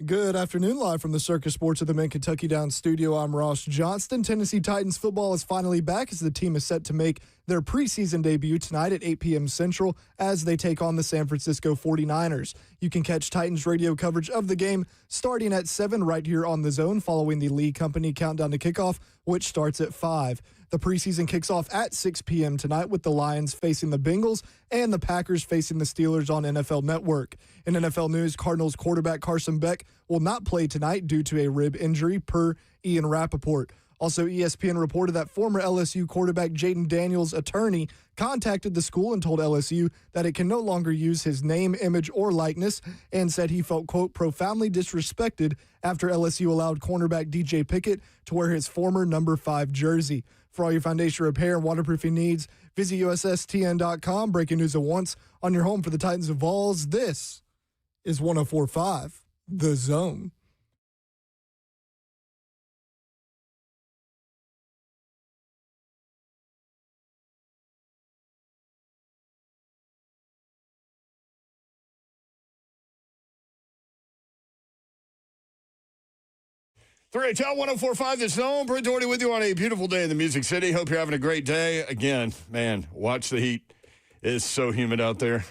Good afternoon, live from the Circus Sports of the Mid-Kentucky Downs studio. I'm Ross Johnston. Tennessee Titans football is finally back as the team is set to make their preseason debut tonight at 8 p.m. Central as they take on the San Francisco 49ers. You can catch Titans radio coverage of the game starting at 7 right here on The Zone following the Lee Company countdown to kickoff, which starts at 5. The preseason kicks off at 6 p.m. tonight with the Lions facing the Bengals and the Packers facing the Steelers on NFL Network. In NFL news, Cardinals quarterback Carson Beck will not play tonight due to a rib injury, per Ian Rappaport. Also, ESPN reported that former LSU quarterback Jaden Daniels' attorney contacted the school and told LSU that it can no longer use his name, image, or likeness, and said he felt, quote, profoundly disrespected after LSU allowed cornerback DJ Pickett to wear his former number 5 jersey. For all your foundation repair and waterproofing needs, visit USSTN.com. Breaking news at once on your home for the Titans of Vols. This is 104.5 The Zone. Tell 104.5 The Zone. Brent Doherty with you on a beautiful day in the Music City. Hope you're having a great day. Again, man, watch the heat. It's so humid out there.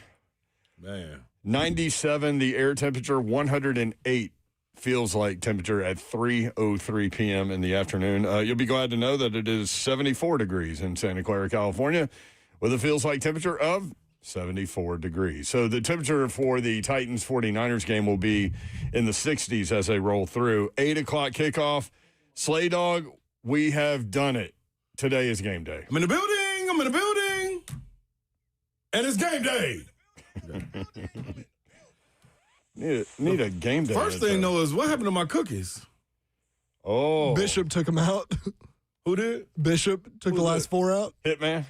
Man. 97, the air temperature, 108 feels like temperature at 3:03 p.m. in the afternoon. You'll be glad to know that it is 74 degrees in Santa Clara, California, with a feels like temperature of 74 degrees. So the temperature for the Titans-49ers game will be in the 60s as they roll through. 8 o'clock kickoff. Slay Dog, we have done it. Today is game day. I'm in the building. And it's game day. Need a game day. First thing, though, is what happened to my cookies? Oh. Bishop took him out. Who did? Bishop took the last 4 out. Hitman.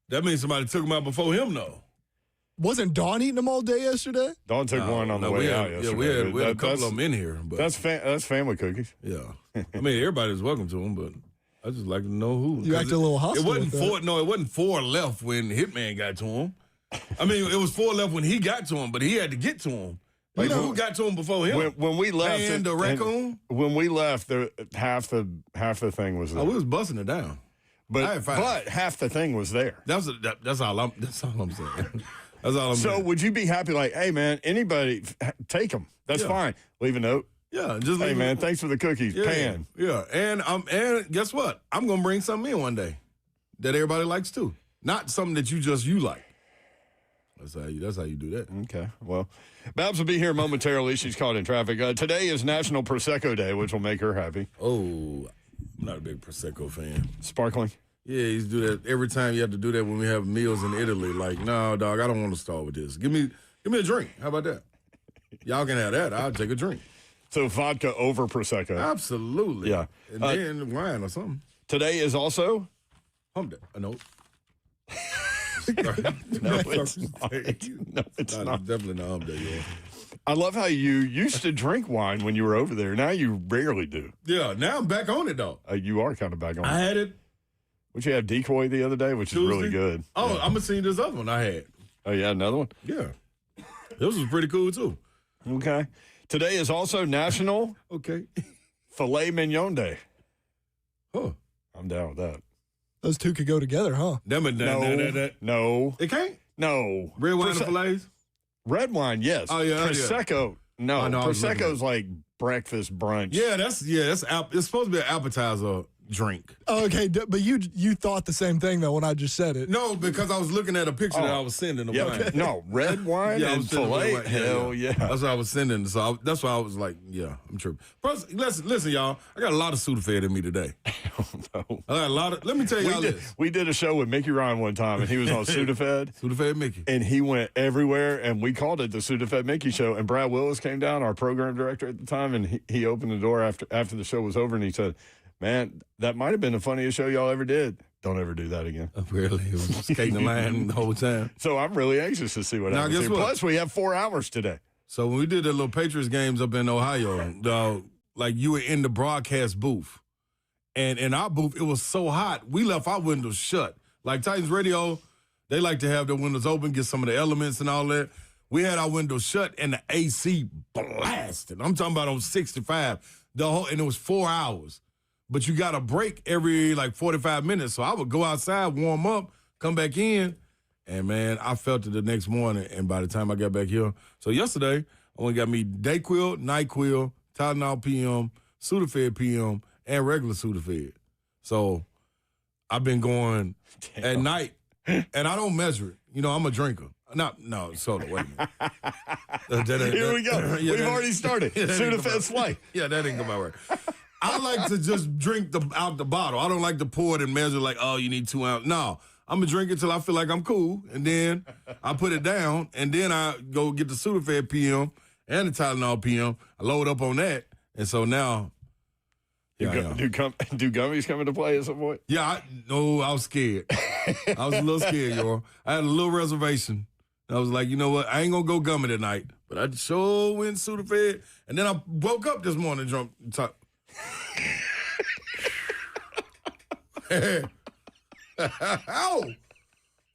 That means somebody took them out before him, though. Wasn't Dawn eating them all day yesterday? Dawn took one on the way out yesterday. Yeah, we had a couple of them in here. But that's family cookies. Yeah. I mean, everybody's welcome to them, but I just like to know who. You acted a little hostile. It wasn't 4 left when Hitman got to him. I mean, it was 4 left when he got to him, but he had to get to him. Like, who got to him before him? When we left, and the raccoon. When we left, half the thing was there. Oh, we was busting it down. But half the thing was there. That's all I'm saying. That's all I'm saying. So would you be happy, like, hey, man, anybody, take them. That's fine. Leave a note. Yeah, just leave. Hey, man, thanks for the cookies. Yeah, Pan. Yeah, and guess what? I'm gonna bring something in one day that everybody likes too. Not something that you like. That's how you do that. Okay. Well, Babs will be here momentarily. She's caught in traffic. Today is National Prosecco Day, which will make her happy. Oh, I'm not a big Prosecco fan. Sparkling? Yeah, you do that every time. You have to do that when we have meals in Italy. Like, no, dog, I don't want to start with this. Give me a drink. How about that? Y'all can have that. I'll take a drink. So vodka over Prosecco. Absolutely. Yeah. And then wine or something. Today is also Hump day. No. No, it's not. No, it's not. Definitely not hump day, yeah. I love how you used to drink wine when you were over there. Now you rarely do. Yeah, now I'm back on it, though. You are kind of back on I it. had it. Which you had Decoy the other day, which Tuesday. is really good. Oh, yeah. I'm going to see this other one I had. Oh, yeah, another one? Yeah. This was pretty cool, too. Okay. Today is also National Filet Mignon Day. Huh. I'm down with that. Those two could go together, huh? No. It can't? No. Red wine and fillets? Red wine, yes. Oh, yeah. Prosecco, no. no Prosecco's like breakfast, brunch. Yeah, it's supposed to be an appetizer drink. Oh, okay, but you thought the same thing, though, when I just said it. No, because I was looking at a picture that I was sending of wine. Okay. No, red wine and filet? Hell yeah. That's what I was sending. So that's why I was like, yeah, I'm tripping. Plus, listen, y'all, I got a lot of Sudafed in me today. Oh, no. I got a lot of, let me tell y'all this. We did a show with Mickey Ryan one time, and he was on Sudafed. Sudafed Mickey. And he went everywhere, and we called it the Sudafed Mickey Show. And Brad Willis came down, our program director at the time, and he opened the door after the show was over, and he said, man, that might have been the funniest show y'all ever did. Don't ever do that again. Really? It was skating the line the whole time. So I'm really anxious to see what happens here. Plus, we have 4 hours today. So when we did the little Patriots games up in Ohio, like you were in the broadcast booth. And in our booth, it was so hot, we left our windows shut. Like Titans Radio, they like to have their windows open, get some of the elements and all that. We had our windows shut and the AC blasted. I'm talking about on 65. And it was 4 hours. But you got a break every like 45 minutes. So I would go outside, warm up, come back in. And, man, I felt it the next morning. And by the time I got back here. So yesterday, I only got me Dayquil, NyQuil, Tylenol PM, Sudafed PM, and regular Sudafed. So I've been going at night. And I don't measure it. You know, I'm a drinker. No, soda. Wait a minute. Here we go. We've already started. Sudafed Slight. Yeah, that ain't gonna work. I like to just drink out the bottle. I don't like to pour it and measure like, oh, you need 2 ounces. No, I'm gonna drink it till I feel like I'm cool, and then I put it down, and then I go get the Sudafed PM and the Tylenol PM. I load up on that, and so now. Do gummies come into play at some point? Yeah, I was scared. I was a little scared, y'all. I had a little reservation. I was like, you know what? I ain't gonna go gummy tonight, but I sure went Sudafed, and then I woke up this morning drunk. Ow!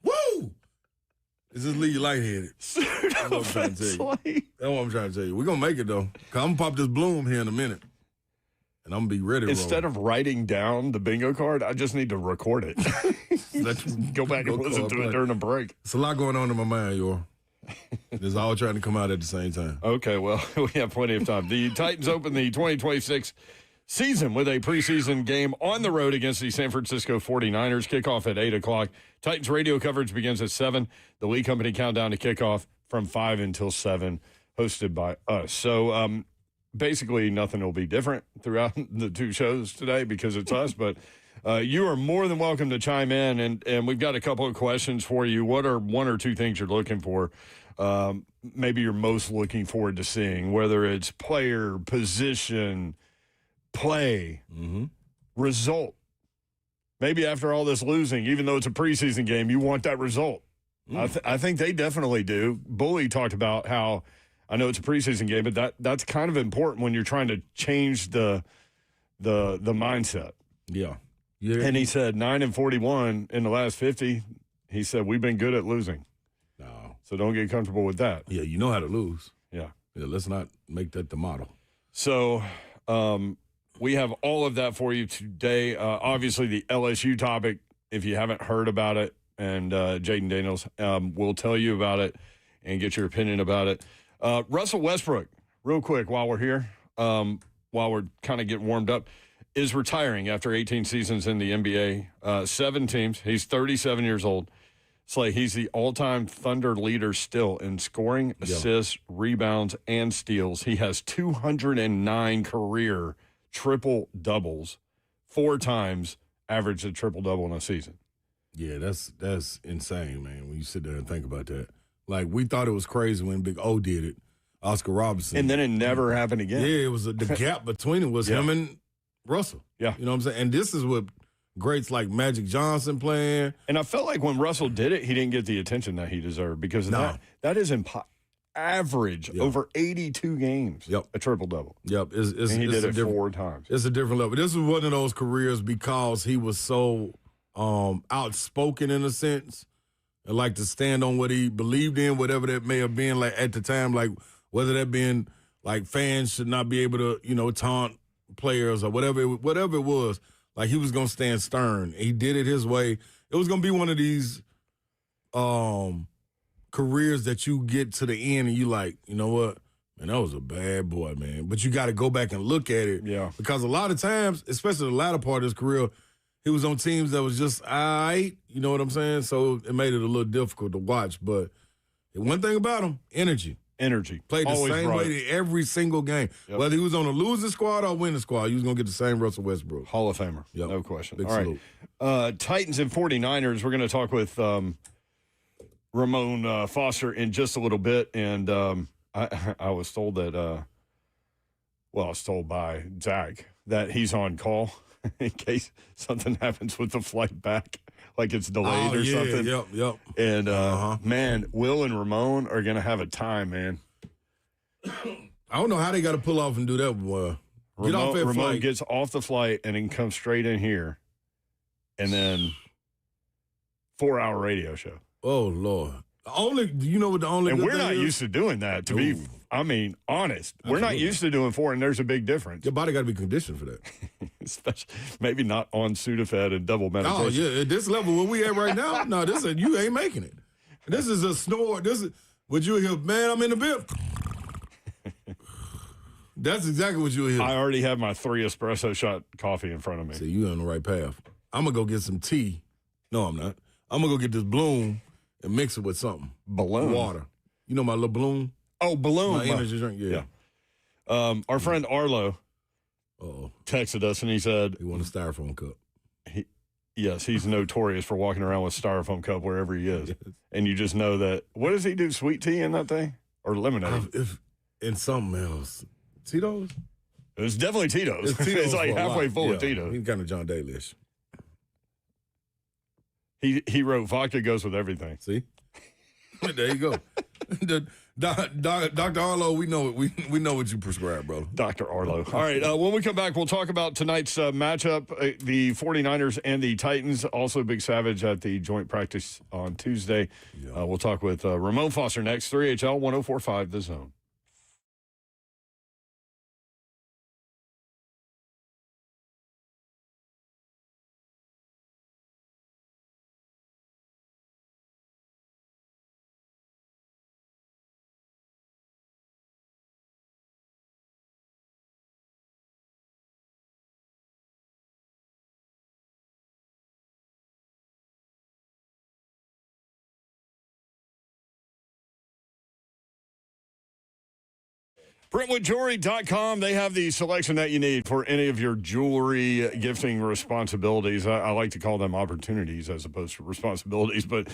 Woo! This just leave you lightheaded. That's what I'm trying to tell you. That's what I'm trying to tell you. We're gonna make it though. Cause I'm gonna pop this bloom here in a minute. And I'm going to be ready to Instead of writing down the bingo card, I just need to record it. Let's go back and listen to it during a break. It's a lot going on in my mind, y'all. It's all trying to come out at the same time. Okay, well, we have plenty of time. The Titans open the 2026 season with a preseason game on the road against the San Francisco 49ers. Kickoff at 8 o'clock. Titans radio coverage begins at 7. The Lee Company countdown to kickoff from 5 until 7, hosted by us. So, basically, nothing will be different throughout the two shows today because it's us, but you are more than welcome to chime in, and we've got a couple of questions for you. What are one or two things you're looking for, maybe you're most looking forward to seeing, whether it's player, position, play, result? Maybe after all this losing, even though it's a preseason game, you want that result. I think they definitely do. Bully talked about how, I know it's a preseason game, but that's kind of important when you're trying to change the mindset. Yeah. And he said 9-41 in the last 50. He said we've been good at losing. No. So don't get comfortable with that. Yeah, you know how to lose. Yeah. Let's not make that the model. So we have all of that for you today. Obviously, the LSU topic, if you haven't heard about it, and Jaden Daniels will tell you about it and get your opinion about it. Russell Westbrook, real quick while we're here, while we're kind of getting warmed up, is retiring after 18 seasons in the NBA. 7 teams. He's 37 years old. Slay, he's the all-time Thunder leader still in scoring, assists, rebounds, and steals. He has 209 career triple-doubles, 4 times averaged a triple-double in a season. Yeah, that's insane, man, when you sit there and think about that. Like, we thought it was crazy when Big O did it, Oscar Robertson. And then it never happened again. Yeah, it was the gap between it was him and Russell. Yeah. You know what I'm saying? And this is what greats like Magic Johnson playing. And I felt like when Russell did it, he didn't get the attention that he deserved because that is average over 82 games, a triple-double. Yep. And he did it 4 times. It's a different level. This was one of those careers because he was so outspoken in a sense. And like to stand on what he believed in, whatever that may have been, like at the time, like whether that been like fans should not be able to, taunt players or whatever it was. Like he was gonna stand stern. He did it his way. It was gonna be one of these careers that you get to the end and you like, you know what? Man, that was a bad boy, man. But you got to go back and look at it. Yeah. Because a lot of times, especially the latter part of his career, he was on teams that was just all right, you know what I'm saying? So it made it a little difficult to watch. But one thing about him, energy. Played the same way every single game. Yep. Whether he was on a losing squad or winning squad, he was going to get the same Russell Westbrook. Hall of Famer. Yep. No question. Big All salute. Right. Titans and 49ers, we're going to talk with Ramon Foster in just a little bit. And I was told that, I was told by Zach that he's on call in case something happens with the flight back, like it's delayed or something. Yep. And, man, Will and Ramon are going to have a time, man. I don't know how they got to pull off and do that, boy. Ramon gets off the flight and then comes straight in here. And then 4-hour radio show. Oh, Lord. Do you know what the only And good we're thing not is? used to doing that, to be, honest. We're not Absolutely. used to doing 4, and there's a big difference. Your body got to be conditioned for that. Especially, maybe not on Sudafed and double medication. Oh, yeah. At this level where we at right now, no, you ain't making it. This is a snore. What you hear, man, I'm in the bib. That's exactly what you hear. I already have my 3 espresso shot coffee in front of me. See, you on the right path. I'm going to go get some tea. No, I'm not. I'm going to go get this Bloom and mix it with something. Balloon? Water. You know my little Bloom? Oh, Balloon. My energy drink? Yeah. Our friend Arlo Uh-oh. texted us, and he said, He want a styrofoam cup. yes, he's notorious for walking around with styrofoam cup wherever he is. Yes. And you just know that. What does he do, sweet tea in that thing? Or lemonade? And something else. Tito's? It's definitely Tito's. It's Tito's like for a halfway lot. full Yeah, of Tito's. He's kind of John Daly-ish. He wrote, vodka goes with everything. See? There you go. Dr. Arlo, we know it. We know what you prescribe, brother. Dr. Arlo. All right, when we come back, we'll talk about tonight's matchup, the 49ers and the Titans. Also, Big Savage at the joint practice on Tuesday. Yeah. We'll talk with Ramon Foster next, 3HL 1045 The Zone. BrentwoodJewelry.com, they have the selection that you need for any of your jewelry gifting responsibilities. I like to call them opportunities as opposed to responsibilities, but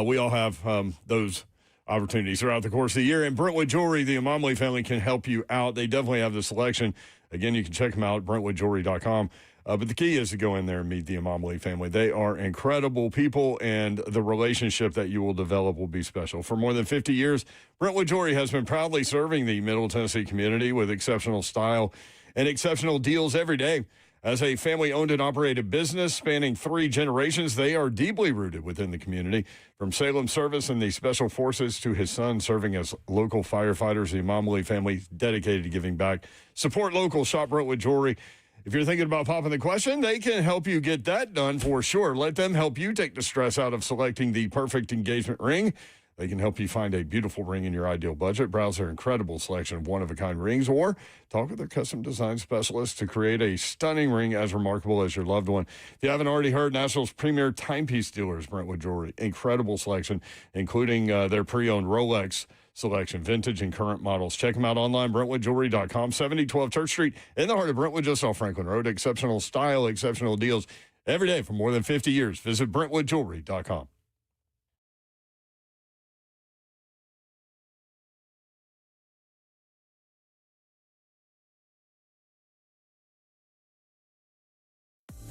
we all have those opportunities throughout the course of the year. And Brentwood Jewelry, the Amamley family, can help you out. They definitely have the selection. Again, you can check them out at BrentwoodJewelry.com. But the key is to go in there and meet the Amamley family. They are incredible people, and the relationship that you will develop will be special. For more than 50 years, Brentwood Jewelry has been proudly serving the Middle Tennessee community with exceptional style and exceptional deals every day. As a family-owned and operated business spanning 3 generations, they are deeply rooted within the community. From Salem service and the Special Forces to his son serving as local firefighters, the Amamley family is dedicated to giving back. Support local, shop Brentwood Jewelry. If you're thinking about popping the question, they can help you get that done for sure. Let them help you take the stress out of selecting the perfect engagement ring. They can help you find a beautiful ring in your ideal budget. Browse their incredible selection of one-of-a-kind rings, or talk with their custom design specialist to create a stunning ring as remarkable as your loved one. If you haven't already heard, Nashville's premier timepiece dealer is Brentwood Jewelry. Incredible selection, including their pre-owned Rolex selection, vintage and current models. Check them out online, BrentwoodJewelry.com, 7012 Church Street, in the heart of Brentwood, just off Franklin Road. Exceptional style, exceptional deals every day for more than 50 years. Visit BrentwoodJewelry.com.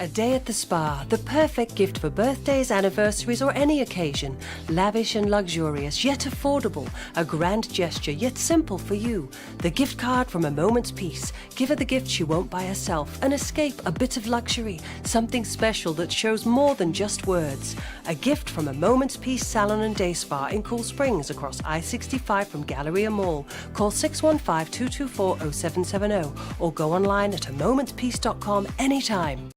A day at the spa, the perfect gift for birthdays, anniversaries, or any occasion. Lavish and luxurious, yet affordable. A grand gesture, yet simple for you. The gift card from A Moment's Peace. Give her the gift she won't buy herself. An escape, a bit of luxury. Something special that shows more than just words. A gift from A Moment's Peace Salon and Day Spa in Cool Springs across I-65 from Galleria Mall. Call 615-224-0770 or go online at amomentspeace.com anytime.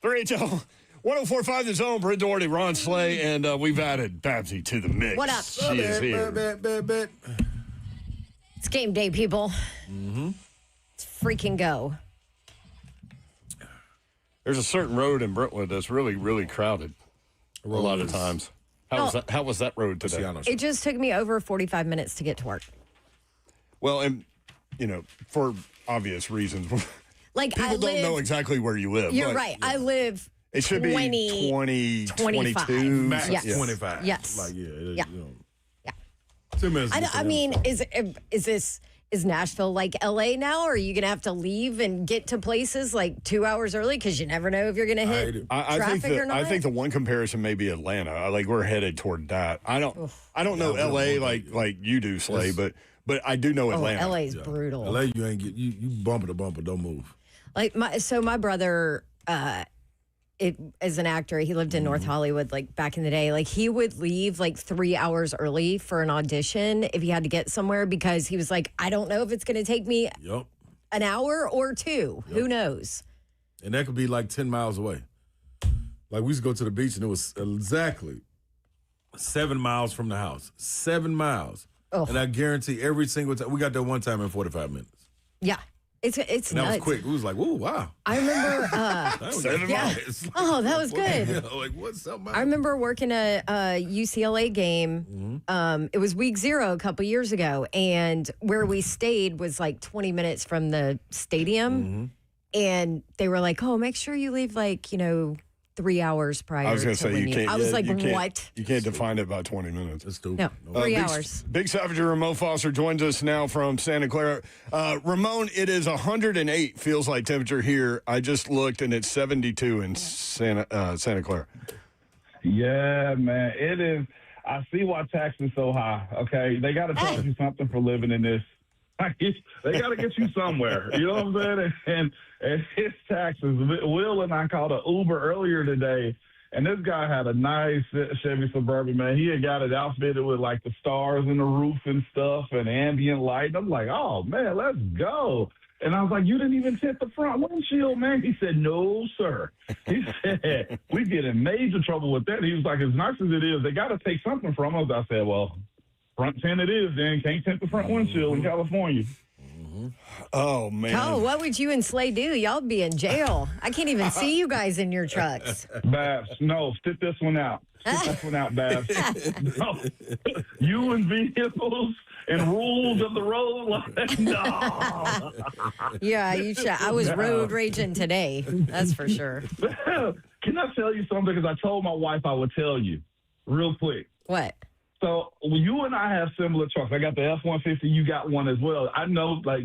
3HL 104.5 The Zone, Britt Doherty, Ron Slay, and we've added Babsy to the mix. What up? She is here. It's game day, people. Mm-hmm. Let's freaking go. There's a certain road in Brentwood that's really, really crowded a lot of times. How was that road today? It just took me over 45 minutes to get to work. Well, and, for obvious reasons. Like, People don't know exactly where you live. You're right. I live It should be 20, 25. 22. Max Yes. 25. Yes. Like, Yeah. 2 minutes. I mean, is Nashville like LA now? Or are you going to have to leave and get to places like 2 hours early because you never know if you're going to hit traffic or not? I think the one comparison may be Atlanta. Like we're headed toward that. I don't know LA like you do, Slay, but I do know Atlanta. LA is brutal. LA, you ain't get you bumper to bumper, don't move. Like my brother, as an actor, he lived in North Hollywood, like back in the day. Like he would leave like 3 hours early for an audition if he had to get somewhere because he was like, I don't know if it's going to take me an hour or two. Who knows? And that could be like 10 miles away. Like we used to go to the beach and it was exactly 7 miles from the house. 7 miles. Oh. And I guarantee every single time we got there one time in 45 minutes. Yeah. It's And nuts. that was quick. We was like, "Ooh, wow!" I remember. 7 miles. Oh, that was good. Like what's up, man? I remember working a UCLA game. It was week 0 a couple years ago, and where we stayed was like 20 minutes from the stadium. And they were like, "Oh, make sure you leave 3 hours prior." I was going to say, you can't. I was like, you can't, "What?" You can't define it by 20 minutes. That's stupid. No, 3 hours. Big Savager and Mo Foster joins us now from Santa Clara. Ramon, it is 108, feels like temperature here. I just looked, and it's 72 in Santa Clara. Yeah, man, it is. I see why tax is so high, okay? They got to charge you something for living in this. They got to get you somewhere. You know what I'm saying? And his taxes. Will and I called an Uber earlier today, and this guy had a nice Chevy Suburban, man. He had got it outfitted with, like, the stars in the roof and stuff and ambient light. And I'm like, oh, man, let's go. And I was like, you didn't even tint the front windshield, man. He said, no, sir. He said, we get in major trouble with that. He was like, as nice as it is, they got to take something from us. I said, well, front tint it is, then. Can't tint the front windshield in California. Oh, man. Oh, what would you and Slay do? Y'all be in jail. I can't even see you guys in your trucks. Babs, no, sit this one out. Sit this one out, Babs. No. You and vehicles and rules of the road, like, no. Yeah, you should. I was road raging today. That's for sure. Can I tell you something? Because I told my wife I would tell you real quick. What? So you and I have similar trucks. I got the F-150. You got one as well. I know, like,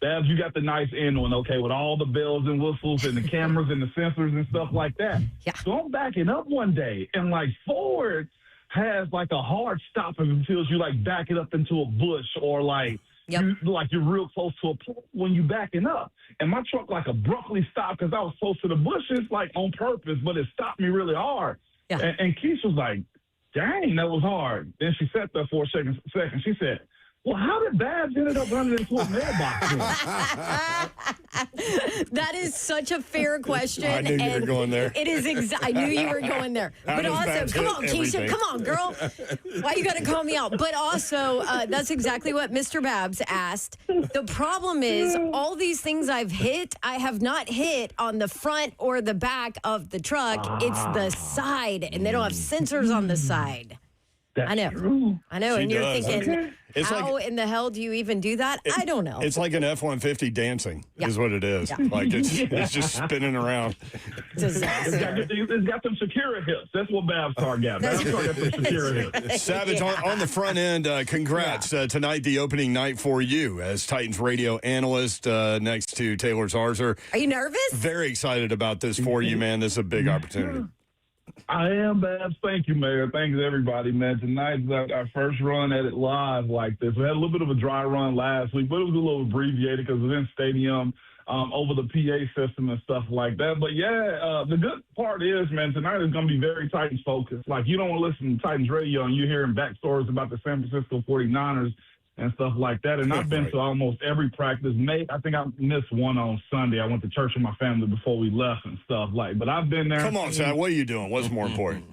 Babs, you got the nice end one, okay, with all the bells and whistles and the cameras and the sensors and stuff like that. Yeah. So I'm backing up one day, and, like, Ford has, like, a hard stop until you, like, back it up into a bush or, like, you're real close to a pole when you backing up. And my truck, like, abruptly stopped because I was close to the bushes, like, on purpose, but it stopped me really hard. Yeah. And Keisha's like, dang, that was hard. Then she sat there for a second. She said, well, how did Babs ended up running into a mailbox? That is such a fair question. I knew you were going there. It is I knew you were going there. But also, come on, Keisha, come on, girl. Why you got to call me out? But also, that's exactly what Mr. Babs asked. The problem is all these things I've hit, I have not hit on the front or the back of the truck. It's the side, and they don't have sensors on the side. That's I know. True. I know. She and you're does. thinking, Okay. It's how like- in the hell do you even do that? I don't know. It's like an F-150 dancing is what it is. Yeah. Like it's just spinning around. Disaster. It's got them Shakira hips. That's what Babs car got. Babs car got them Shakira hips. Savage, on the front end, congrats. Tonight, the opening night for you as Titans radio analyst next to Taylor Zarzer. Are you nervous? Very excited about this for you, man. This is a big opportunity. I am, Babs. Thank you, Mayor. Thanks, everybody, man. Tonight's our first run at it live like this. We had a little bit of a dry run last week, but it was a little abbreviated because it was in stadium over the PA system and stuff like that. But, yeah, the good part is, man, tonight is going to be very Titans-focused. Like, you don't want to listen to Titans radio and you're hearing backstories about the San Francisco 49ers and stuff like that. And I've been to almost every practice. I think I missed one on Sunday. I went to church with my family before we left and stuff but I've been there. Come on, Sam, what are you doing? What's more important?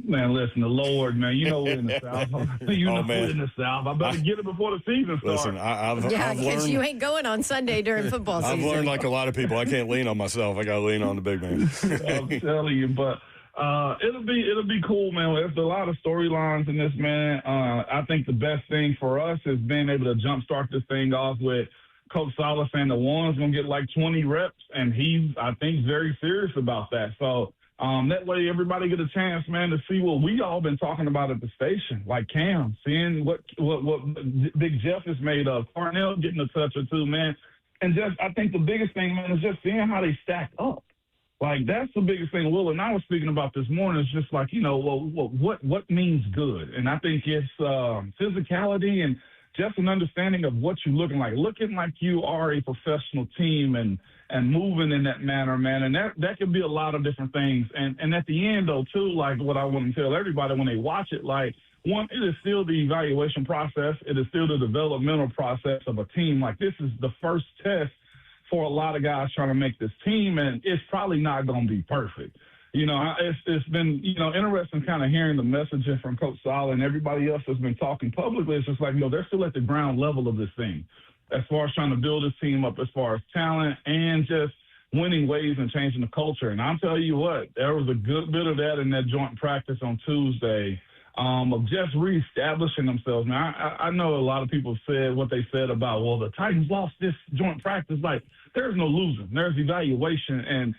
Man, listen, the Lord, man, we're in the South. We're in the South. I better get it before the season starts. Listen, I've because learned. you ain't going on Sunday during football season. I've learned, like a lot of people, I can't lean on myself. I got to lean on the big man. I'm telling you, but it'll be cool, man. There's a lot of storylines in this, man. I think the best thing for us is being able to jumpstart this thing off with Coach Salah saying the one's going to get like 20 reps, and he's, I think, very serious about that. So that way everybody get a chance, man, to see what we all been talking about at the station, like Cam, seeing what Big Jeff is made of, Cornell getting a touch or two, man. And just, I think the biggest thing, man, is just seeing how they stack up. Like, that's the biggest thing Will and I was speaking about this morning. It's just like, what means good? And I think it's physicality and just an understanding of what you're looking like you are a professional team and moving in that manner, man. And that could be a lot of different things. And at the end, though, too, like what I want to tell everybody when they watch it, like, one, it is still the evaluation process. It is still the developmental process of a team. Like, this is the first test for a lot of guys trying to make this team, and it's probably not going to be perfect. It's been, interesting kind of hearing the messaging from Coach Salah and everybody else that's been talking publicly. It's just like, they're still at the ground level of this thing as far as trying to build this team up as far as talent and just winning ways and changing the culture. And I'll tell you what, there was a good bit of that in that joint practice on Tuesday of just reestablishing themselves. Now, I know a lot of people said what they said about, well, the Titans lost this joint practice. Like, there's no losing. There's evaluation. And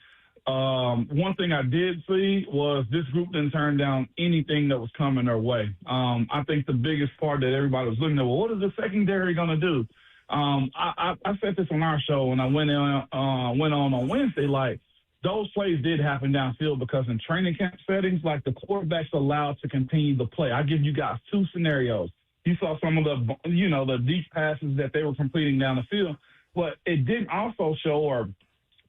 one thing I did see was this group didn't turn down anything that was coming their way. I think the biggest part that everybody was looking at, well, what is the secondary going to do? I said this on our show, and I went on Wednesday, like, those plays did happen downfield because in training camp settings, like, the quarterback's allowed to continue to play. I give you guys two scenarios. You saw some of the deep passes that they were completing down the field, but it didn't also show, or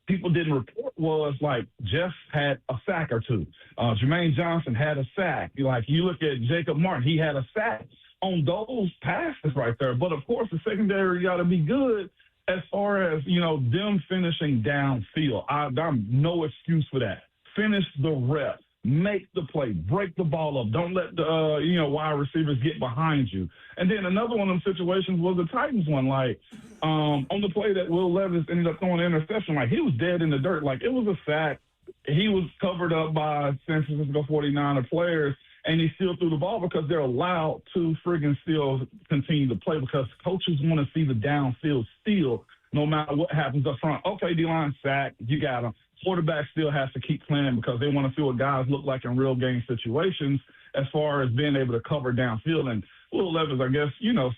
people didn't report, was like Jeff had a sack or two. Jermaine Johnson had a sack. Like, you look at Jacob Martin, he had a sack on those passes right there. But, of course, the secondary got to be good as far as, them finishing downfield. I'm no excuse for that. Finish the rep. Make the play. Break the ball up. Don't let the, wide receivers get behind you. And then another one of them situations was the Titans one. Like, on the play that Will Levis ended up throwing an interception, like, he was dead in the dirt. Like, it was a sack. He was covered up by San Francisco 49er players, and he still threw the ball because they're allowed to friggin' still continue to play because coaches want to see the downfield still no matter what happens up front. Okay, D-line sack, you got him. Quarterback still has to keep playing because they want to see what guys look like in real game situations as far as being able to cover downfield. And Will Levis, I guess,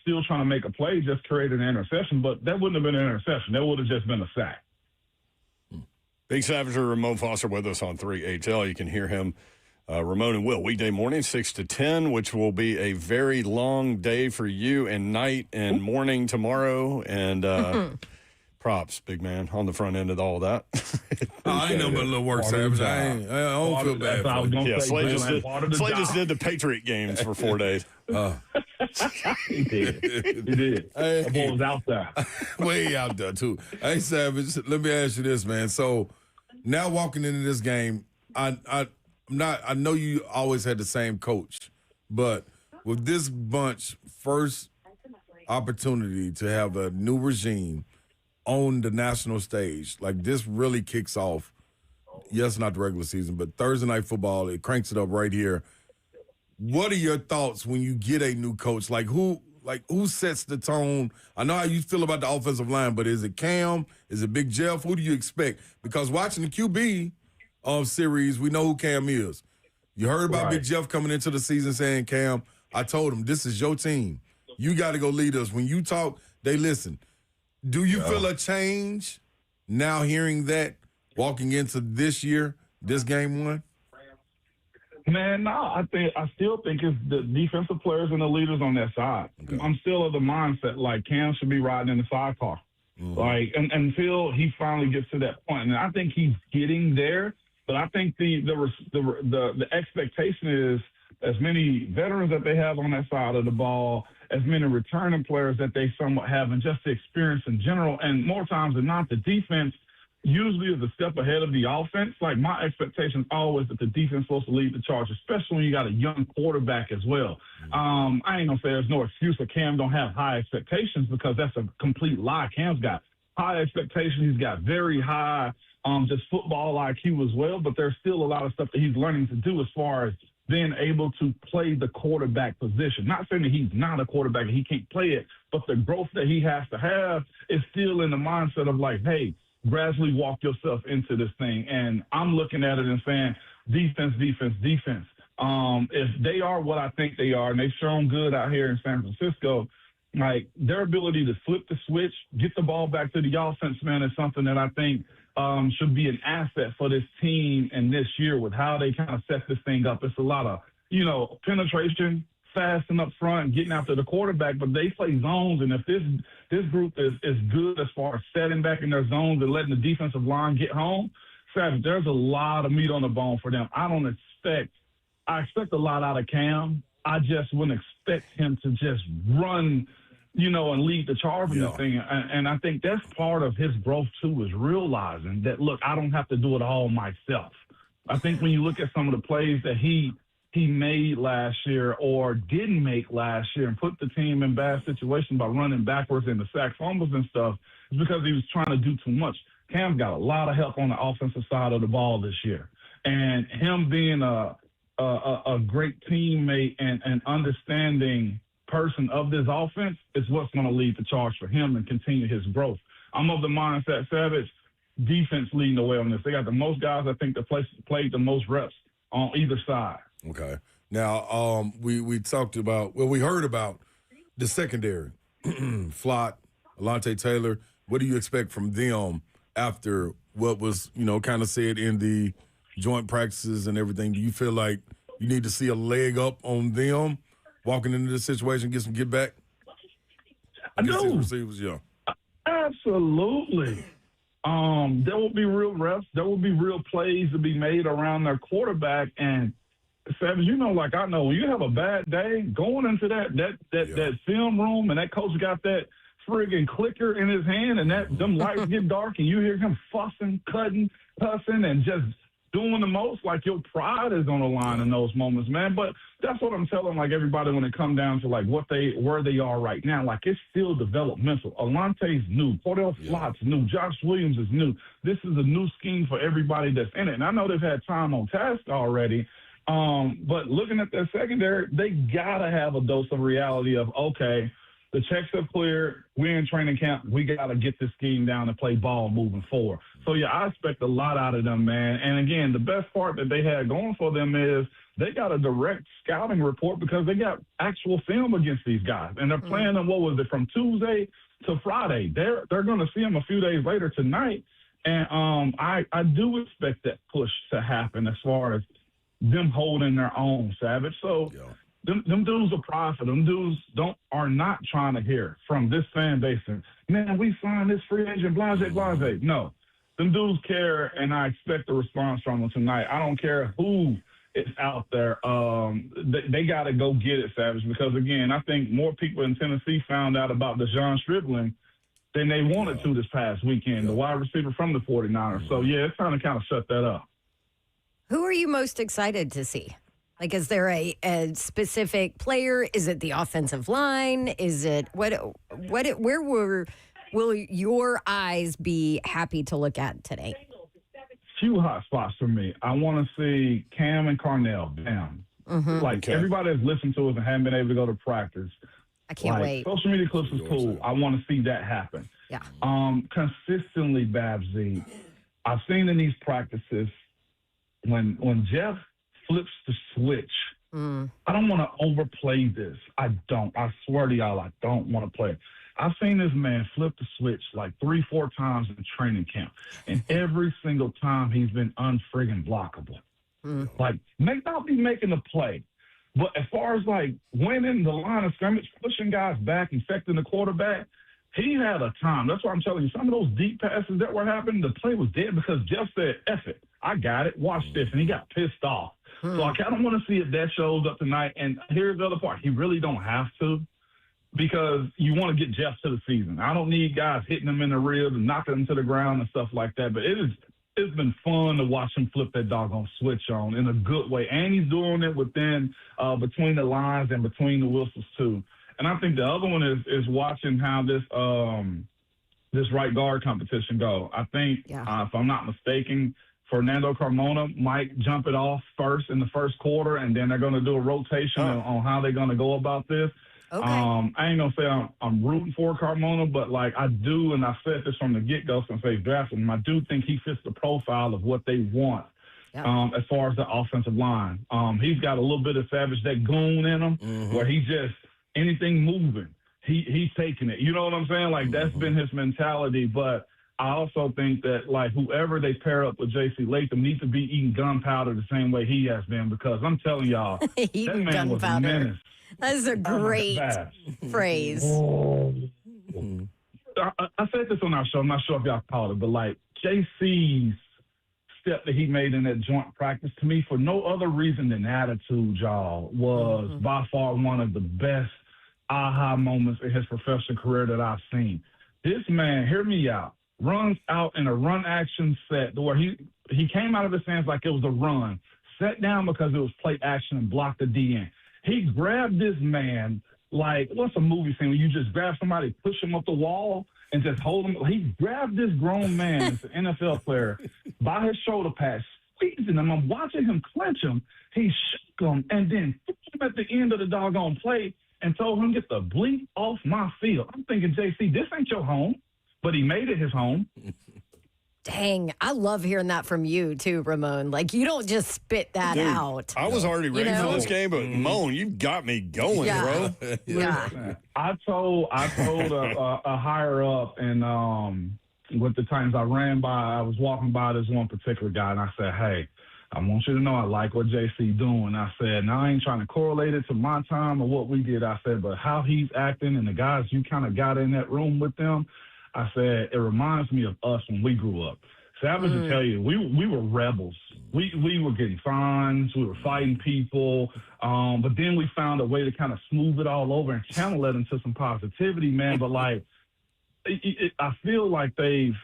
still trying to make a play, just created an interception, but that wouldn't have been an interception. That would have just been a sack. Big Savager, Ramon Foster with us on 3HL. You can hear him, Ramon and Will, weekday morning, 6 to 10, which will be a very long day for you, and night and morning tomorrow. And props, big man, on the front end of all that. I ain't no but a little work, Savage. I don't feel bad for you. Yeah, Slay just did the Patriot games for 4 days. He did. The ball was out there. Way out there, too. Hey, Savage, let me ask you this, man. So now walking into this game, I know you always had the same coach, but with this bunch, first opportunity to have a new regime on the national stage, like, this really kicks off, yes, not the regular season, but Thursday Night Football, it cranks it up right here. What are your thoughts when you get a new coach? Who sets the tone? I know how you feel about the offensive line, but is it Cam? Is it Big Jeff? Who do you expect? Because watching the QB series, we know who Cam is. You heard about Big Jeff coming into the season saying, Cam, I told him, this is your team. You got to go lead us. When you talk, they listen. Do you feel a change now hearing that walking into this year, this game one? Man, no, I still think it's the defensive players and the leaders on that side. Okay. I'm still of the mindset, like, Cam should be riding in the sidecar. Like, until he finally gets to that point. And I think he's getting there, but I think the expectation is as many veterans that they have on that side of the ball as many returning players that they somewhat have, and just the experience in general. And more times than not, the defense usually is a step ahead of the offense. Like, my expectation is always that the defense is supposed to lead the charge, especially when you got a young quarterback as well. I ain't gonna say there's no excuse that Cam don't have high expectations, because that's a complete lie. Cam's got high expectations. He's got very high just football IQ as well, but there's still a lot of stuff that he's learning to do as far as being able to play the quarterback position. Not saying that he's not a quarterback and he can't play it, but the growth that he has to have is still in the mindset of like, hey, gradually walk yourself into this thing. And I'm looking at it and saying, defense, defense, defense. If they are what I think they are, and they've shown good out here in San Francisco, like, their ability to flip the switch, get the ball back to the offense, man, is something that I think should be an asset for this team and this year with how they kind of set this thing up. It's a lot of, penetration, fast and up front, and getting after the quarterback, but they play zones, and if this group is good as far as setting back in their zones and letting the defensive line get home, Savage, there's a lot of meat on the bone for them. I expect a lot out of Cam. I just wouldn't expect him to just run, and lead the charge in this thing. And I think that's part of his growth, too, is realizing that, look, I don't have to do it all myself. I think when you look at some of the plays that he made last year or didn't make last year and put the team in bad situations by running backwards into sack fumbles and stuff, it's because he was trying to do too much. Cam's got a lot of help on the offensive side of the ball this year. And him being a great teammate and understanding person of this offense is what's going to lead the charge for him and continue his growth. I'm of the mindset, Savage, defense leading the way on this. They got the most guys, I think, that played the most reps on either side. Okay. Now, we talked about, we heard about the secondary. Flott, Alontae Taylor. What do you expect from them after what was, kind of said in the joint practices and everything? Do you feel like you need to see a leg up on them walking into this situation, get back? I do. Receivers, yeah. Absolutely. There will be real reps. There will be real plays to be made around their quarterback. And, Savage, like I know, when you have a bad day, going into that film room and that coach got that friggin' clicker in his hand and them lights get dark and you hear him fussing, cutting, cussing, and just doing the most, like, your pride is on the line in those moments, man. But that's what I'm telling, like, everybody when it comes down to, like, where they are right now. Like, it's still developmental. Alontae's new. Cordell Flott's new. Josh Williams is new. This is a new scheme for everybody that's in it. And I know they've had time on task already, but looking at their secondary, they got to have a dose of reality of, okay, the checks have cleared. We're in training camp. We got to get this scheme down and play ball moving forward. So, yeah, I expect a lot out of them, man. And, again, the best part that they had going for them is they got a direct scouting report because they got actual film against these guys. And they're playing them, from Tuesday to Friday. They're going to see them a few days later tonight. And I do expect that push to happen as far as them holding their own, Savage. So, Them dudes are profit. Them dudes are not trying to hear from this fan base. And, man, we signed this free agent, blase. No. Them dudes care, and I expect a response from them tonight. I don't care who is out there. They got to go get it, Savage, because, again, I think more people in Tennessee found out about DeJon Stribling than they wanted to this past weekend, the wide receiver from the 49ers. So, yeah, it's time to kind of shut that up. Who are you most excited to see? Like, is there a specific player? Is it the offensive line? Is it where will your eyes be happy to look at today? Few hot spots for me. I want to see Cam and Carnell. Damn. Mm-hmm. Everybody that's listened to us and haven't been able to go to practice. I can't wait. Social media clips is cool. I want to see that happen. Yeah. Consistently, Babsy, I've seen in these practices when Jeff flips the switch. I don't want to overplay this. I don't. I swear to y'all, I don't want to play it. I've seen this man flip the switch like 3-4 times in training camp, and every single time he's been unfriggin' blockable. Like, may not be making the play, but as far as like winning the line of scrimmage, pushing guys back, infecting the quarterback, he had a time. That's why I'm telling you, some of those deep passes that were happening, the play was dead because Jeff said, F it. I got it. Watch this. And he got pissed off. So I kind of want to see if that shows up tonight. And here's the other part. He really don't have to. because you want to get Jeff to the season. I don't need guys hitting him in the ribs and knocking him to the ground and stuff like that. But it's been fun to watch him flip that doggone switch on in a good way. And he's doing it within between the lines and between the whistles too. And I think the other one is watching how this right guard competition go. I think, if I'm not mistaken, Fernando Carmona might jump it off first in the first quarter, and then they're going to do a rotation on how they're going to go about this. Okay. I ain't going to say I'm rooting for Carmona, but, like, I do, and I said this from the get-go since they drafted him, I do think he fits the profile of what they want as far as the offensive line. He's got a little bit of Savage, that goon in him, where he just – anything moving, he's taking it. You know what I'm saying? Like, that's been his mentality. But I also think that, like, whoever they pair up with J.C. Latham needs to be eating gunpowder the same way he has been, because I'm telling y'all, that man was a menace. That is a great phrase. I said this on our show. I'm not sure if y'all caught it, but, like, J.C.'s step that he made in that joint practice, to me, for no other reason than attitude, y'all, was by far one of the best aha moments in his professional career that I've seen. This man, hear me out, runs out in a run action set where he came out of his hands like it was a run, sat down because it was play action and blocked the DN. He grabbed this man like, what's a movie scene where you just grab somebody, push him up the wall and just hold him? He grabbed this grown man, as an NFL player, by his shoulder pads, squeezing him. I'm watching him clench him. He shook him and then threw him at the end of the doggone play and told him, get the bleep off my field. I'm thinking, JC, this ain't your home, but he made it his home. Dang, I love hearing that from you too, Ramon. Like, you don't just spit that out. I was already ready for this game, but Moan, you got me going, bro. I told a higher up, and with the times I was walking by this one particular guy, and I said, hey, I want you to know I like what JC doing. I said, now I ain't trying to correlate it to my time or what we did. I said, but how he's acting and the guys you kind of got in that room with them, I said, it reminds me of us when we grew up. Savage to tell you, we were rebels. We were getting fines. We were fighting people. But then we found a way to kind of smooth it all over and channel it into some positivity, man. But, like, I feel like they've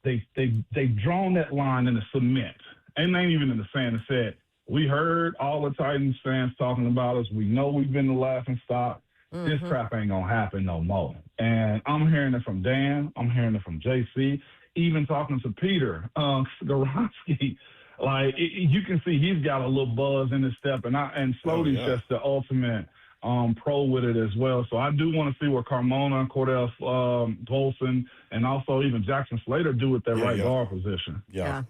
drawn that line in the cement. And they ain't even in the sand. It said, we heard all the Titans fans talking about us. We know we've been the laughing stock. This crap ain't going to happen no more. And I'm hearing it from Dan. I'm hearing it from JC. Even talking to Peter Skoronsky. Like, you can see he's got a little buzz in his step. And Sloty's just the ultimate pro with it as well. So I do want to see what Carmona, Cordell Bolson, and also even Jackson Slater do with that guard position. Yeah.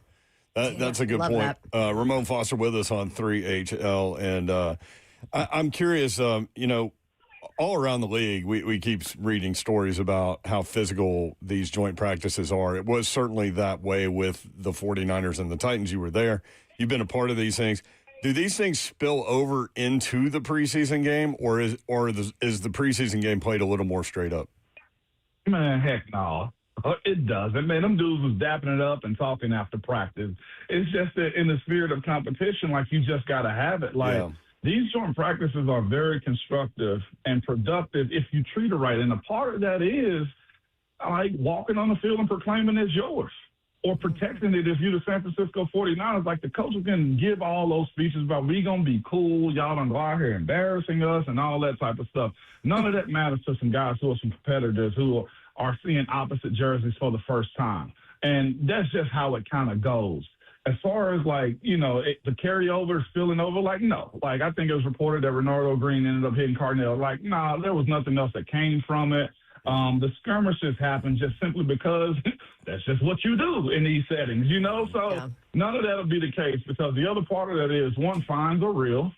That's a good point. Ramon Foster with us on 3HL. And I'm curious, all around the league, we keep reading stories about how physical these joint practices are. It was certainly that way with the 49ers and the Titans. You were there. You've been a part of these things. Do these things spill over into the preseason game, or is the preseason game played a little more straight up? Man, heck no. It doesn't. Man, them dudes was dapping it up and talking after practice. It's just that in the spirit of competition, like, you just got to have it. Like, these joint practices are very constructive and productive if you treat it right. And a part of that is, like, walking on the field and proclaiming it's yours, or protecting it if you're the San Francisco 49ers. Like, the coaches can give all those speeches about we going to be cool, y'all don't go out here embarrassing us and all that type of stuff. None of that matters to some guys who are some competitors who are seeing opposite jerseys for the first time. And that's just how it kind of goes. As far as, like, the carryovers spilling over, like, no. Like, I think it was reported that Renardo Green ended up hitting Cardinal. Like, nah, there was nothing else that came from it. The skirmishes happened just simply because that's just what you do in these settings, So none of that will be the case, because the other part of that is, one, fines are real.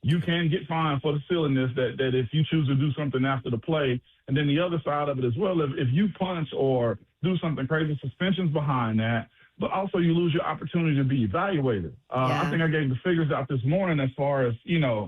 You can get fined for the silliness that if you choose to do something after the play. And then the other side of it as well, if you punch or do something crazy, suspensions behind that. But also you lose your opportunity to be evaluated. I think I gave the figures out this morning as far as,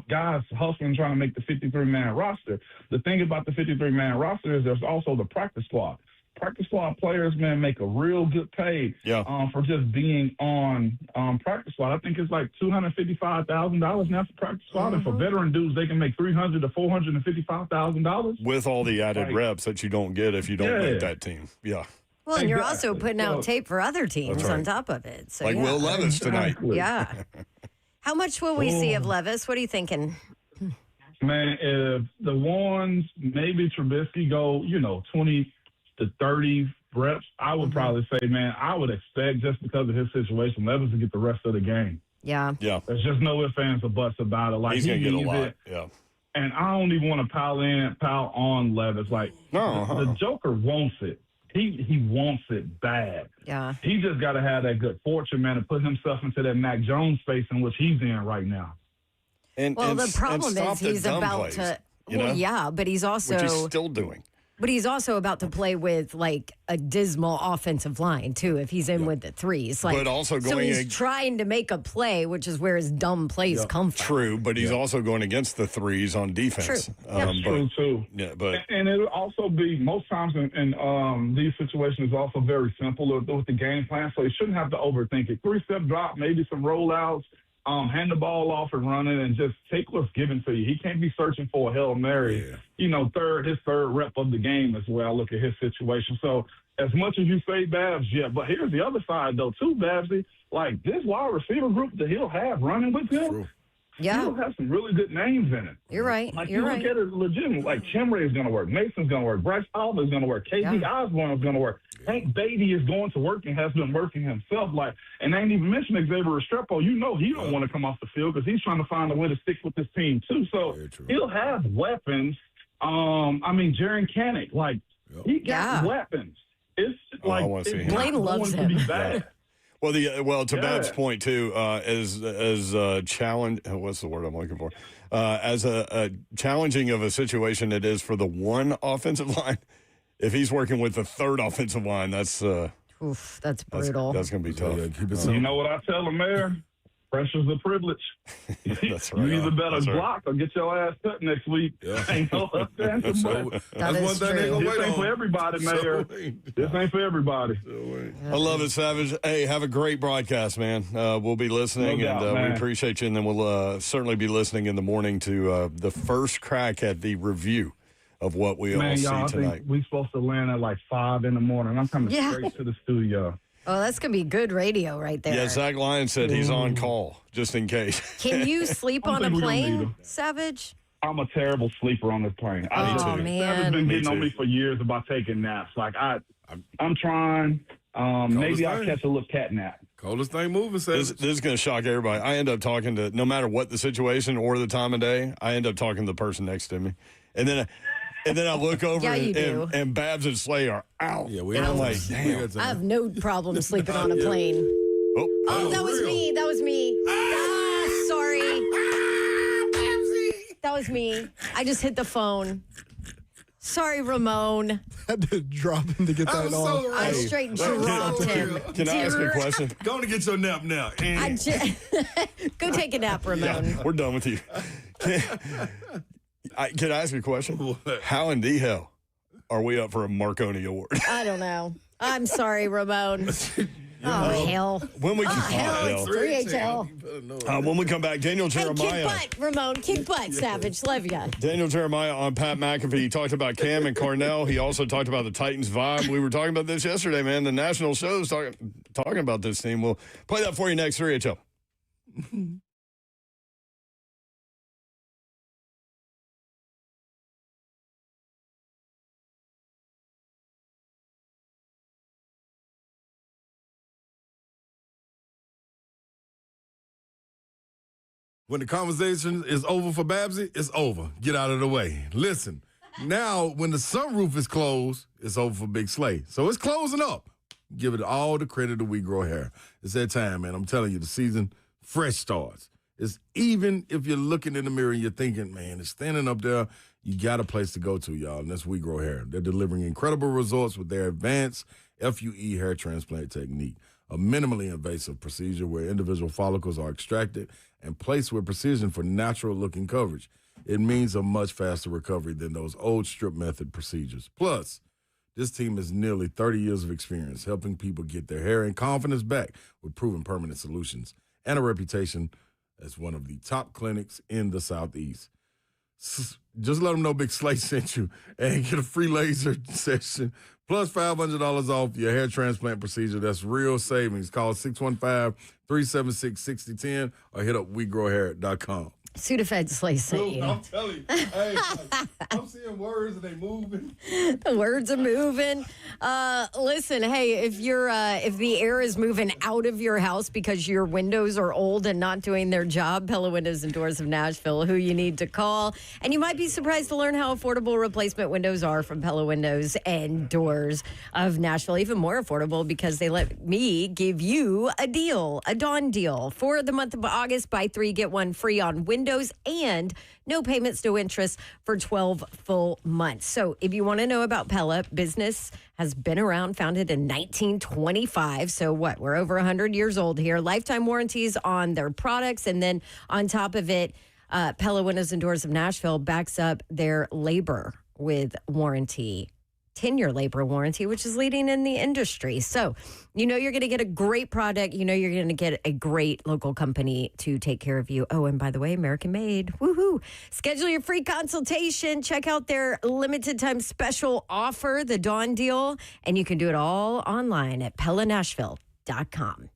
guys hustling, trying to make the 53-man roster. The thing about the 53-man roster is there's also the practice squad. practice squad players, man, make a real good pay for just being on practice squad. I think it's like $255,000 now for practice squad, and for veteran dudes, they can make $300,000 to $455,000 with all the added reps that you don't get if you don't make that team. Yeah. Well, and you're also putting out tape for other teams on top of it. So, like Will Levis tonight. Yeah. How much will we see of Levis? What are you thinking? Man, if the ones, maybe Trubisky go, 20 to 30 reps, I would probably say, man, I would expect, just because of his situation, Levis to get the rest of the game. Yeah. Yeah. There's just no ifs, ands, or buts about it. Like, he's going to get a lot. Yeah. And I don't even want to pile on Levis. Like, the Joker wants it. He wants it bad. Yeah. He just got to have that good fortune, man, to put himself into that Mac Jones space in which he's in right now. The problem is he's about to. But he's also. Which he's still doing. But he's also about to play with like a dismal offensive line too. If he's in with the threes, like, but also going, so he's trying to make a play, which is where his dumb plays come from. True, but he's also going against the threes on defense. True, true too. Yeah, but and it'll also be most times in these situations also very simple with the game plan, so you shouldn't have to overthink it. 3-step drop, maybe some rollouts. Hand the ball off and run it and just take what's given to you. He can't be searching for a Hail Mary, his third rep of the game is where I look at his situation. So as much as you say Babs, but here's the other side, though, too, Babsy. Like, this wide receiver group that he'll have running with him, he'll have some really good names in it. You're right. Like, you look at it legitimately. Like, Chimray is going to work. Mason's going to work. Bryce Alva is going to work. KD Osborne is going to work. Hank Beatty is going to work and has been working himself. Like, and I ain't even mentioned Xavier Restrepo. He don't want to come off the field because he's trying to find a way to stick with this team too. So he'll have weapons. Jaron Kanek, like, he got weapons. It's like Blaine loves him. Well, to Bab's point too, as challenge. What's the word I'm looking for? As a challenging of a situation it is for the one offensive line. If he's working with the third offensive line, that's that's brutal. That's going to be tough. You know what I tell them, Mayor? Pressure's a privilege. That's right. You either better block or get your ass cut next week. Ain't no That's one thing they're going to wait on. This ain't for everybody, Mayor. This ain't for everybody. I love it, Savage. Hey, have a great broadcast, man. We'll be listening, we appreciate you. And then we'll certainly be listening in the morning to the first crack at the review of what we all see tonight. I think we're supposed to land at like 5 in the morning. I'm coming straight to the studio. Oh, that's going to be good radio right there. Yeah, Zach Lyon said he's on call, just in case. Can you sleep on a plane, Savage? I'm a terrible sleeper on this plane. Man. Savage been getting on me for years about taking naps. Like, I'm trying. Maybe I'll catch a little cat nap. Coldest thing moving, This is going to shock everybody. I end up talking to, no matter what the situation or the time of day, I end up talking to the person next to me. And then I look over and Babs and Slay are out. Yeah, I'm like, damn. I have no problem sleeping on a plane. Oh, that was me. That was me. Sorry. That was me. I just hit the phone. Sorry, Ramon. Had to drop him to get that off. I straight dropped him. Can I ask a question? Go on and get your nap now. Go take a nap, Ramon. Yeah, we're done with you. Can I ask you a question? What? How in the hell are we up for a Marconi Award? I don't know. I'm sorry, Ramon. Hell. When we hell, it's 3HL. When we come back, Daniel Jeremiah. Kick butt, Ramon. Kick butt, Savage. Love ya. Daniel Jeremiah on Pat McAfee. He talked about Cam and Cornell. He also talked about the Titans vibe. We were talking about this yesterday, man. The national shows talking about this team. We'll play that for you next, 3HL. When the conversation is over for Babsy, it's over. Get out of the way. Listen, now when the sunroof is closed, it's over for Big Slay. So it's closing up. Give it all the credit that We Grow Hair. It's that time, man. I'm telling you, the season fresh starts. It's even if you're looking in the mirror and you're thinking, man, it's standing up there, you got a place to go to, y'all, and that's We Grow Hair. They're delivering incredible results with their advanced FUE hair transplant technique, a minimally invasive procedure where individual follicles are extracted and placed with precision for natural-looking coverage. It means a much faster recovery than those old strip method procedures. Plus, This team has nearly 30 years of experience helping people get their hair and confidence back with proven permanent solutions and a reputation as one of the top clinics in the Southeast. Just let them know Big Slate sent you and get a free laser session plus $500 off your hair transplant procedure. That's real savings. Call 615-376-6010 or hit up WeGrowHair.com. Sudafed Slice. I'm telling you. Hey, I'm seeing words and they moving. The words are moving. Listen, hey, if the air is moving out of your house because your windows are old and not doing their job, Pella Windows and Doors of Nashville, who you need to call. And you might be surprised to learn how affordable replacement windows are from Pella Windows and Doors of Nashville. Even more affordable because they let me give you a deal, a Dawn deal. For the month of August, buy 3, get 1 free on windows and no payments, no interest for 12 full months. So if you want to know about Pella, business has been around, founded in 1925. So what? We're over 100 years old here. Lifetime warranties on their products. And then on top of it, Pella Windows and Doors of Nashville backs up their labor with warranty. 10-year labor warranty, which is leading in the industry. So, you know you're going to get a great product. You know you're going to get a great local company to take care of you. Oh, and by the way, American made. Woohoo. Schedule your free consultation. Check out their limited time special offer, the Dawn deal, and you can do it all online at PellaNashville.com.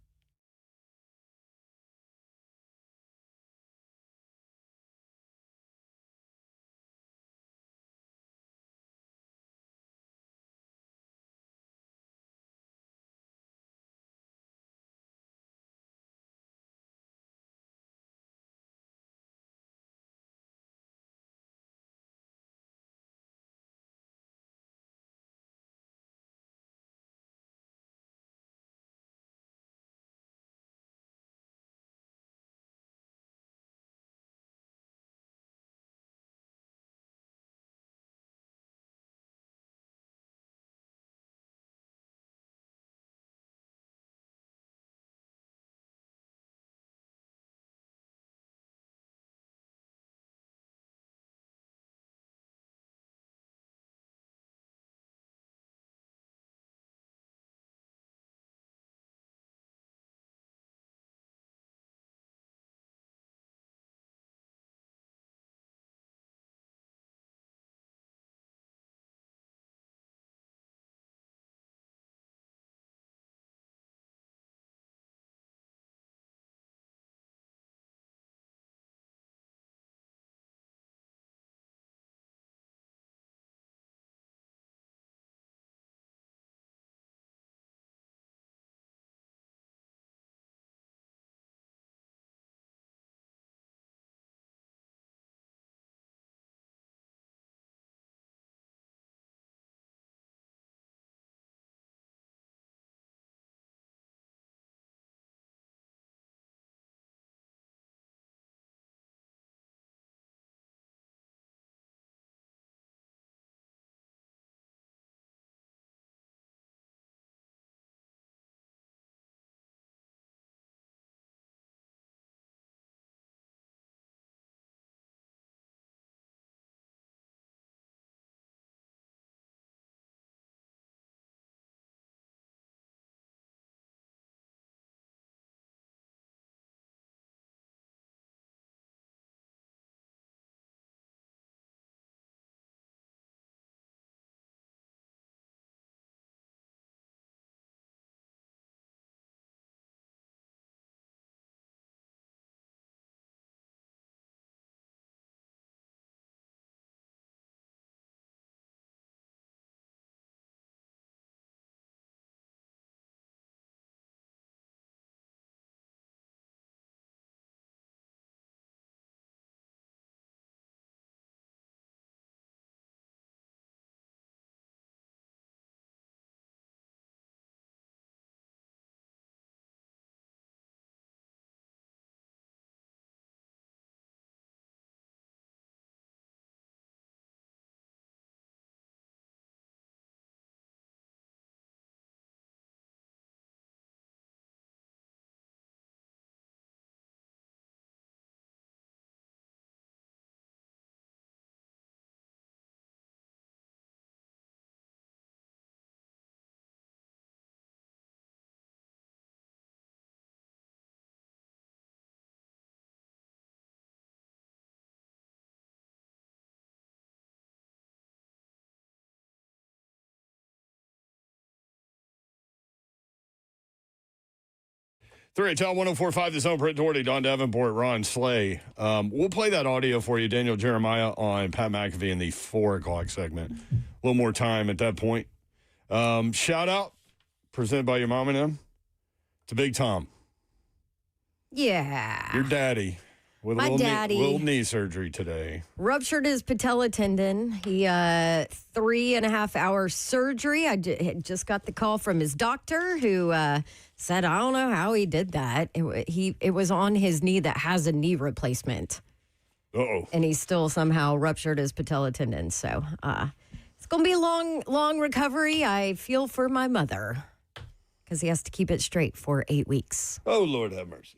3HL 1045, The Zone, Britt Doherty, Don Davenport, Ron Slay. We'll play that audio for you, Daniel Jeremiah, on Pat McAfee in the 4 o'clock segment. A little more time at that point. Shout out, presented by your mom and them, to Big Tom. Yeah. Your daddy. With My daddy. Little knee surgery today. Ruptured his patella tendon. He 3.5 hour surgery. I just got the call from his doctor who said, I don't know how he did that. It was on his knee that has a knee replacement. Uh-oh. And he still somehow ruptured his patella tendon. So it's going to be a long recovery. I feel for my mother because he has to keep it straight for 8 weeks. Oh, Lord have mercy.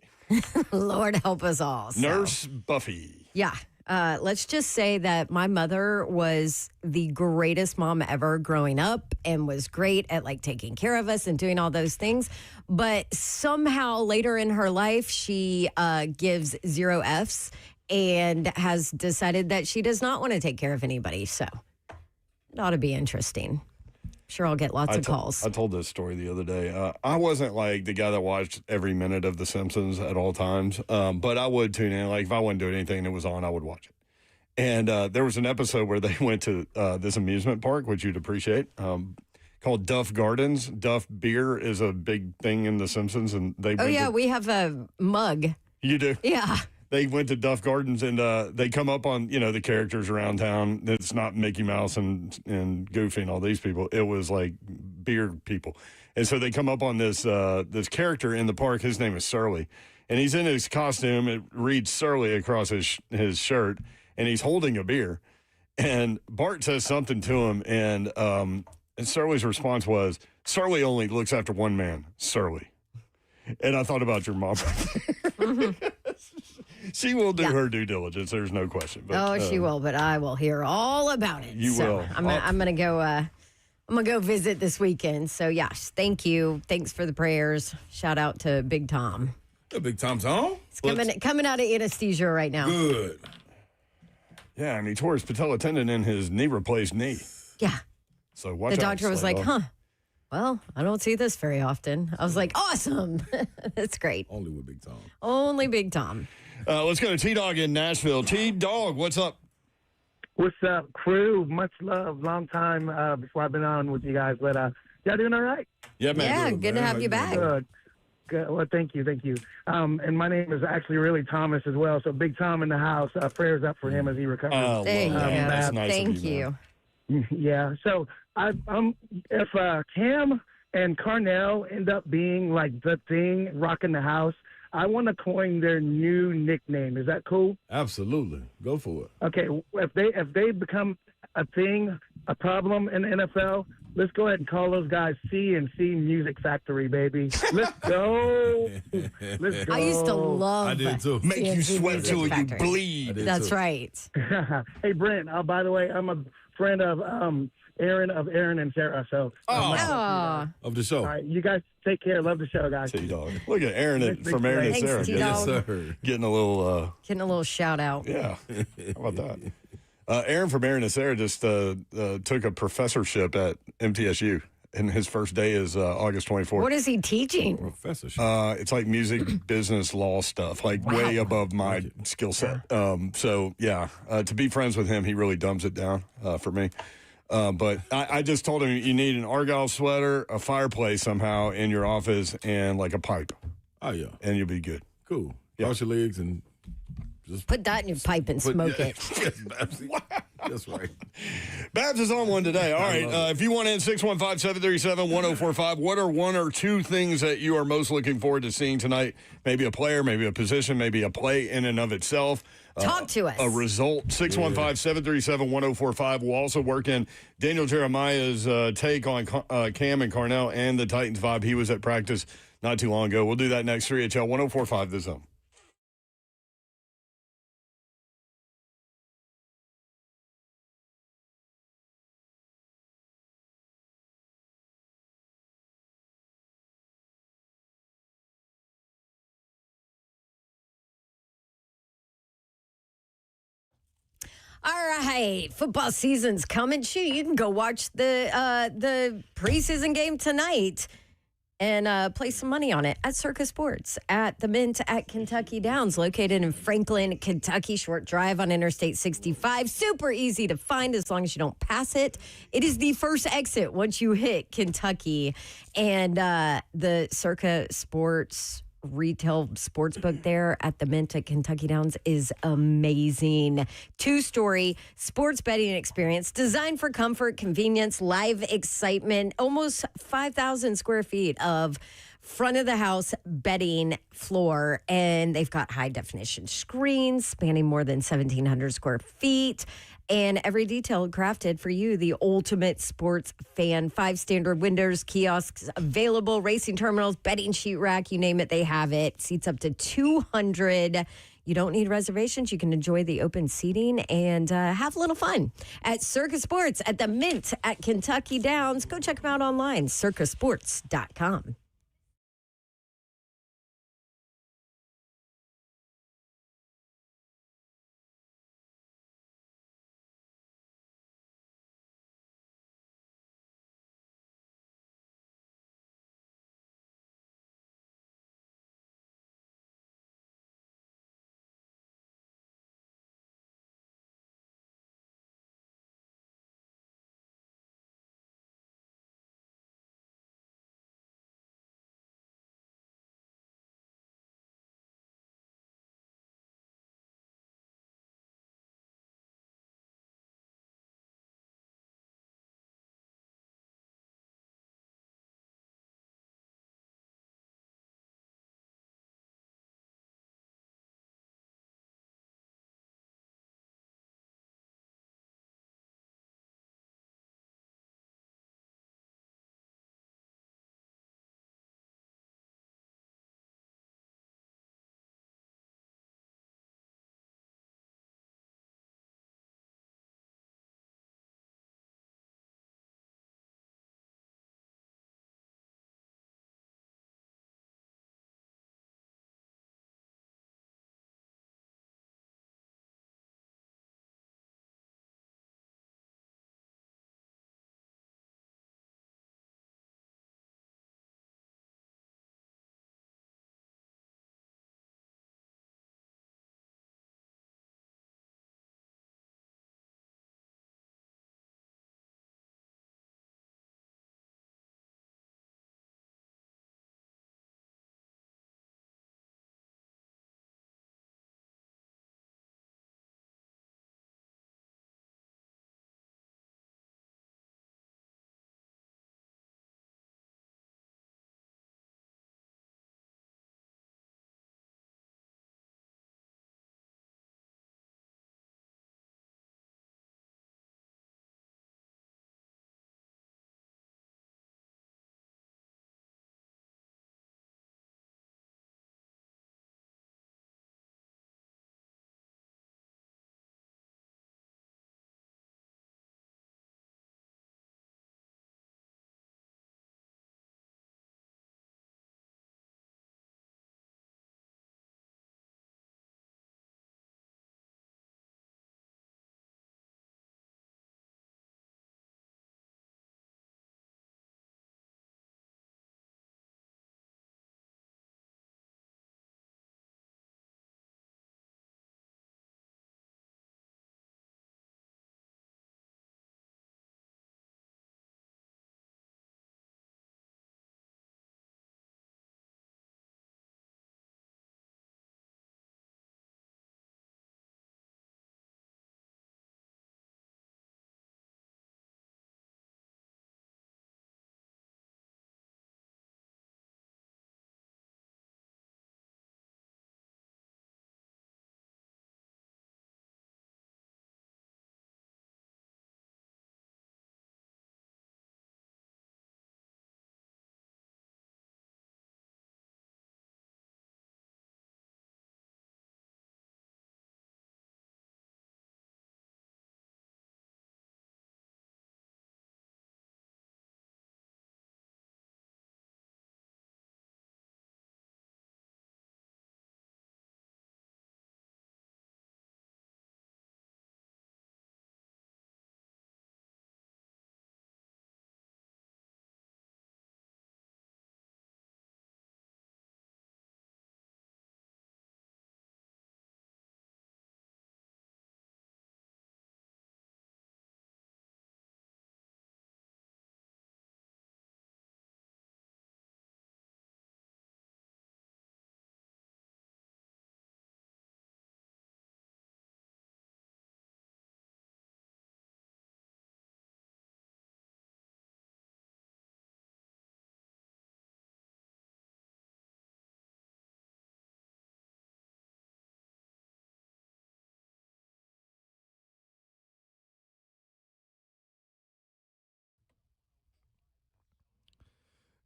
Lord help us all. So. Nurse Buffy. Yeah. Let's just say that my mother was the greatest mom ever growing up and was great at like taking care of us and doing all those things. But somehow later in her life, she gives 0 Fs and has decided that she does not want to take care of anybody. So it ought to be interesting. Sure, I'll get lots of calls. I told this story the other day. I wasn't like the guy that watched every minute of The Simpsons at all times, but I would tune in. Like if I wasn't doing anything that was on, I would watch it. And there was an episode where they went to this amusement park, which you'd appreciate, called Duff Gardens. Duff beer is a big thing in The Simpsons, and they. Oh yeah, we have a mug. You do? Yeah. They went to Duff Gardens and they come up on, the characters around town. It's not Mickey Mouse and Goofy and all these people. It was like beer people. And so they come up on this character in the park. His name is Surly. And he's in his costume. It reads Surly across his shirt. And he's holding a beer. And Bart says something to him. And Surly's response was, Surly only looks after one man, Surly. And I thought about your mom. She will do her due diligence. There's no question. But, she will. But I will hear all about it. You will. I'm gonna go. I'm gonna go visit this weekend. So yes, thank you. Thanks for the prayers. Shout out to Big Tom. Yeah, Big Tom's home. He's coming out of anesthesia right now. Good. Yeah, and he tore his patella tendon in his knee replaced knee. Yeah. So watch The out, doctor was like, Slay. Well, I don't see this very often. I was like, awesome. That's great. Only with Big Tom. Only Big Tom. Let's go to T-Dog in Nashville. T-Dog, what's up? What's up, crew? Much love. Long time before I've been on with you guys, but y'all doing all right? Yeah, man. Yeah, good to have you back. Good. Well, thank you. And my name is actually really Thomas as well, so Big Tom in the house. Prayers up for him as he recovers. Oh, Thank you. That's nice Thank of you. you. Yeah, so if Cam and Carnell end up being like the thing rocking the house, I want to coin their new nickname. Is that cool? Absolutely. Go for it. Okay, if they become a thing, a problem in the NFL, let's go ahead and call those guys C&C Music Factory, baby. Let's go. Let's go. I used to love I did too. Make you C&C sweat Music till you Factory. bleed. That's right. Hey, Brent, by the way, I'm a friend of Aaron and Sarah. So, Oh, Of the show. all right, you guys take care. Love the show, guys. T-Dog. Look at Aaron from Aaron and Thanks, Sarah. T-Dog. Yes, sir. Getting a little, getting a little shout out. yeah. How about that? Aaron from Aaron and Sarah just took a professorship at MTSU, and his first day is August 24th. What is he teaching? Professorship. It's like music, business, law stuff, like way above my skill set. So, yeah, to be friends with him, he really dumbs it down for me. But I just told him you need an Argyle sweater, a fireplace somehow in your office, and like a pipe, Oh, yeah. and you'll be good. Cool. Yeah. Cross your legs and just Put that in your pipe and smoke it. Yes, Babsy. That's right. Babs is on one today. All right. If you want in, 615-737-1045. What are one or two things that you are most looking forward to seeing tonight? Maybe a player, maybe a position, maybe a play in and of itself. Talk to us. A result, 615-737-1045. We'll also work in Daniel Jeremiah's take on Cam and Carnell and the Titans vibe. He was at practice not too long ago. We'll do that next. 3HL 1045 The Zone. All right, football season's coming. Shoot, you can go watch the preseason game tonight. and place some money on it at Circus Sports at the Mint at Kentucky Downs, located in Franklin, Kentucky. Short drive on Interstate 65. Super easy to find as long as you don't pass it. It is the first exit once you hit Kentucky. And the Circa Sports retail sports book there at the Mint at Kentucky Downs is amazing. 2-story sports betting experience designed for comfort, convenience, live excitement. Almost 5,000 square feet of front of the house betting floor, and they've got high definition screens spanning more than 1,700 square feet. And every detail crafted for you, the ultimate sports fan. 5 standard windows, kiosks available, racing terminals, betting sheet rack, you name it, they have it. Seats up to 200. You don't need reservations. You can enjoy the open seating and have a little fun at Circus Sports at the Mint at Kentucky Downs. Go check them out online, circusports.com.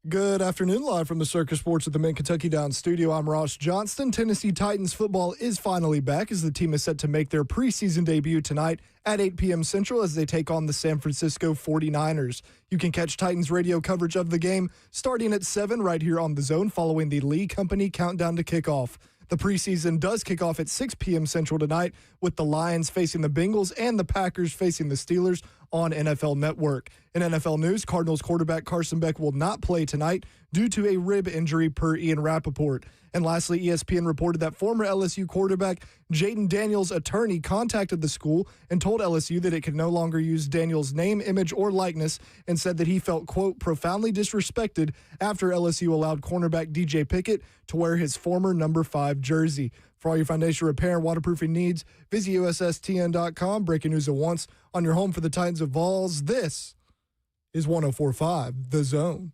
Good afternoon, live from the Circus Sports at the Mint Kentucky Downs studio. I'm Ross Johnston. Tennessee Titans football is finally back as the team is set to make their preseason debut tonight at 8 p.m. Central as they take on the San Francisco 49ers. You can catch Titans radio coverage of the game starting at 7 right here on The Zone following the Lee Company countdown to kickoff. The preseason does kick off at 6 p.m. Central tonight with the Lions facing the Bengals and the Packers facing the Steelers on NFL Network. In NFL news, Cardinals quarterback Carson Beck will not play tonight due to a rib injury per Ian Rappaport. And lastly, ESPN reported that former LSU quarterback Jaden Daniels' attorney contacted the school and told LSU that it could no longer use Daniels' name, image, or likeness and said that he felt, quote, profoundly disrespected after LSU allowed cornerback DJ Pickett to wear his former number 5 jersey. For all your foundation repair and waterproofing needs, visit USSTN.com. Breaking news at once on your home for the Titans of Vols. This is 104.5 The Zone.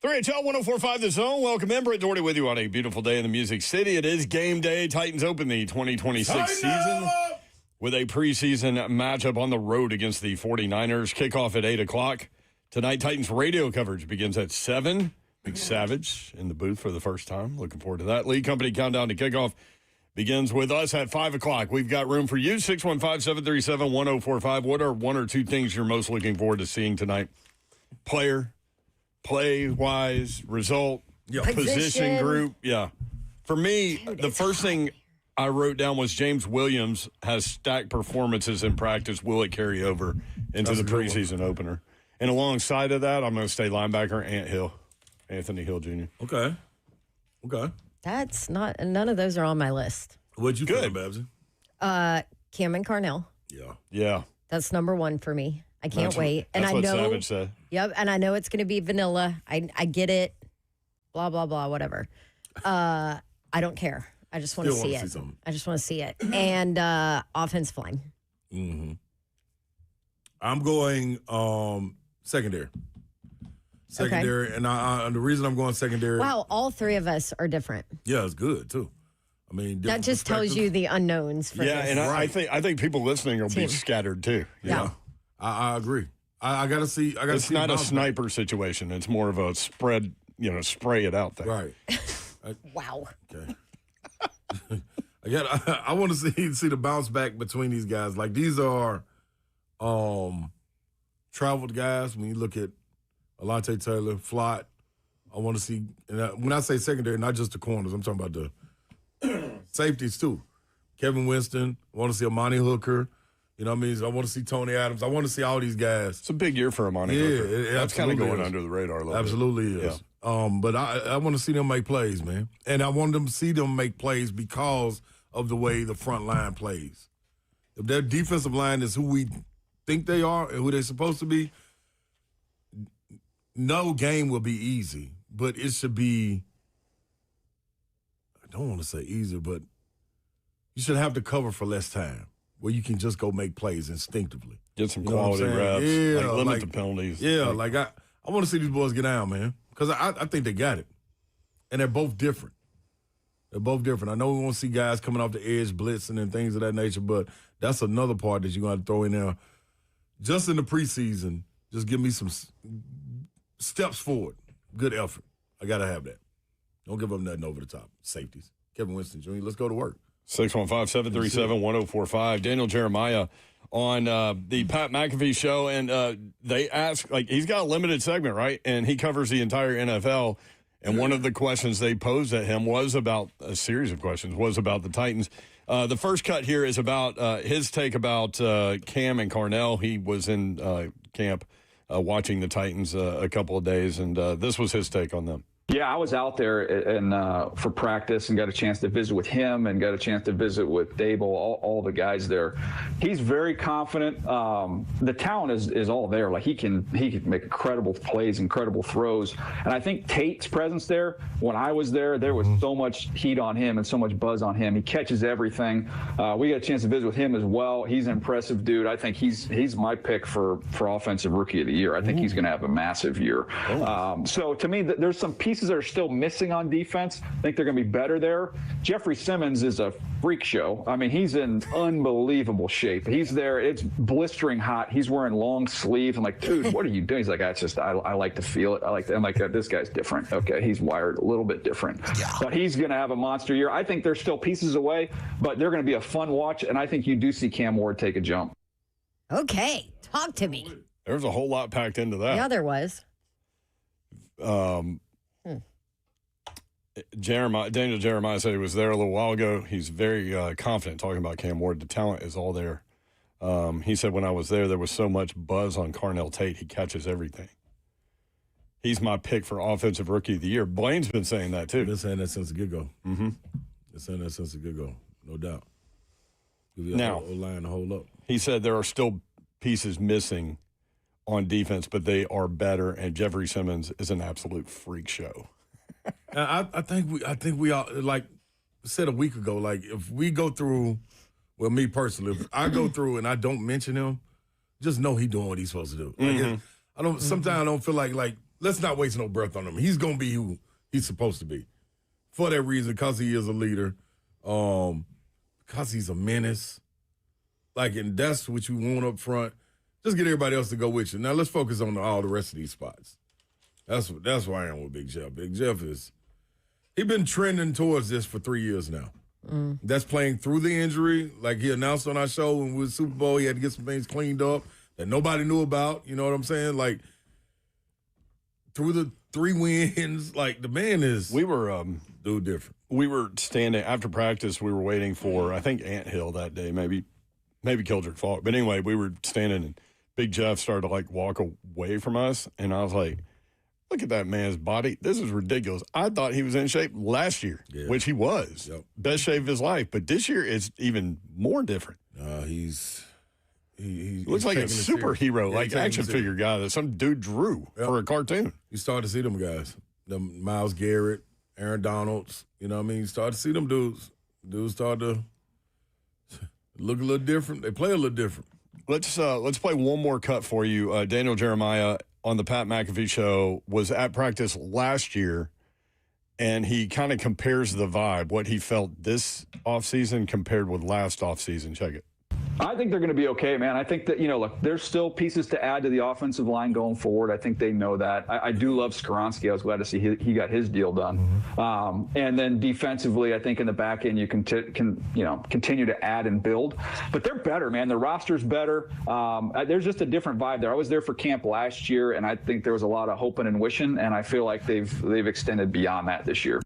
HL 104.5 The Zone. Welcome in. Brett Doherty with you on a beautiful day in the Music City. It is game day. Titans open the 2026 season with a preseason matchup on the road against the 49ers. Kickoff at 8 o'clock. Tonight, Titans radio coverage begins at 7. Big Savage in the booth for the first time. Looking forward to that. Lee Company countdown to kickoff begins with us at 5 o'clock. We've got room for you. 615-737-1045. What are one or two things you're most looking forward to seeing tonight? Play-wise, result, position group. Yeah. For me, the first thing I wrote down was James Williams has stacked performances in practice. Will it carry over into the preseason opener? And alongside of that, I'm going to stay linebacker Anthony Hill Jr. Okay. That's not, none of those are on my list. What'd you think, Babsy? Cam and Carnell. Yeah. That's number one for me. I can't wait. That's what Savage said. Yep, and I know it's going to be vanilla. I get it. Blah, blah, blah, whatever. I don't care. I just want to see it. I just want to see it. And offensive line. Mm-hmm. I'm going secondary. Secondary, and the reason I'm going secondary. Wow, all three of us are different. Yeah, it's good, too. I mean, that just tells you the unknowns for this. And I think people listening will be scattered, too. Yeah. I agree. I got to see. It's not a sniper situation. It's more of a spread, spray it out there. Right. Wow. Okay. I want to see the bounce back between these guys. Like, these are traveled guys. When you look at Alontae Taylor, Flott, I want to see. And when I say secondary, not just the corners. I'm talking about the safeties too. Kevin Winston. I want to see Amani Hooker. You know what I mean? I want to see Tony Adams. I want to see all these guys. It's a big year for Amani Hooker. That's kind of going under the radar a little absolutely bit. Is. Yeah. But I want to see them make plays, man. And I want them to see them make plays because of the way the front line plays. If their defensive line is who we think they are and who they're supposed to be, no game will be easy. But it should be, I don't want to say easier, but you should have to cover for less time, where you can just go make plays instinctively. Get some quality reps. Yeah. Limit the penalties. Yeah, I want to see these boys get down, man. Because I think they got it. And they're both different. I know we want to see guys coming off the edge, blitzing and things of that nature, but that's another part that you're going to throw in there. Just in the preseason, just give me some steps forward. Good effort. I got to have that. Don't give up nothing over the top. Safeties. Kevin Winston Jr., let's go to work. 615-737-1045. Daniel Jeremiah on the Pat McAfee show, and they ask, he's got a limited segment, right? And he covers the entire NFL. And one of the questions they posed at him was about a series of questions, was about the Titans. The first cut here is about his take about Cam and Carnell. He was in camp watching the Titans a couple of days, and this was his take on them. Yeah, I was out there and for practice and got a chance to visit with him and got a chance to visit with Dable, all the guys there. He's very confident. The talent is all there. Like he can make incredible plays, incredible throws. And I think Tate's presence there, when I was there was so much heat on him and so much buzz on him. He catches everything. We got a chance to visit with him as well. He's an impressive dude. I think he's my pick for Offensive Rookie of the Year. I think he's going to have a massive year. So to me, there's some pieces that are still missing on defense. I think they're going to be better there. Jeffrey Simmons is a freak show. I mean, he's in unbelievable shape. He's there. It's blistering hot. He's wearing long sleeves. I'm like, dude, what are you doing? He's like, I like to feel it. I'm like, this guy's different. Okay, he's wired a little bit different. But he's going to have a monster year. I think they're still pieces away, but they're going to be a fun watch, and I think you do see Cam Ward take a jump. Okay, talk to me. There's a whole lot packed into that. Yeah, there was. Daniel Jeremiah said he was there a little while ago. He's very confident talking about Cam Ward. The talent is all there. He said, when I was there was so much buzz on Carnell Tate. He catches everything. He's my pick for Offensive Rookie of the Year. Blaine's been saying that, too. Been saying that since a get-go. Mm-hmm. Been saying that since a get-go, no doubt. Now, line to hold up. He said there are still pieces missing on defense, but they are better, and Jeffrey Simmons is an absolute freak show. I think we all, like said a week ago, like if we go through, well, me personally, if I go through and I don't mention him, just know he doing what he's supposed to do. Like sometimes I don't feel like let's not waste no breath on him. He's gonna be who he's supposed to be. For that reason, because he is a leader, because he's a menace. Like, and that's what you want up front. Just get everybody else to go with you. Now let's focus on all the rest of these spots. That's where I am with Big Jeff. Big Jeff he's been trending towards this for 3 years now. That's playing through the injury. Like he announced on our show when we were Super Bowl, he had to get some things cleaned up that nobody knew about. You know what I'm saying? Like through the 3 wins, like the man is dude different. We were standing after practice. We were waiting for I think Ant Hill that day, maybe Kildrick Falk. But anyway, we were standing and Big Jeff started to like walk away from us, and I was like, look at that man's body. This is ridiculous. I thought he was in shape last year, which he was. Yep. Best shape of his life. But this year, it's even more different. He looks like a superhero, like action figure guy that some dude drew for a cartoon. You start to see them guys. Them Myles Garrett, Aaron Donalds. You know what I mean? You start to see them dudes. Dudes start to look a little different. They play a little different. Let's play one more cut for you. Daniel Jeremiah on the Pat McAfee show was at practice last year, and he kind of compares the vibe, what he felt this offseason compared with last offseason. Check it. I think they're going to be okay, man. I think that, look, there's still pieces to add to the offensive line going forward. I think they know that. I do love Skoronski. I was glad to see he got his deal done. And then defensively, I think in the back end, you can continue to add and build. But they're better, man. The roster's better. There's just a different vibe there. I was there for camp last year, and I think there was a lot of hoping and wishing, and I feel like they've extended beyond that this year.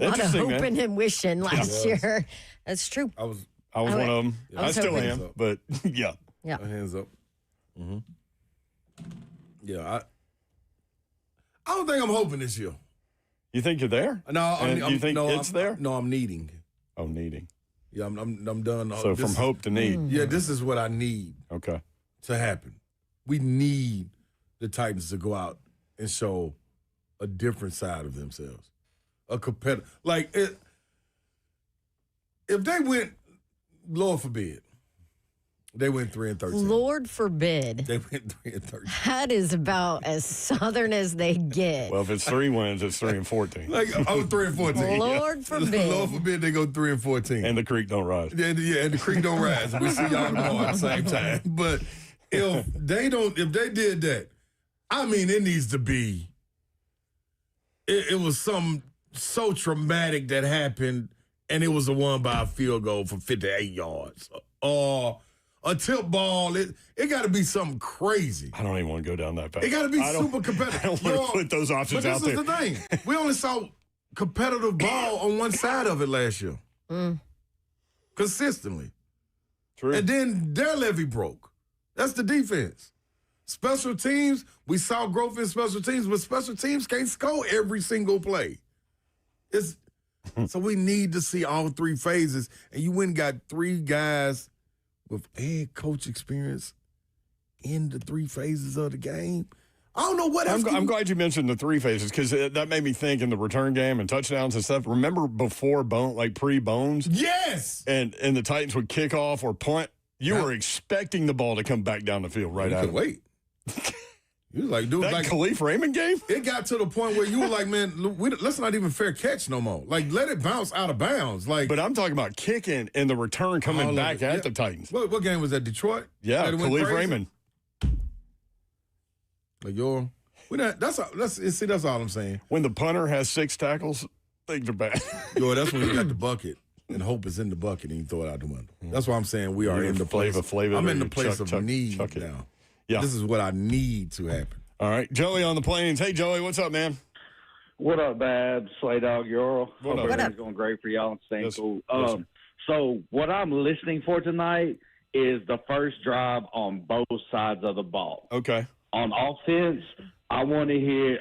A lot of hoping and wishing last year. That's true. I was one of them. I still am, but yeah. Hands up. Mm-hmm. Yeah, I don't think I'm hoping this year. You think you're there? No, you think it's there? No, I'm needing. Oh, needing. Yeah, I'm done. So from hope to need. Yeah, this is what I need. Okay. To happen. We need the Titans to go out and show a different side of themselves. A competitor. Like, if they went, Lord forbid, they went 3-13. Lord forbid. They went 3-13. That is about as Southern as they get. Well, if it's 3 wins, it's 3-14. Like, 3-14. Lord forbid. Lord forbid they go 3-14. And the creek don't rise. Yeah, and the creek don't rise. We see y'all tomorrow at the same time. But if they did that, I mean, it needs to be. It was something so traumatic that happened, and it was a one by a field goal from 58 yards. Or a tip ball. It got to be something crazy. I don't even want to go down that path. It got to be super competitive. I don't want to put those options out there. But this is the thing. We only saw competitive ball on one side of it last year. Consistently. True. And then their levee broke. That's the defense. Special teams, we saw growth in special teams, but special teams can't score every single play. So we need to see all three phases. And you went and got three guys with head coach experience in the three phases of the game. I don't know what else. I'm glad you mentioned the three phases because that made me think in the return game and touchdowns and stuff. Remember before pre-Bones? Yes. And the Titans would kick off or punt. You were expecting the ball to come back down the field right out. Wait. You was like, dude, that like Khalif Raymond game? It got to the point where you were like, man, let's not even fair catch no more. Like, let it bounce out of bounds. Like, but I'm talking about kicking and the return coming back at the Titans. What game was that? Detroit? Yeah, Khalif Raymond. Like that's all I'm saying. When the punter has 6 tackles, things are bad. That's when you got the bucket and hope is in the bucket and you throw it out the window. That's why I'm saying we are in the place. I'm in the place of need now. Yeah. This is what I need to happen. All right. Joey on the plains. Hey, Joey, what's up, man? What up, Babs? Slay Dog, Euro. What up? Everything's going great for y'all and staying Yes, cool. yes, So what I'm listening for tonight is the first drive on both sides of the ball. Okay. On offense, I want to hear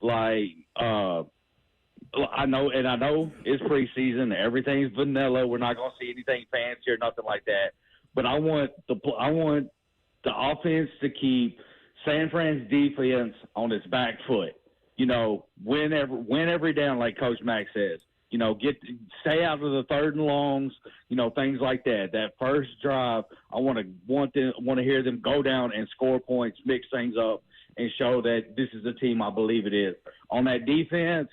like I know it's preseason, everything's vanilla. We're not going to see anything fancy or nothing like that. But I want the offense to keep San Fran's defense on its back foot. Win every down, like Coach Mack says. Stay out of the third and longs. Things like that. That first drive, I want to hear them go down and score points, mix things up, and show that this is the team I believe it is. On that defense,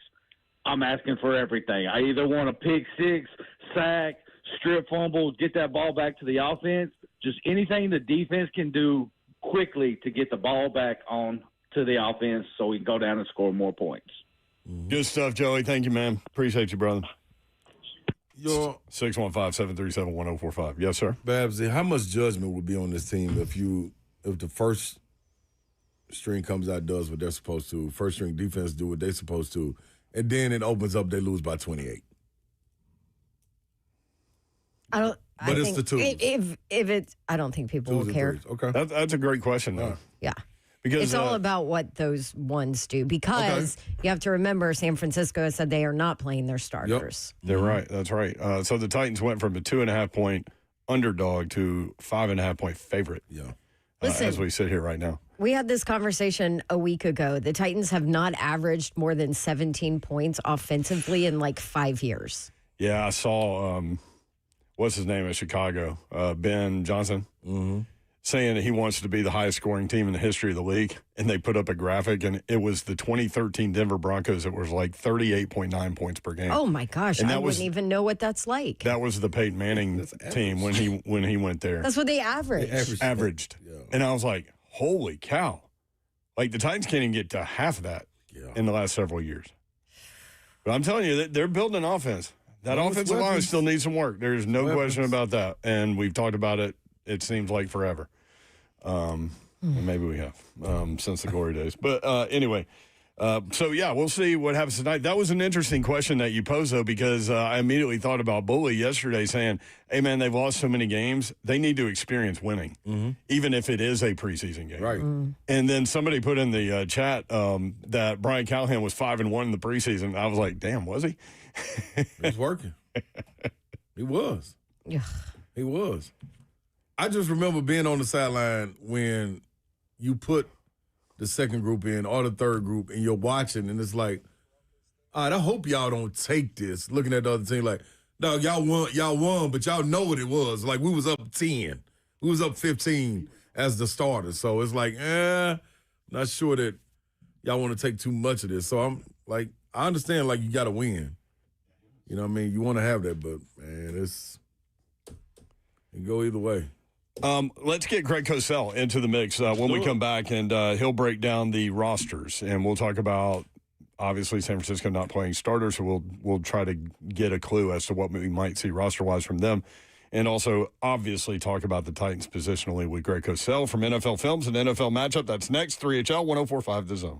I'm asking for everything. I either want a pick six, sack, strip fumble, get that ball back to the offense. Just anything the defense can do quickly to get the ball back on to the offense so we can go down and score more points. Good stuff, Joey. Thank you, man. Appreciate you, brother. Your 615-737-1045. Yes, sir. Babs, how much judgment would be on this team if the first string comes out, does what they're supposed to, first string defense do what they're supposed to, and then it opens up, they lose by 28? It's the twos. If it's, I don't think people will care. Okay, that's a great question, though. Yeah. Because it's all about what those ones do. Because you have to remember, San Francisco has said they are not playing their starters. Yep. They're right. That's right. So the Titans went from a 2.5-point underdog to 5.5-point favorite. Yeah. Listen, as we sit here right now. We had this conversation a week ago. The Titans have not averaged more than 17 points offensively in like 5 years. Yeah, I saw, what's his name in Chicago? Ben Johnson. Mm-hmm. Saying that he wants to be the highest scoring team in the history of the league. And they put up a graphic, and it was the 2013 Denver Broncos. It was like 38.9 points per game. Oh, my gosh. And I wouldn't even know what that's like. That was the Peyton Manning team when he went there. That's what they averaged. Averaged. Yeah. And I was like, holy cow. Like, the Titans can't even get to half of that in the last several years. But I'm telling you, they're building an offense. That offensive line still needs some work. There's no question about that. And we've talked about it, it seems like forever. Maybe we have since the glory days. But anyway, so yeah, we'll see what happens tonight. That was an interesting question that you posed, though, because I immediately thought about Bully yesterday saying, hey, man, they've lost so many games. They need to experience winning, even if it is a preseason game. Right. And then somebody put in the chat that Brian Callahan was 5-1 in the preseason. I was like, damn, was he? It's working. He was. Yeah. He was. I just remember being on the sideline when you put the second group in or the third group and you're watching and it's like, all right, I hope y'all don't take this. Looking at the other team like, dog, y'all won, but y'all know what it was. Like we was up 10. We was up 15 as the starters. So it's like, not sure that y'all want to take too much of this. So I'm like, I understand like you got to win. You know what I mean? You want to have that, but man, it can go either way. Let's get Greg Cosell into the mix when we come back, and he'll break down the rosters, and we'll talk about, obviously, San Francisco not playing starters, so we'll try to get a clue as to what we might see roster-wise from them, and also, obviously, talk about the Titans positionally with Greg Cosell from NFL Films and NFL Matchup. That's next, 3HL 104.5 The Zone.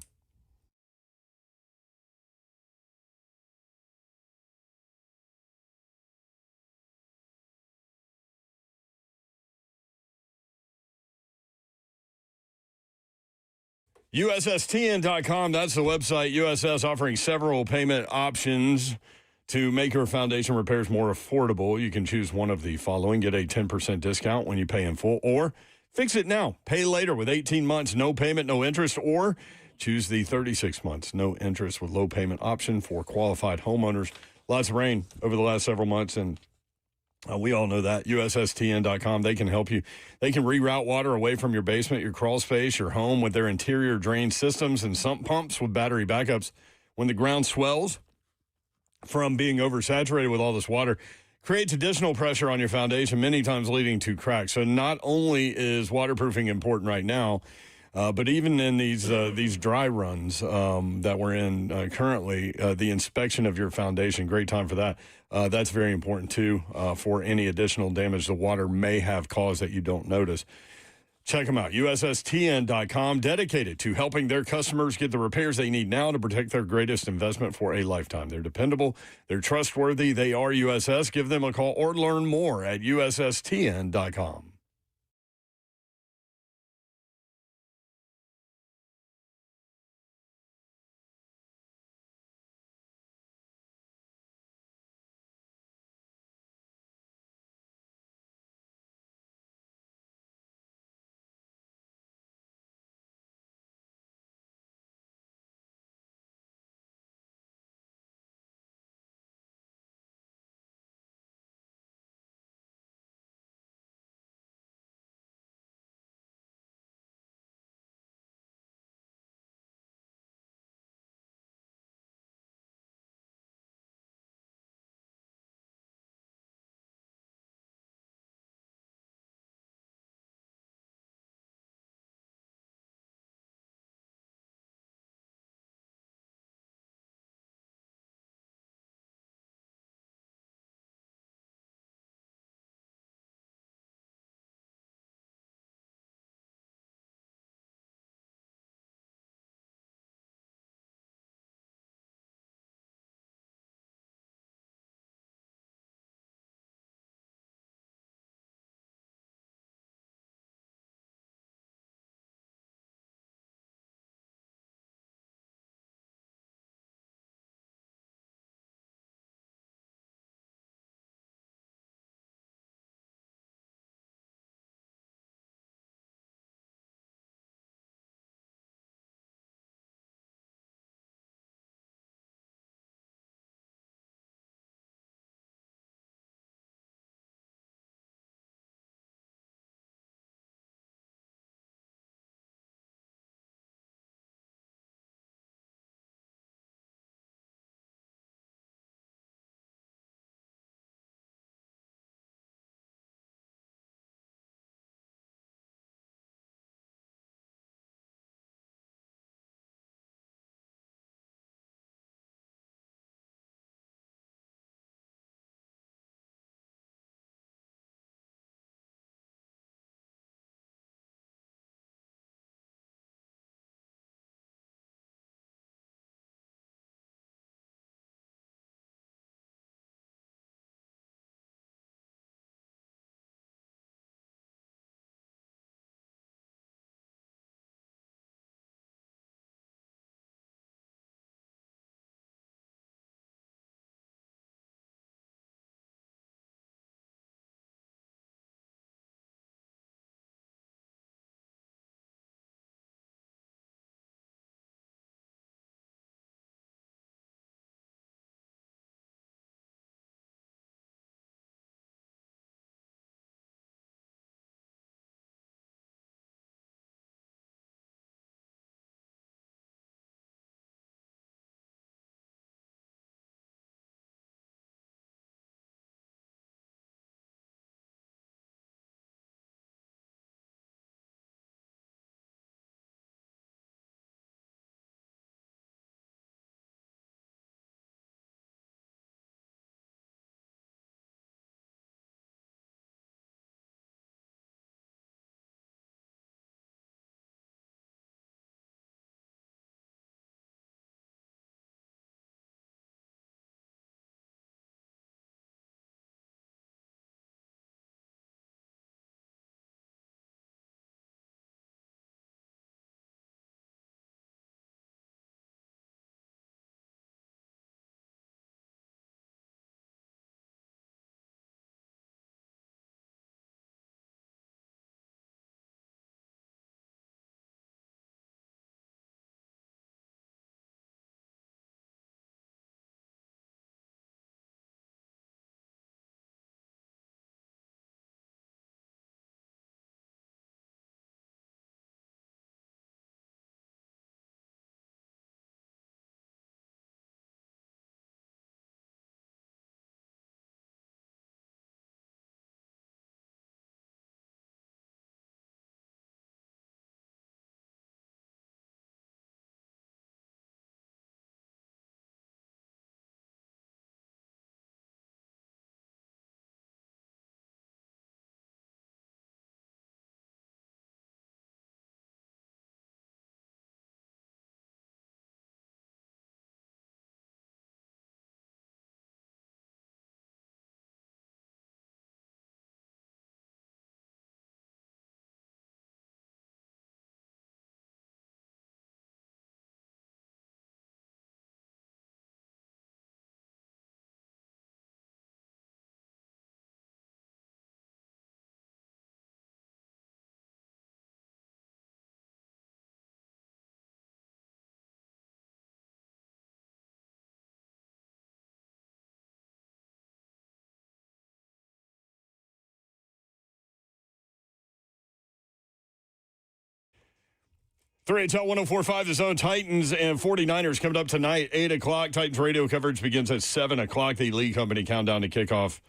USSTN.com, that's the website. USS offering several payment options to make your foundation repairs more affordable. You can choose one of the following. Get a 10% discount when you pay in full, or fix it now. Pay later with 18 months, no payment, no interest, or choose the 36 months, no interest with low payment option for qualified homeowners. Lots of rain over the last several months, and we all know that. USSTN.com, they can help you. They can reroute water away from your basement, your crawl space, your home with their interior drain systems and sump pumps with battery backups. When the ground swells from being oversaturated with all this water, creates additional pressure on your foundation, many times leading to cracks. So not only is waterproofing important right now, but even in these dry runs that we're in currently, the inspection of your foundation, great time for that. That's very important, too, for any additional damage the water may have caused that you don't notice. Check them out, USSTN.com, dedicated to helping their customers get the repairs they need now to protect their greatest investment for a lifetime. They're dependable. They're trustworthy. They are USS. Give them a call or learn more at USSTN.com. 3HL 104.5, the Zone. Titans and 49ers coming up tonight, 8 o'clock. Titans radio coverage begins at 7 o'clock. The Lee Company countdown to kickoff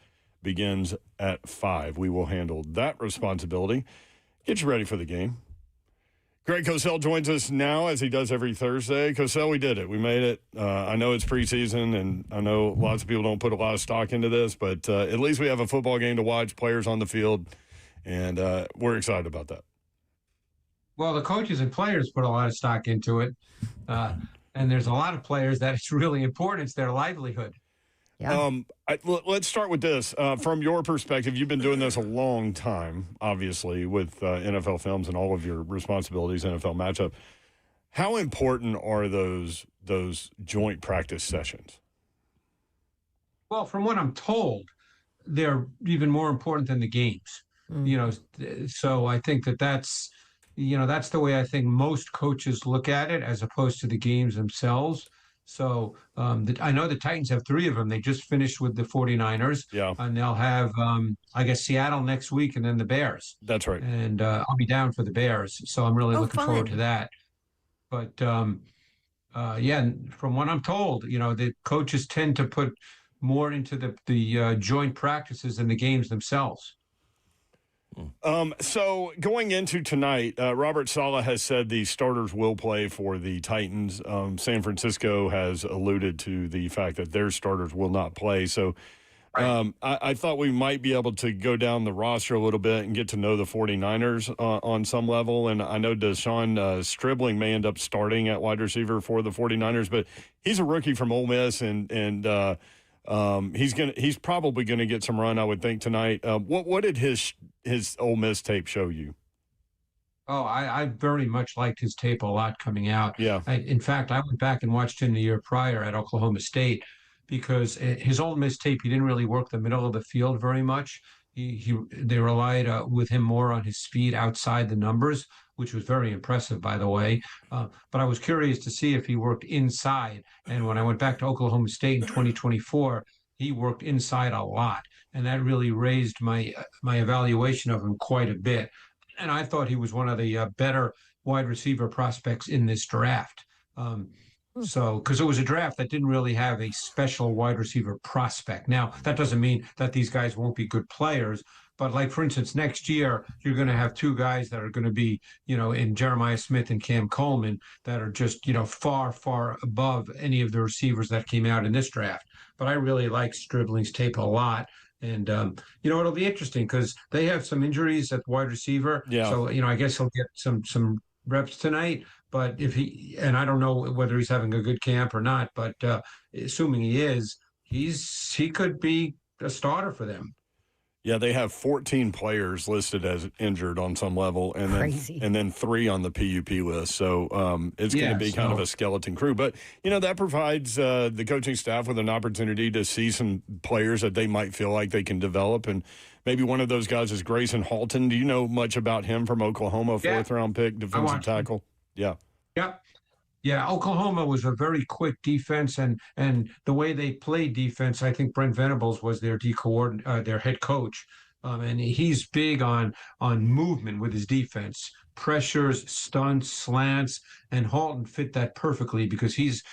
begins at 5. We will handle that responsibility. Get you ready for the game. Greg Cosell joins us now, as he does every Thursday. Cosell, we did it. We made it. I know it's preseason, and I know lots of people don't put a lot of stock into this, but at least we have a football game to watch, players on the field, and we're excited about that. Well, the coaches and players put a lot of stock into it, and there's a lot of players that it's really important. It's their livelihood. Yeah. Let's start with this. From your perspective, you've been doing this a long time, obviously, with NFL films and all of your responsibilities, NFL matchup. How important are those joint practice sessions? Well, from what I'm told, they're even more important than the games. So I think that's the way I think most coaches look at it, as opposed to the games themselves. So I know the Titans have 3 of them. They just finished with the 49ers. Yeah. And they'll have, I guess, Seattle next week and then the Bears. That's right. And I'll be down for the Bears. So I'm really looking forward to that. But, yeah, from what I'm told, the coaches tend to put more into the joint practices than the games themselves. So going into tonight, Robert Saleh has said the starters will play for the Titans. San Francisco has alluded to the fact that their starters will not play. So I thought we might be able to go down the roster a little bit and get to know the 49ers on some level. And I know Deshaun Stribling may end up starting at wide receiver for the 49ers, but he's a rookie from Ole Miss, and he's probably gonna get some run, I would think, tonight. What did his Ole Miss tape show you? Oh, I very much liked his tape a lot coming out. Yeah. In fact, I went back and watched him the year prior at Oklahoma State, because his Ole Miss tape, he didn't really work the middle of the field very much. They relied with him more on his speed outside the numbers, which was very impressive, by the way. But I was curious to see if he worked inside. And when I went back to Oklahoma State in 2024, he worked inside a lot. And that really raised my evaluation of him quite a bit. And I thought he was one of the better wide receiver prospects in this draft. Because it was a draft that didn't really have a special wide receiver prospect. Now, that doesn't mean that these guys won't be good players, but like, for instance, next year, you're going to have 2 guys that are going to be, in Jeremiah Smith and Cam Coleman, that are just, far, far above any of the receivers that came out in this draft. But I really like Stribling's tape a lot. And, it'll be interesting because they have some injuries at wide receiver. Yeah. So, I guess he'll get some reps tonight. But and I don't know whether he's having a good camp or not, but assuming he is, he could be a starter for them. Yeah, they have 14 players listed as injured on some level, and then 3 on the PUP list. So it's going to be kind of a skeleton crew. But, that provides the coaching staff with an opportunity to see some players that they might feel like they can develop. And maybe one of those guys is Grayson Halton. Do you know much about him from Oklahoma, 4th-round pick, defensive tackle? Yeah. Yep. Yeah, Oklahoma was a very quick defense, and the way they played defense, I think Brent Venables was their their head coach, and he's big on movement with his defense, pressures, stunts, slants, and Halton fit that perfectly because he's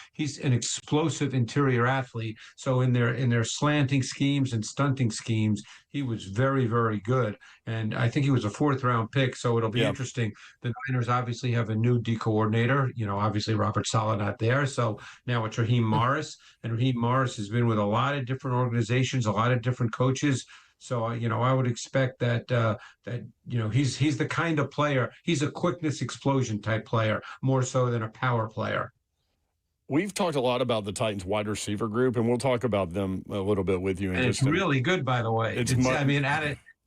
an explosive interior athlete. So in their slanting schemes and stunting schemes, he was very, very good. And I think he was a 4th-round pick, so it'll be interesting. The Niners obviously have a new D coordinator. Obviously Robert Saleh not there, so now it's Raheem Morris. And Raheem Morris has been with a lot of different organizations, a lot of different coaches. So, I would expect that he's the kind of player, he's a quickness explosion type player, more so than a power player. We've talked a lot about the Titans wide receiver group, and we'll talk about them a little bit with you. It's really good, by the way.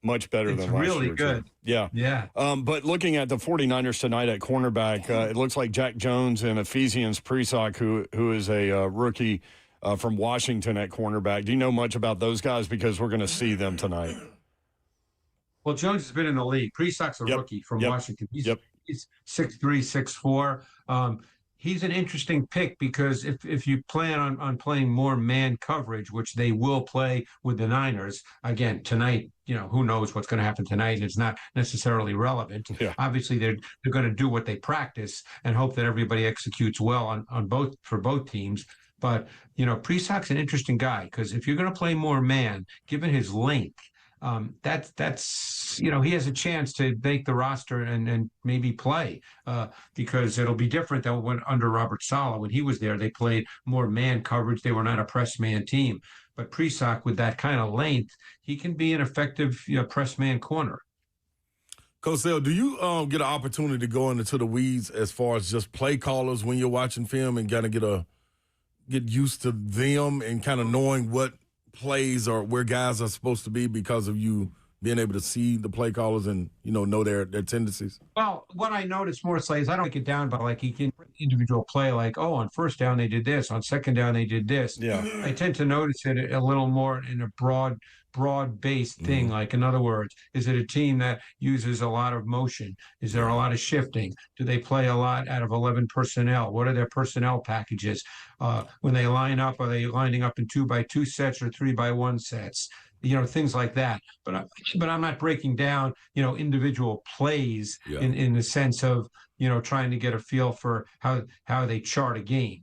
Much better than last year. It's really good. Too. Yeah. But looking at the 49ers tonight at cornerback, it looks like Jack Jones and Ephesians Presock, who is a rookie from Washington at cornerback. Do you know much about those guys? Because we're going to see them tonight. Well, Jones has been in the league. Presock's a rookie from Washington. He's 6'3", 6'4". he's an interesting pick because if you plan on playing more man coverage, which they will play with the Niners, again, tonight, who knows what's going to happen tonight? It's not necessarily relevant. Yeah. Obviously, they're going to do what they practice and hope that everybody executes well for both teams. But, Presak's an interesting guy because if you're going to play more man, given his length, that's he has a chance to make the roster and maybe play because it'll be different than when under Robert Saleh. When he was there, they played more man coverage. They were not a press man team. But Presak, with that kind of length, he can be an effective press man corner. Cosell, do you get an opportunity to go into the weeds as far as just play callers when you're watching film and kind of get used to them and kind of knowing what plays or where guys are supposed to be because of you being able to see the play callers and know their tendencies? Well, what I notice more, Slay, is I don't break it down, but like he can individual play, like, oh, on first down they did this, on second down they did this. Yeah, I tend to notice it a little more in a broad-based thing. Like, in other words, is it a team that uses a lot of motion? Is there a lot of shifting? Do they play a lot out of 11 personnel? What are their personnel packages? When they line up, are they lining up in 2x2 sets or 3x1 sets? Things like that. But I'm not breaking down, individual plays in the sense of, trying to get a feel for how they chart a game.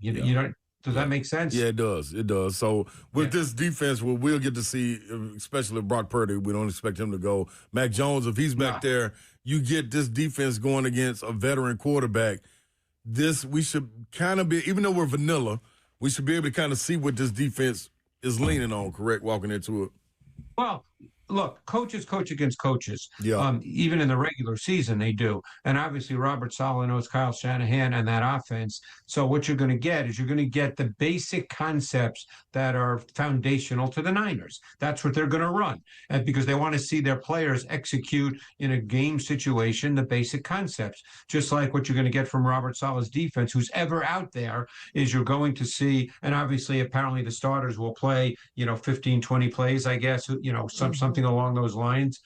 Does that make sense? Yeah, it does. It does. So with this defense, we'll get to see, especially Brock Purdy, we don't expect him to go. Mac Jones, if he's back there, you get this defense going against a veteran quarterback. We should kind of be, even though we're vanilla, we should be able to kind of see what this defense is leaning on, correct, walking into it? Well, look, coaches coach against coaches. Yeah. Even in the regular season, they do. And obviously, Robert Saleh knows Kyle Shanahan and that offense. So what you're going to get is you're going to get the basic concepts that are foundational to the Niners. That's what they're going to run. And because they want to see their players execute in a game situation the basic concepts. Just like what you're going to get from Robert Saleh's defense, who's ever out there, is you're going to see, and obviously, apparently the starters will play, 15, 20 plays, I guess, something along those lines.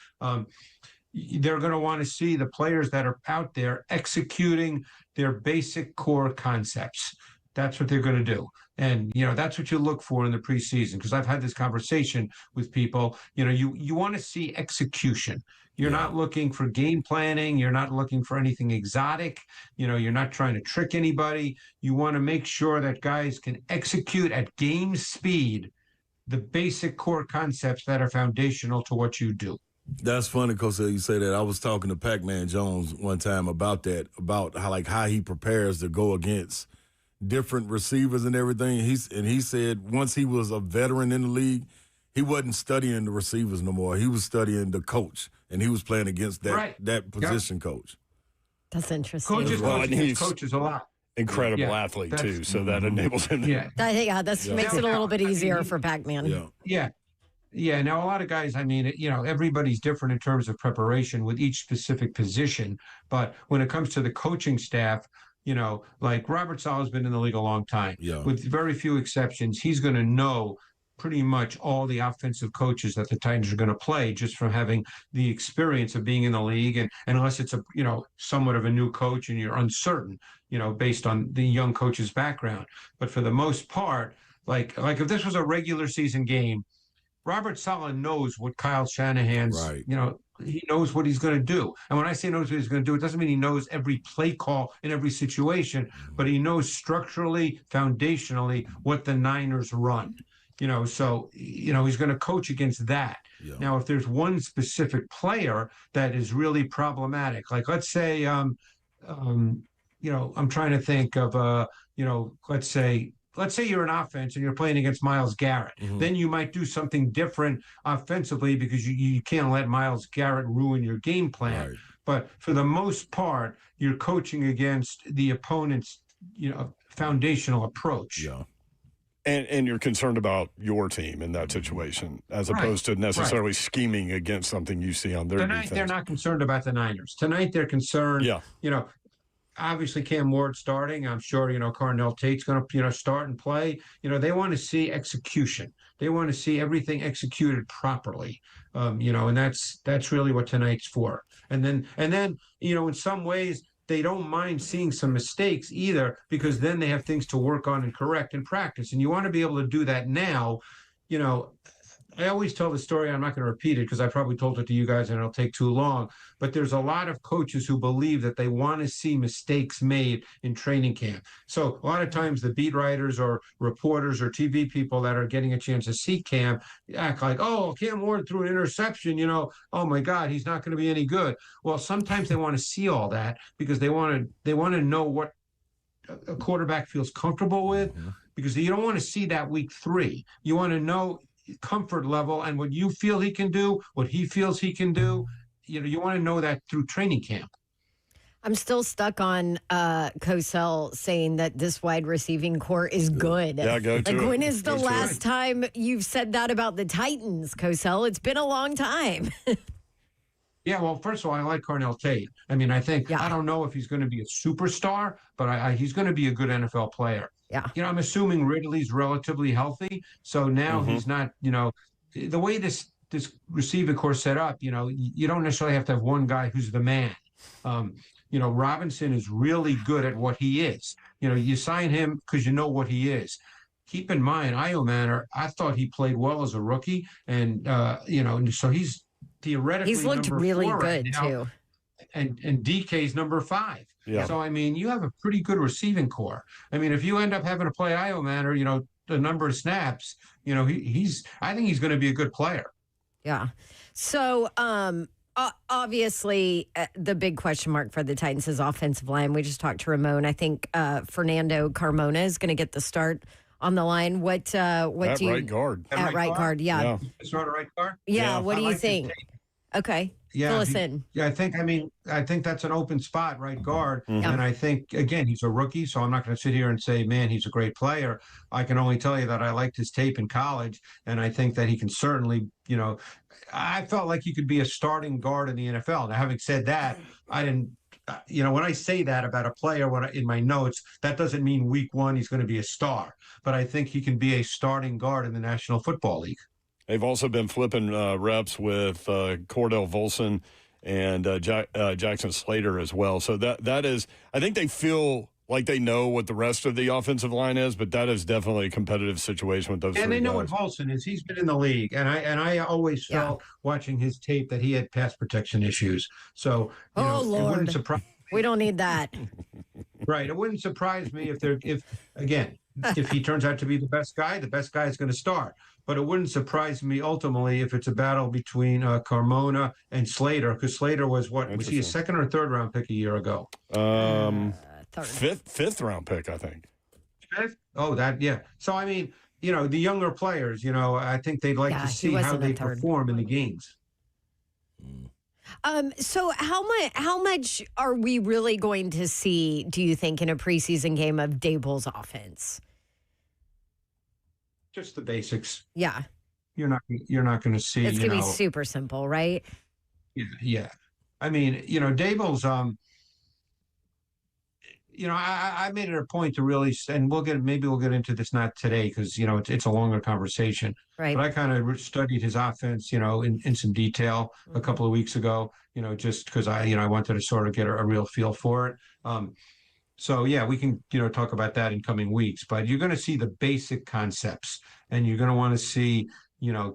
They're going to want to see the players that are out there executing their basic core concepts. That's what they're going to do. And, that's what you look for in the preseason, because I've had this conversation with people. You want to see execution. You're not looking for game planning. You're not looking for anything exotic. You're not trying to trick anybody. You want to make sure that guys can execute at game speed the basic core concepts that are foundational to what you do. That's funny, Cosell, you say that. I was talking to Pac-Man Jones one time about that, about how he prepares to go against different receivers and everything. He said once he was a veteran in the league, he wasn't studying the receivers no more. He was studying the coach, and he was playing against that position coach. That's interesting. Coaches a lot. Incredible athlete too, so that enables him. That makes it a little bit easier for Pac-Man. Yeah. Now a lot of guys, everybody's different in terms of preparation with each specific position. But when it comes to the coaching staff, like Robert Saleh has been in the league a long time. Yeah. With very few exceptions, he's going to know pretty much all the offensive coaches that the Titans are going to play just from having the experience of being in the league. And unless it's somewhat of a new coach and you're uncertain, based on the young coach's background. But for the most part, like if this was a regular season game, Robert Saleh knows what Kyle Shanahan's, he knows what he's going to do. And when I say knows what he's going to do, it doesn't mean he knows every play call in every situation, but he knows structurally, foundationally what the Niners run. So he's going to coach against that. Yeah. Now, if there's one specific player that is really problematic, like let's say, I'm trying to think of, let's say you're an offense and you're playing against Myles Garrett. Mm-hmm. Then you might do something different offensively because you can't let Myles Garrett ruin your game plan. Right. But for the most part, you're coaching against the opponent's, foundational approach. Yeah. And you're concerned about your team in that situation as opposed to necessarily scheming against something you see on their defense. Tonight, they're not concerned about the Niners. Tonight, they're concerned, obviously Cam Ward starting. I'm sure, Carnell Tate's going to, start and play. They want to see execution. They want to see everything executed properly, and that's really what tonight's for. And then, in some ways, they don't mind seeing some mistakes either, because then they have things to work on and correct in practice. And you want to be able to do that now. I always tell the story. I'm not going to repeat it because I probably told it to you guys and it'll take too long. But there's a lot of coaches who believe that they want to see mistakes made in training camp. So a lot of times the beat writers or reporters or TV people that are getting a chance to see Cam act like, oh, Cam Ward threw an interception, oh my God, he's not going to be any good. Well, sometimes they want to see all that because they want to know what a quarterback feels comfortable with, because you don't want to see that week 3. You want to know comfort level and what you feel he can do, what he feels he can do. You want to know that through training camp. I'm still stuck on Cosell saying that this wide receiving core is good. Yeah, go to it. When is the last time you've said that about the Titans, Cosell? It's been a long time. Yeah, well, first of all, I like Cornell Tate. I mean, I don't know if he's going to be a superstar, but he's going to be a good NFL player. Yeah. I'm assuming Ridley's relatively healthy. So now he's not, the way this receiving core set up, you don't necessarily have to have one guy who's the man. Robinson is really good at what he is. You sign him because you know what he is. Keep in mind, Io Manor, I thought he played well as a rookie. And, so he's theoretically he's looked really good right now, too. And DK's number 5. Yeah. So, you have a pretty good receiving core. If you end up having to play Io Manor, the number of snaps, I think he's going to be a good player. Yeah. So, obviously, the big question mark for the Titans is offensive line. We just talked to Ramon. I think Fernando Carmona is going to get the start on the line. What do you... right guard. At right guard, yeah. Start a right guard? Yeah, what do you think? Okay. Yeah, fill us in. Yeah, I think that's an open spot, right guard. And I think, again, he's a rookie, so I'm not going to sit here and say, man, he's a great player. I can only tell you that I liked his tape in college, and I think that he can certainly, I felt like he could be a starting guard in the NFL. Now, having said that, I didn't, when I say that about a player in my notes, that doesn't mean week 1 he's going to be a star. But I think he can be a starting guard in the National Football League. They've also been flipping reps with Cordell Volson and Jackson Slater as well. So that is, I think they feel like they know what the rest of the offensive line is, but that is definitely a competitive situation with those. And they know what Volson is. He's been in the league, and I always felt watching his tape that he had pass protection issues. So Lord, it wouldn't surprise. We don't need that. Right. It wouldn't surprise me if he turns out to be the best guy is going to start. But it wouldn't surprise me ultimately if it's a battle between Carmona and Slater, because Slater was he a 2nd or 3rd round pick a year ago? Fifth round pick, I think. 5th? Oh, yeah. So the younger players, I think they'd like to see how they perform in the games. So how much are we really going to see, do you think, in a preseason game of Daboll's offense? Just the basics. Yeah. You're not going to see. It's going to be super simple, right? Yeah. Daboll's. I made it a point to really, and we'll get into this not today because it's a longer conversation. Right. But I kind of studied his offense, in some detail a couple of weeks ago. Just because I wanted to sort of get a real feel for it. So, yeah, we can, talk about that in coming weeks. But you're going to see the basic concepts, and you're going to want to see,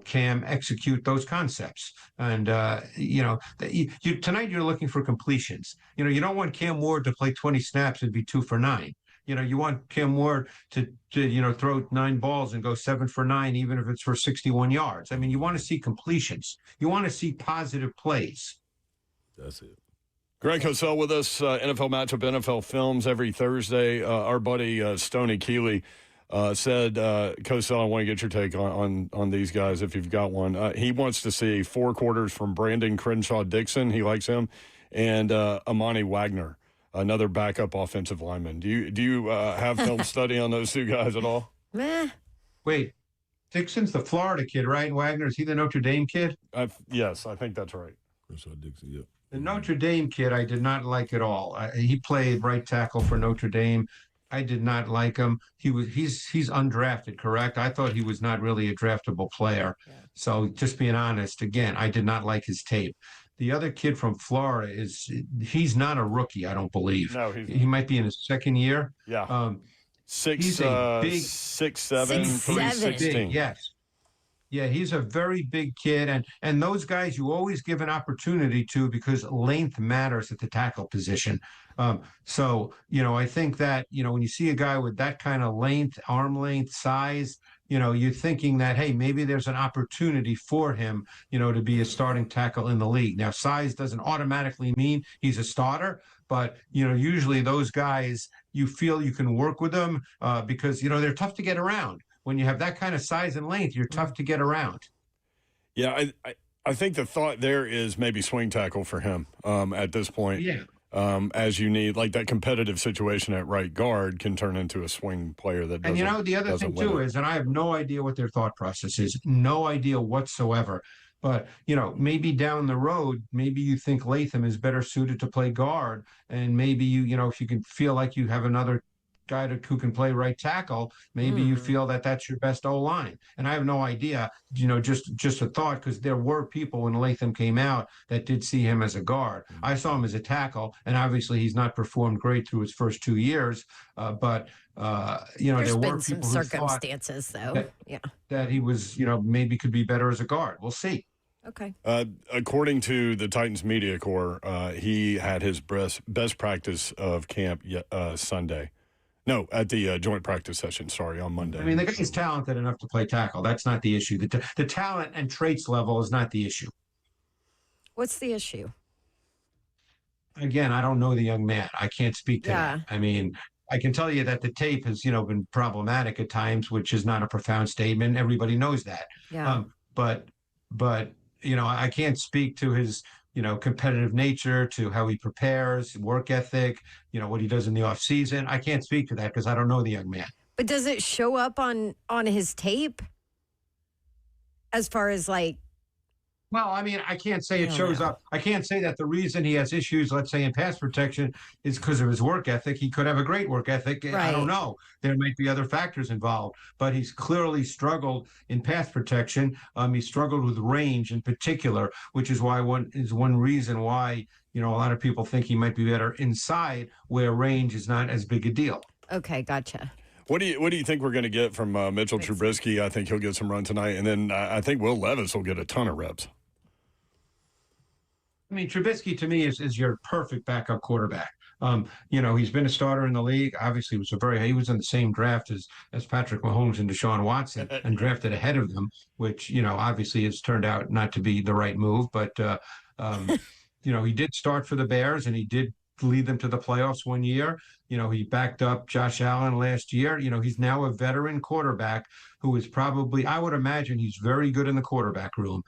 Cam execute those concepts. And, tonight you're looking for completions. You don't want Cam Ward to play 20 snaps and be 2 for 9. You want Cam Ward to throw 9 balls and go 7 for 9, even if it's for 61 yards. You want to see completions. You want to see positive plays. That's it. Greg Cosell with us, NFL Matchup, NFL Films every Thursday. Our buddy Stoney Keeley said, Cosell, I want to get your take on these guys if you've got one. He wants to see 4 quarters from Brandon Crenshaw-Dixon. He likes him. And Amani Wagner, another backup offensive lineman. Do you have film study on those 2 guys at all? Meh. Wait, Dixon's the Florida kid, right? Wagner, is he the Notre Dame kid? Yes, I think that's right. Crenshaw-Dixon, yep. The Notre Dame kid, I did not like at all. He played right tackle for Notre Dame. I did not like him. He's undrafted, correct? I thought he was not really a draftable player. Yeah. So just being honest, again, I did not like his tape. the other kid from Florida he's not a rookie, I don't believe. No, he might be in his second year. Yeah. He's a big 6'7", 6'7". 316. Yes. Yeah, he's a very big kid, and those guys you always give an opportunity to because length matters at the tackle position. So, I think that, when you see a guy with that kind of length, arm length, size, you're thinking that, hey, maybe there's an opportunity for him, to be a starting tackle in the league. Now, size doesn't automatically mean he's a starter, but, usually those guys, you feel you can work with them because, they're tough to get around. When you have that kind of size and length, you're tough to get around. Yeah, I think the thought there is maybe swing tackle for him at this point. Yeah. As you need, like that competitive situation at right guard can turn into a swing player that doesn't. And the other thing too is, and I have no idea what their thought process is, no idea whatsoever. But, maybe down the road, maybe you think Latham is better suited to play guard. And maybe if you can feel like you have another guy who can play right tackle, maybe you feel that that's your best O-line. And I have no idea, just a thought, because there were people when Latham came out that did see him as a guard. I saw him as a tackle, and obviously he's not performed great through his first 2 years. But There's there been were some people who circumstances, though. that he was, maybe could be better as a guard. We'll see. Okay. According to the Titans media corps, he had his best practice of camp Sunday. No, at the joint practice session, on Monday. I mean, the guy's talented enough to play tackle. That's not the issue. The talent and traits level is not the issue. What's the issue? Again, I don't know the young man. I can't speak to that. I mean, I can tell you that the tape has, been problematic at times, which is not a profound statement. Everybody knows that. Yeah. But I can't speak to his competitive nature, to how he prepares, work ethic, what he does in the off season. I can't speak to that because I don't know the young man. But does it show up on his tape as far as like? Well, I mean, I can't say it shows up. I can't say that the reason he has issues, let's say in pass protection, is because of his work ethic. He could have a great work ethic. Right. I don't know. There might be other factors involved, but he's clearly struggled in pass protection. He struggled with range in particular, which is one reason why, a lot of people think he might be better inside where range is not as big a deal. Okay, gotcha. What do you think we're going to get from Mitchell Trubisky? I think he'll get some run tonight, and then I think Will Levis will get a ton of reps. I mean, Trubisky to me is your perfect backup quarterback. He's been a starter in the league. Obviously, he was in the same draft as Patrick Mahomes and Deshaun Watson and drafted ahead of them, which obviously has turned out not to be the right move. But he did start for the Bears and he did lead them to the playoffs one year. He backed up Josh Allen last year. He's now a veteran quarterback who is probably, I would imagine he's very good in the quarterback room.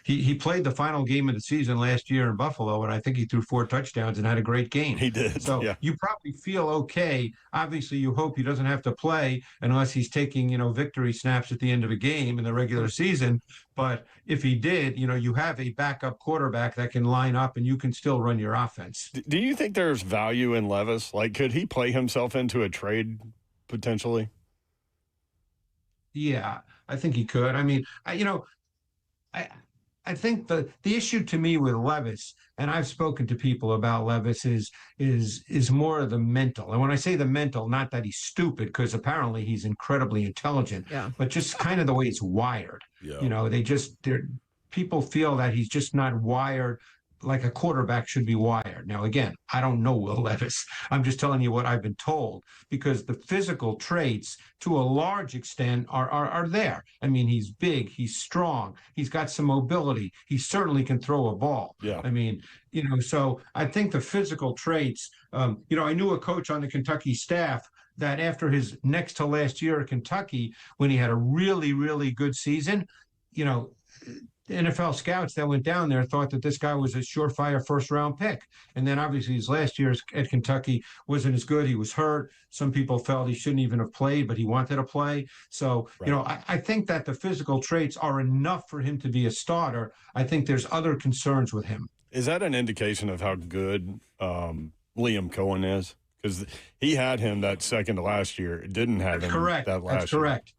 He played the final game of the season last year in Buffalo, and I think he threw 4 touchdowns and had a great game. He did. So you probably feel okay. Obviously, you hope he doesn't have to play unless he's taking, victory snaps at the end of a game in the regular season. But if he did, you have a backup quarterback that can line up and you can still run your offense. Do you think there's value in Levis? Like, could he play himself into a trade potentially? Yeah, I think he could. I mean, I think the issue to me with Levis, and I've spoken to people about Levis, is more of the mental. And when I say the mental, not that he's stupid, because apparently he's incredibly intelligent, but just kind of the way it's wired. Yeah. People feel that he's just not wired like a quarterback should be wired. Now, again, I don't know Will Levis. I'm just telling you what I've been told, because the physical traits, to a large extent, are there. I mean, he's big, he's strong, he's got some mobility, he certainly can throw a ball. Yeah. I mean, so I think the physical traits, I knew a coach on the Kentucky staff that after his next to last year at Kentucky, when he had a really, really good season, NFL scouts that went down there thought that this guy was a surefire first-round pick. And then obviously his last year at Kentucky wasn't as good. He was hurt. Some people felt he shouldn't even have played, but he wanted to play. So, I think that the physical traits are enough for him to be a starter. I think there's other concerns with him. Is that an indication of how good Liam Cohen is? Because he had him that second to last year. It didn't have him that last year. That's correct.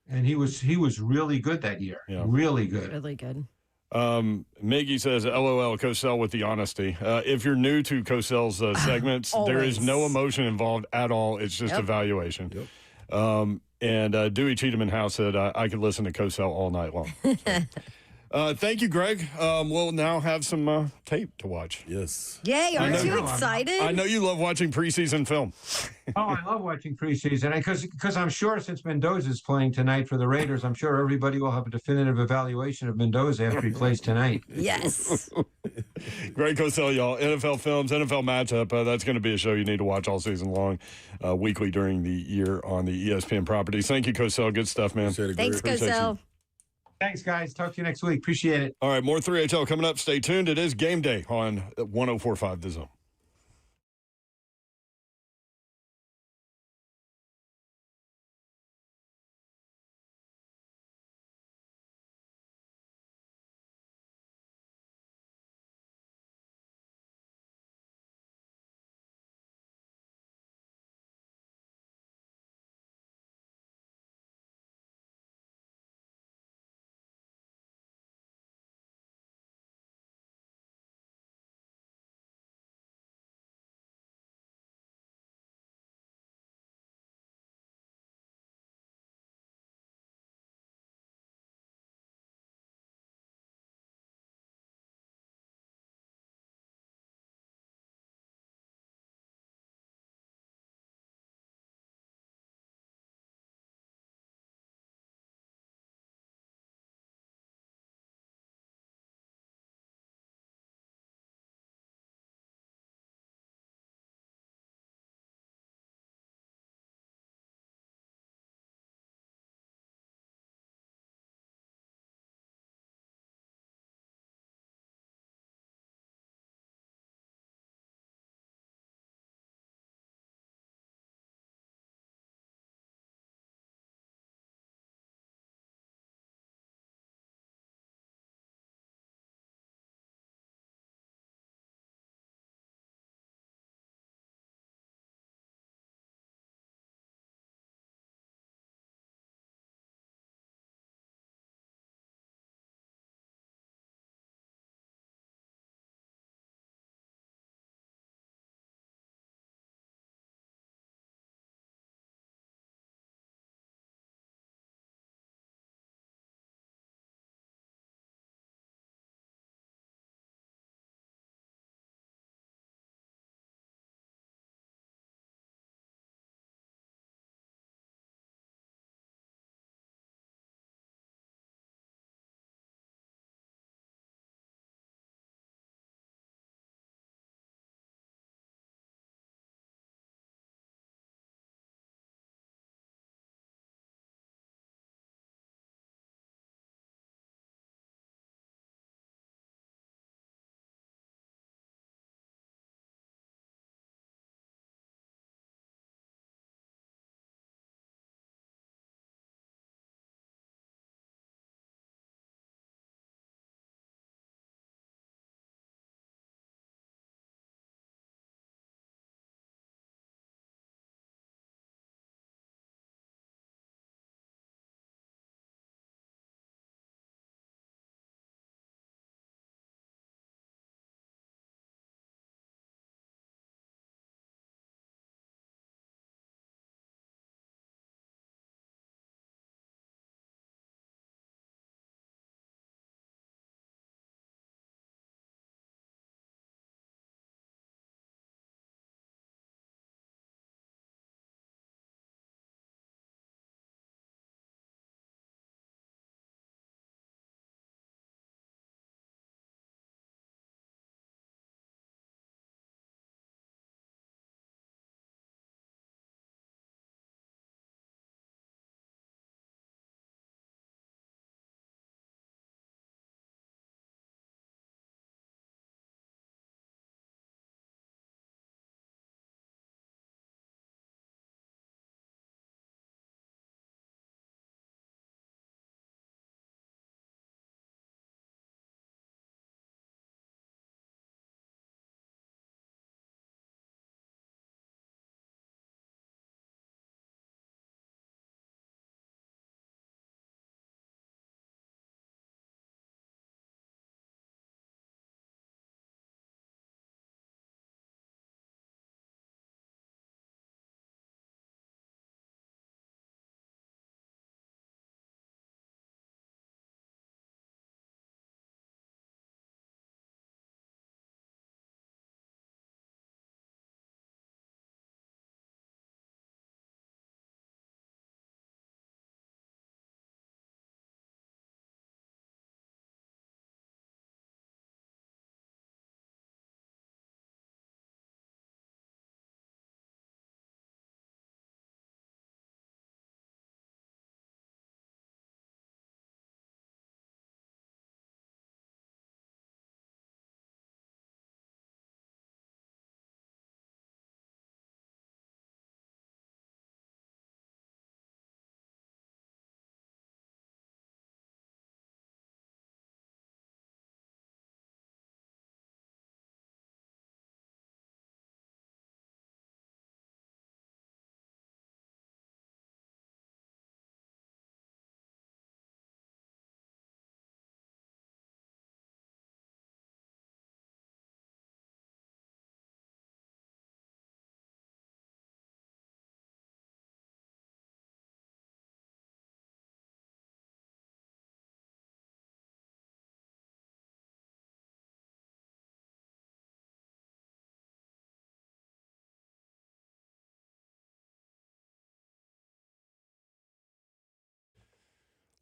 And he was really good that year. Yeah. Really good. Really good. Miggy says, LOL, Cosell with the honesty. If you're new to Cosell's segments, there is no emotion involved at all. It's just evaluation. And Dewey Cheatham House said, I could listen to Cosell all night long. So, thank you, Greg. We'll now have some tape to watch. Yes. Yay, aren't you excited? I know you love watching preseason film. Oh, I love watching preseason because I'm sure since Mendoza's playing tonight for the Raiders, I'm sure everybody will have a definitive evaluation of Mendoza after he plays tonight. Yes. Greg Cosell, y'all. NFL Films, NFL Matchup. That's going to be a show you need to watch all season long, weekly during the year on the ESPN properties. Thank you, Cosell. Good stuff, man. Thanks, Cosell. Thanks, guys. Talk to you next week. Appreciate it. All right, more 3HL coming up. Stay tuned. It is game day on 104.5 The Zone.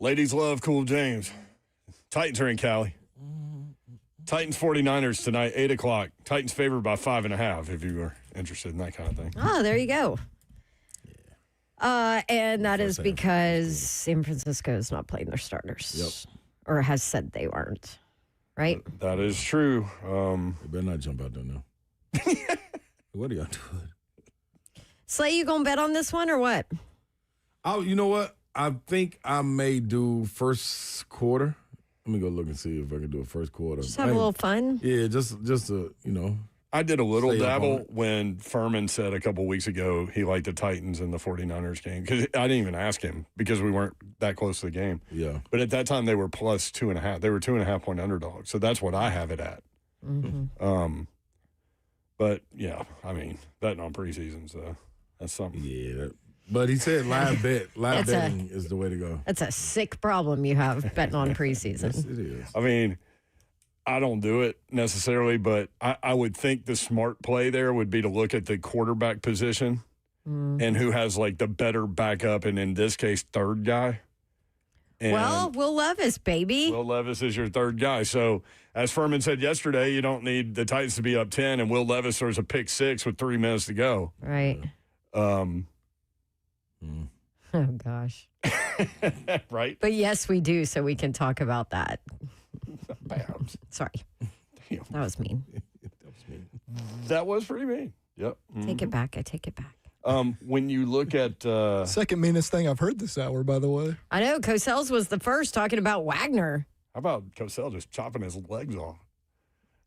Ladies love Cool James. Titans are in Cali. Titans 49ers tonight, 8 o'clock. Titans favored by 5.5 if you were interested in that kind of thing. Oh, there you go. And that is because San Francisco is not playing their starters. Yep. Or has said they weren't. Right? That is true. They better not jump out there now. What are y'all doing? Slay, you going to bet on this one or what? You know what? I think I may do first quarter. Let me go look and see if I can do a first quarter. Just have a little fun. Yeah, just to, I did a little Stay up on dabble it. when Furman said a couple weeks ago he liked the Titans in the 49ers game. Because I didn't even ask him because we weren't that close to the game. Yeah. But at that time, they were plus 2.5. They were 2.5-point underdogs. So that's what I have it at. Mm-hmm. But, yeah, I mean, betting on preseason, so that's something. Yeah. But he said live betting is the way to go. That's a sick problem you have betting on preseason. Yes, it is. I mean, I don't do it necessarily, but I would think the smart play there would be to look at the quarterback position and who has, like, the better backup, and in this case, third guy. And Well, Will Levis, baby. Will Levis is your third guy. So, as Furman said yesterday, you don't need the Titans to be up 10, and Will Levis throws a pick 6 with 3 minutes to go. Right. Oh, gosh. Right? But yes, we do, so we can talk about that. Babs. Sorry. Damn. That was mean. That was pretty mean. Yep. Take it back. I take it back. When you look at Second meanest thing I've heard this hour, by the way. I know. Cosell's was the first talking about Wagner. how about Cosell just chopping his legs off?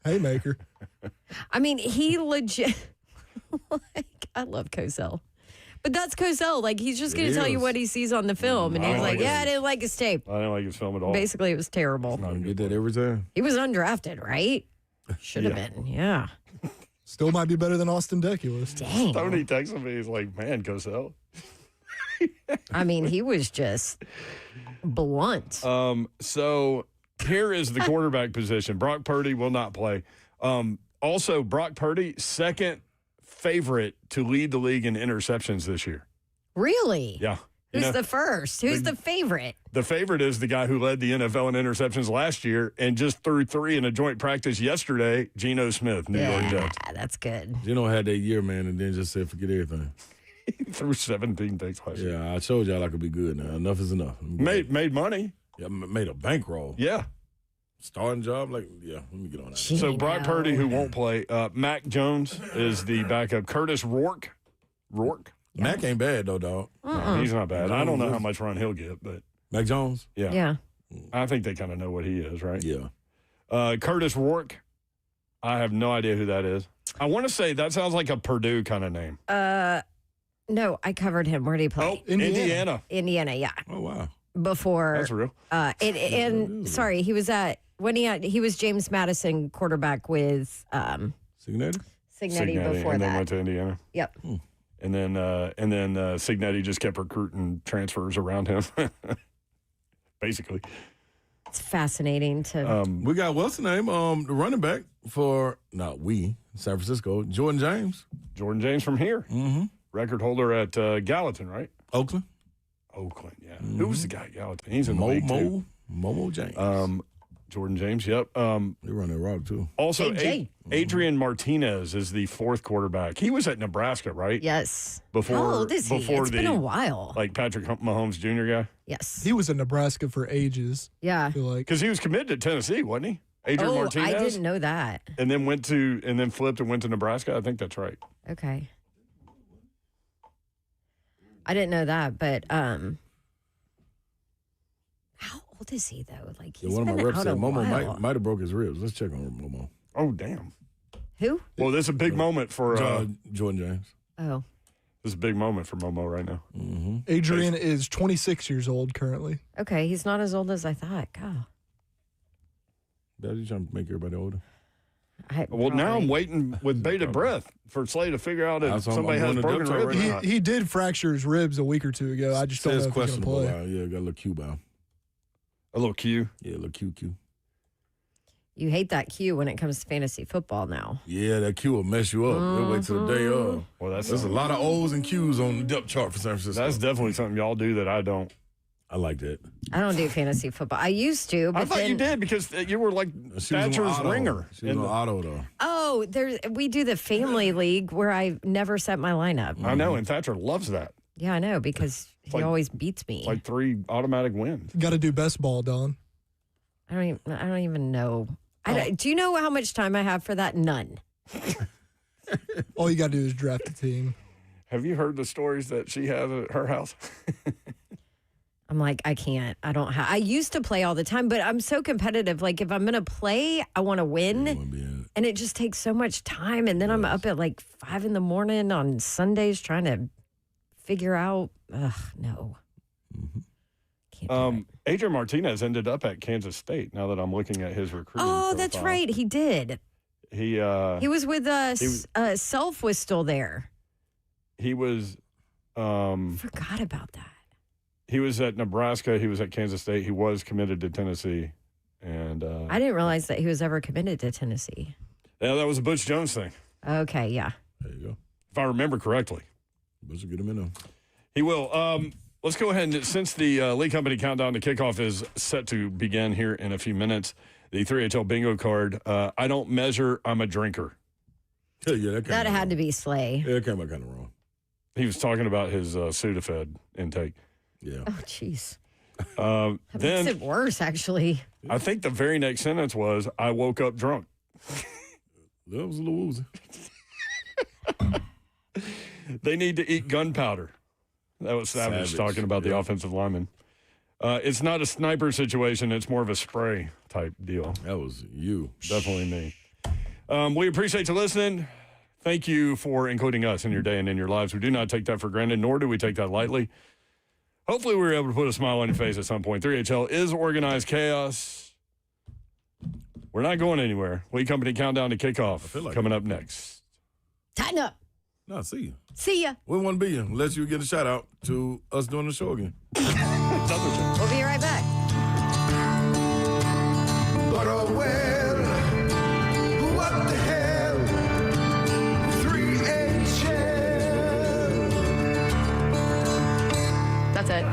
Haymaker. I mean, he legit. I love Cosell. But that's Cosell. Like, he's just going to tell you what he sees on the film. And I he's don't like, like yeah, it. I didn't like his tape. I didn't like his film at all. Basically, it was terrible. I get that every time. He was undrafted, right? Should have been. Yeah. Still might be better than Austin Decky was. Dang. Tony texted me. He's like, man, Cosell. I mean, he was just blunt. So here is the quarterback position. Brock Purdy will not play. Also, Brock Purdy, second favorite to lead the league in interceptions this year. Really? Yeah. Who's the first? Who's the favorite? The favorite is the guy who led the NFL in interceptions last year and just threw 3 in a joint practice yesterday, Geno Smith, New York Jets. That's good. Geno had that year, man, and then just said, forget everything. He threw 17 picks last year. Yeah, I showed y'all I could be good now. Enough is enough. Made money. Yeah, made a bankroll. Yeah. Starting job, let me get on that. So Brock Purdy, who won't play. Mac Jones is the backup. Curtis Rourke. Mac ain't bad, though, dog. No, he's not bad. I don't know how much run he'll get, but Mac Jones? yeah. Yeah. I think they kind of know what he is, right? Yeah. Curtis Rourke. I have no idea who that is. I want to say that sounds like a Purdue kind of name. No, I covered him. Where did he play? Oh, Indiana. Indiana, yeah. Oh, wow. Before. That's real. And sorry, he was he was James Madison quarterback with Signetti? Signetti before and that. then went to Indiana. Yep. And then Signetti just kept recruiting transfers around him. Basically. It's fascinating to. We got, what's the name? The running back for, San Francisco, Jordan James. Jordan James from here. Mm-hmm. Record holder at Gallatin, right? Oakland. Oakland, yeah. Who was the guy at Gallatin? He's in the league, too. Momo James. Jordan James, yep. They run that rock, too. Also, AJ. Adrian Martinez is the fourth quarterback. He was at Nebraska, right? Yes. Before, How old is he? Before It's been a while. Like Patrick Mahomes Jr. guy? Yes. He was in Nebraska for ages. Yeah. I feel like. Because he was committed to Tennessee, wasn't he? Adrian Martinez? I didn't know that. And then flipped and went to Nebraska. I think that's right. Okay. I didn't know that, but how old is he though? Like he's one of my been reps out said a Momo while. might have broke his ribs. Let's check on Momo. Oh, damn. Who? Well, this is a big moment for Jordan James. Oh. this is a big moment for Momo right now. Mm-hmm. Adrian is 26 years old currently. Okay, he's not as old as I thought. God. You trying to make everybody older? Well, now I'm waiting with bated breath for Slay to figure out if somebody has broken ribs or not. He did fracture his ribs a week or two ago. I just don't know if he's going to questionable. play. Yeah, got a little Q bow. A little Q? Yeah, a little Q. You hate that Q when it comes to fantasy football now. Yeah, that Q will mess you up. They'll wait till the day of. Well, There's a lot of O's and Q's on the depth chart for San Francisco. That's definitely something y'all do that I don't. I like that. I don't do fantasy football. I used to, but I thought you did because you were like Thatcher's ringer. She was on auto, though. Oh, we do the family league where I never set my lineup. I know, and Thatcher loves that. Yeah, I know, because he always beats me. It's like 3 automatic wins. Got to do best ball, Dawn. I don't even know. Do you know how much time I have for that? None. All you got to do is draft a team. Have you heard the stories that she has at her house? I'm like, I can't. I used to play all the time, but I'm so competitive. Like, if I'm going to play, I want to win. And it just takes so much time. And then I'm up at like 5 a.m. on Sundays trying to figure out. Ugh, no. Can't do it. Adrian Martinez ended up at Kansas State now that I'm looking at his recruiting profile. That's right. He did. He was with Self was still there. He was forgot about that. He was at Nebraska. He was at Kansas State. He was committed to Tennessee. And I didn't realize that he was ever committed to Tennessee. Yeah, that was a Butch Jones thing. Okay, yeah. There you go. If I remember correctly. Butch will get him in there. He will. Let's go ahead and, since the Lee Company countdown to kickoff is set to begin here in a few minutes, the 3HL bingo card, I don't measure, I'm a drinker. Yeah, that had to be Slay. Yeah, that came out kind of wrong. He was talking about his Sudafed intake. Yeah. Oh, jeez. That makes it worse, actually. I think the very next sentence was, I woke up drunk. That was a little woozy. They need to eat gunpowder. That was Savage talking about the offensive lineman. It's not a sniper situation. It's more of a spray type deal. That was you. Definitely me. We appreciate you listening. Thank you for including us in your day and in your lives. We do not take that for granted, nor do we take that lightly. Hopefully we were able to put a smile on your face at some point. 3HL is organized chaos. We're not going anywhere. Lee Company countdown to kickoff coming up next. Tighten up. No, see you. See ya. We wouldn't be here unless you get a shout out to us doing the show again. We'll be right back. But what the hell? 3HL. That's it.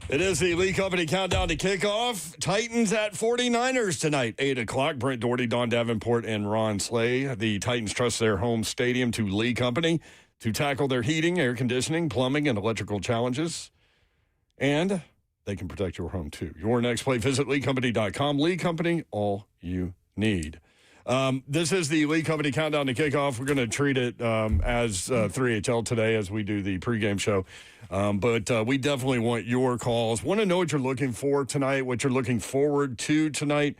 It is the Lee Company countdown to kickoff. Titans at 49ers tonight, 8 o'clock. Brent Doherty, Don Davenport, and Ron Slay. The Titans trust their home stadium to Lee Company to tackle their heating, air conditioning, plumbing, and electrical challenges. And they can protect your home, too. Your next play, visit LeeCompany.com. Lee Company, all you need. This is the Lee Company countdown to kickoff. We're going to treat it as 3HL today as we do the pregame show. But we definitely want your calls. Want to know what you're looking for tonight, what you're looking forward to tonight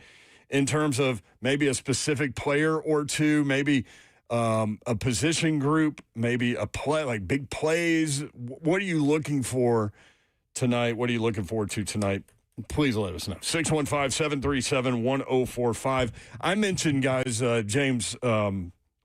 in terms of maybe a specific player or two, maybe a position group, maybe a play, like big plays. What are you looking for tonight? What are you looking forward to tonight? Please let us know. 615-737-1045. I mentioned, guys, James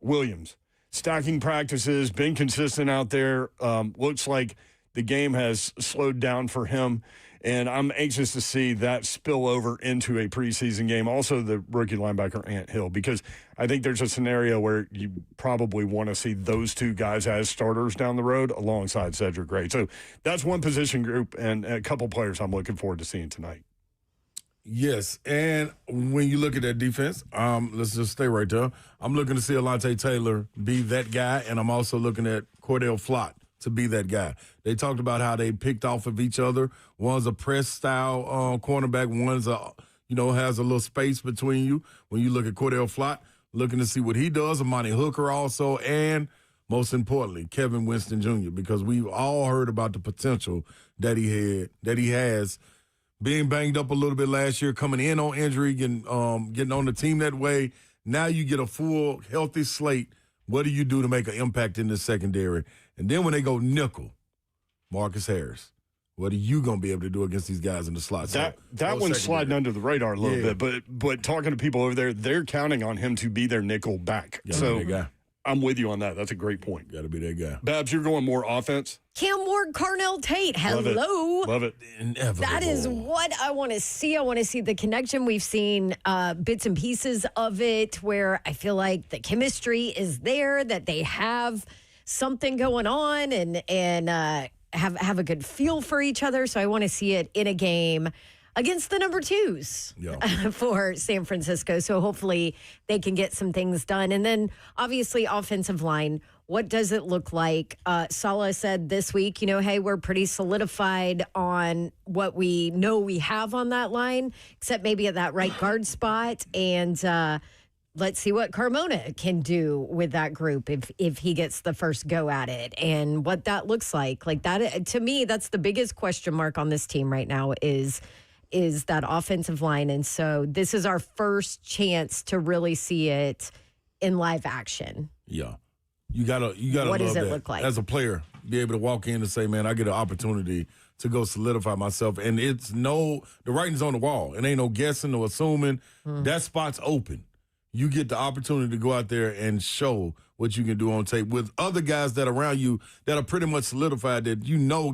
Williams. Stacking practices, been consistent out there. Looks like the game has slowed down for him, and I'm anxious to see that spill over into a preseason game. Also, the rookie linebacker, Ant Hill, because I think there's a scenario where you probably want to see those two guys as starters down the road alongside Cedric Gray. So that's one position group and a couple players I'm looking forward to seeing tonight. Yes, and when you look at that defense, let's just stay right there. I'm looking to see Alontae Taylor be that guy, and I'm also looking at Cordell Flott to be that guy. They talked about how they picked off of each other. One's a press-style cornerback. One's has a little space between you. When you look at Cordell Flott, looking to see what he does. Amani Hooker also, and most importantly, Kevin Winston Jr., because we've all heard about the potential that he has. Being banged up a little bit last year, coming in on injury, getting on the team that way. Now you get a full, healthy slate. What do you do to make an impact in the secondary? And then when they go nickel, Marcus Harris, what are you going to be able to do against these guys in the slot? That one's sliding under the radar a little bit, but talking to people over there, they're counting on him to be their nickel back. So I'm with you on that. That's a great point. Got to be that guy. Babs, you're going more offense? Cam Ward, Carnell Tate. Hello. Love it. Inevitable. That is what I want to see. I want to see the connection. We've seen bits and pieces of it where I feel like the chemistry is there, that they have something going on and have a good feel for each other. So I want to see it in a game against the number twos for San Francisco. So hopefully they can get some things done. And then obviously offensive line, what does it look like? Saleh said this week, hey, we're pretty solidified on what we know we have on that line, except maybe at that right guard spot. And let's see what Carmona can do with that group if he gets the first go at it and what that looks like. Like that, to me, that's the biggest question mark on this team right now is that offensive line. And so this is our first chance to really see it in live action. Yeah. You gotta what does love it that. look like? As a player, be able to walk in and say, man, I get an opportunity to go solidify myself. And the writing's on the wall. It ain't no guessing or assuming. That spot's open. You get the opportunity to go out there and show what you can do on tape with other guys that are around you that are pretty much solidified that